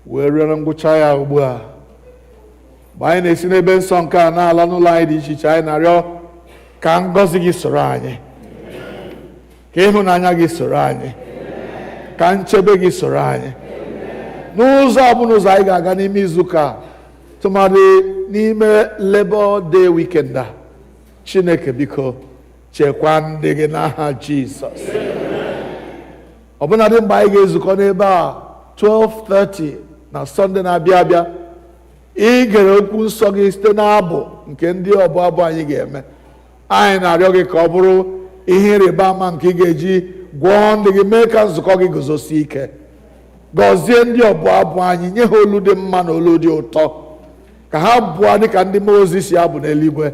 wee ruo na ngwụcha ya ugbu a. Mgbe anyị na-esi n'ebe nsọ nke a na-ala n'ụlọ anyị dị iche iche, anyị na-arịọ ka ngọzi gị soro anyị, ka ịhụnanya gị soro anyị, ka nchebe gị soro anyị n'ụzọ ọbụla ụzọ anyị ga-aga n'ime izu ụka, tụmadị n'ime Labor Day weekend a. Chineke biko chekwaa ndị gị n'aha Jizọs. Ọbụnadị mgbe anyị ga-ezukọ n'ebe a 12:30 na Sọnde na-abịa abịa, igere okwu nsọ gị site n'abụ nke ndị ọbụ abụ anyị ga-eme. Anyị na-arịọ gị ka ọ bụrụ ihe ịrịba ama nke ị ga-eji gwọọ ndị gị, mee ka nzukọ gị guzosie ike. Gọzie ndị ọbụ abụ anyị, nye ha olu dị mma na olu dị ụtọ, ka ha bụọ dị ka ndị mmụọ ozi si abụ n'eluigwe.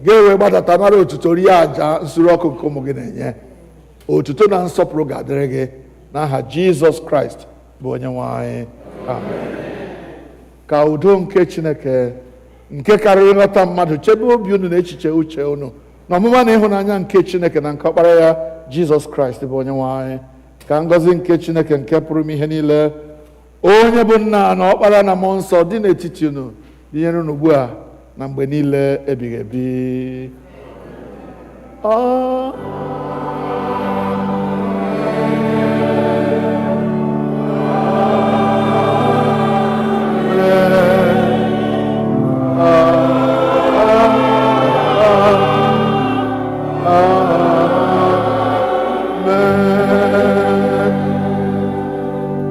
Ga-ewe gbadata nara otuto rie aja nsure ọkụ nke ụmụ gị na-enye. Otuto na nsọpụrụ ga-adịrị gị n'aha Jizọs Kraịst bụ onye nwe anyị. Amen. Ka udo nke Chineke nke karịrị nghọta mmadụ chebe obi unu na echiche uche unu na ọmụma na ịhụnanya nke Chineke na nke ọkpara ya Jizọs Kraịst bụ onye nwe anyị. Ka ngọzi nke Chineke nke pụrụ ime ihe niile, onye bụ nna na ọkpara na mmụọ nsọ dị n'etiti unu, dịnyere unu ugbu a na mgbe niile ebighị ebi.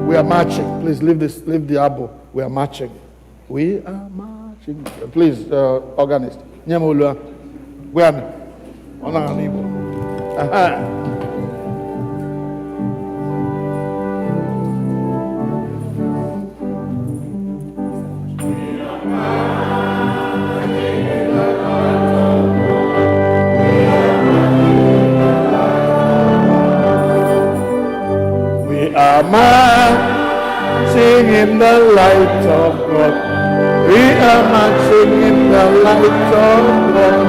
We are marching. Please leave the abo. We are marching. We are marching. Please, organist. Nyamulua. We are. Ona Igbo. Aha. We are marching in the light of God. We are marching in the light of God.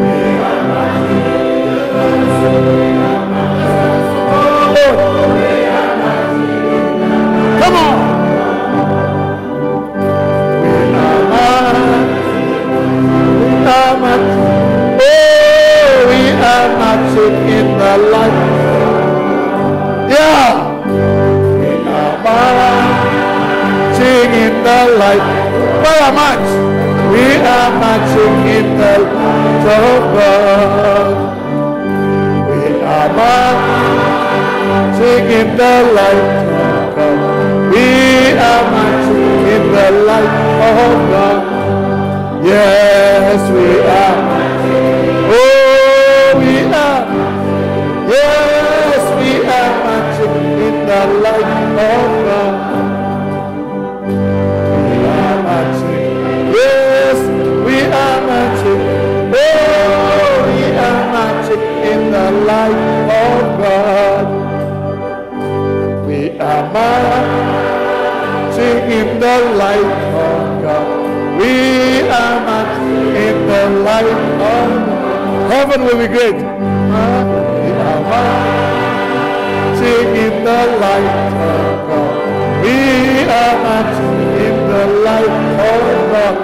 We are marching in the light of God. We are marching in the light. Come on. We are marching. We are marching. Oh, we are marching in the light. Yeah. We are marching in the light. Where am I? We are marching in the light of God. We are marching in the light of God. We are marching in the light of God. Yes, we are. Oh, we are. Yes, we are marching in the light of God. We are marching. Yes, we are marching. Oh, we are marching in the light of God. We are marching in the light of God. We are marching in the light of God. Heaven will be great. We are marching in the light of God. We are marching in the light of God.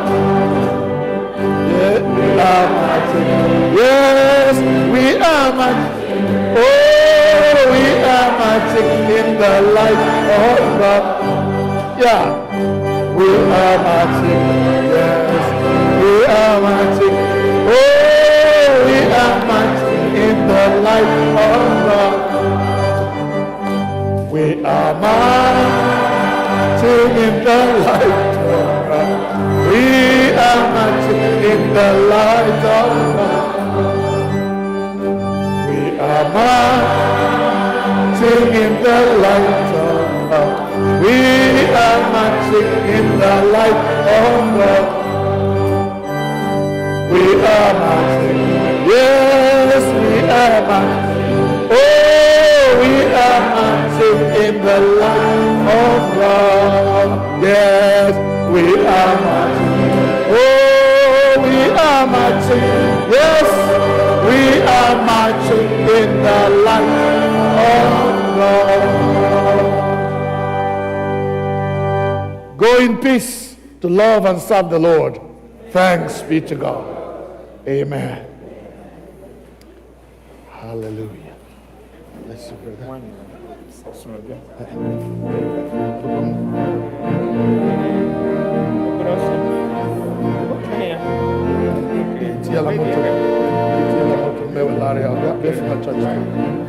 Yes, we are marching. Yes, we are marching. Oh, we are marching in the light of God. Yeah, we are marching. Yes, we are marching. Oh, we are marching in the light of God. We are marching in the light of God. We are marching in the light of God. We are marching in the light of God. We are marching in the light of God. We are marching. Yes, we are marching. Oh, we are marching in the light of God. Yes, we are marching. Oh, we are marching. Yes, we are marching in the light of God. Go in peace to love and serve the Lord. Thanks be to God. Amen. Hallelujah. Bless you, brother. Tia la moto, me will Larry, I'll get from the church.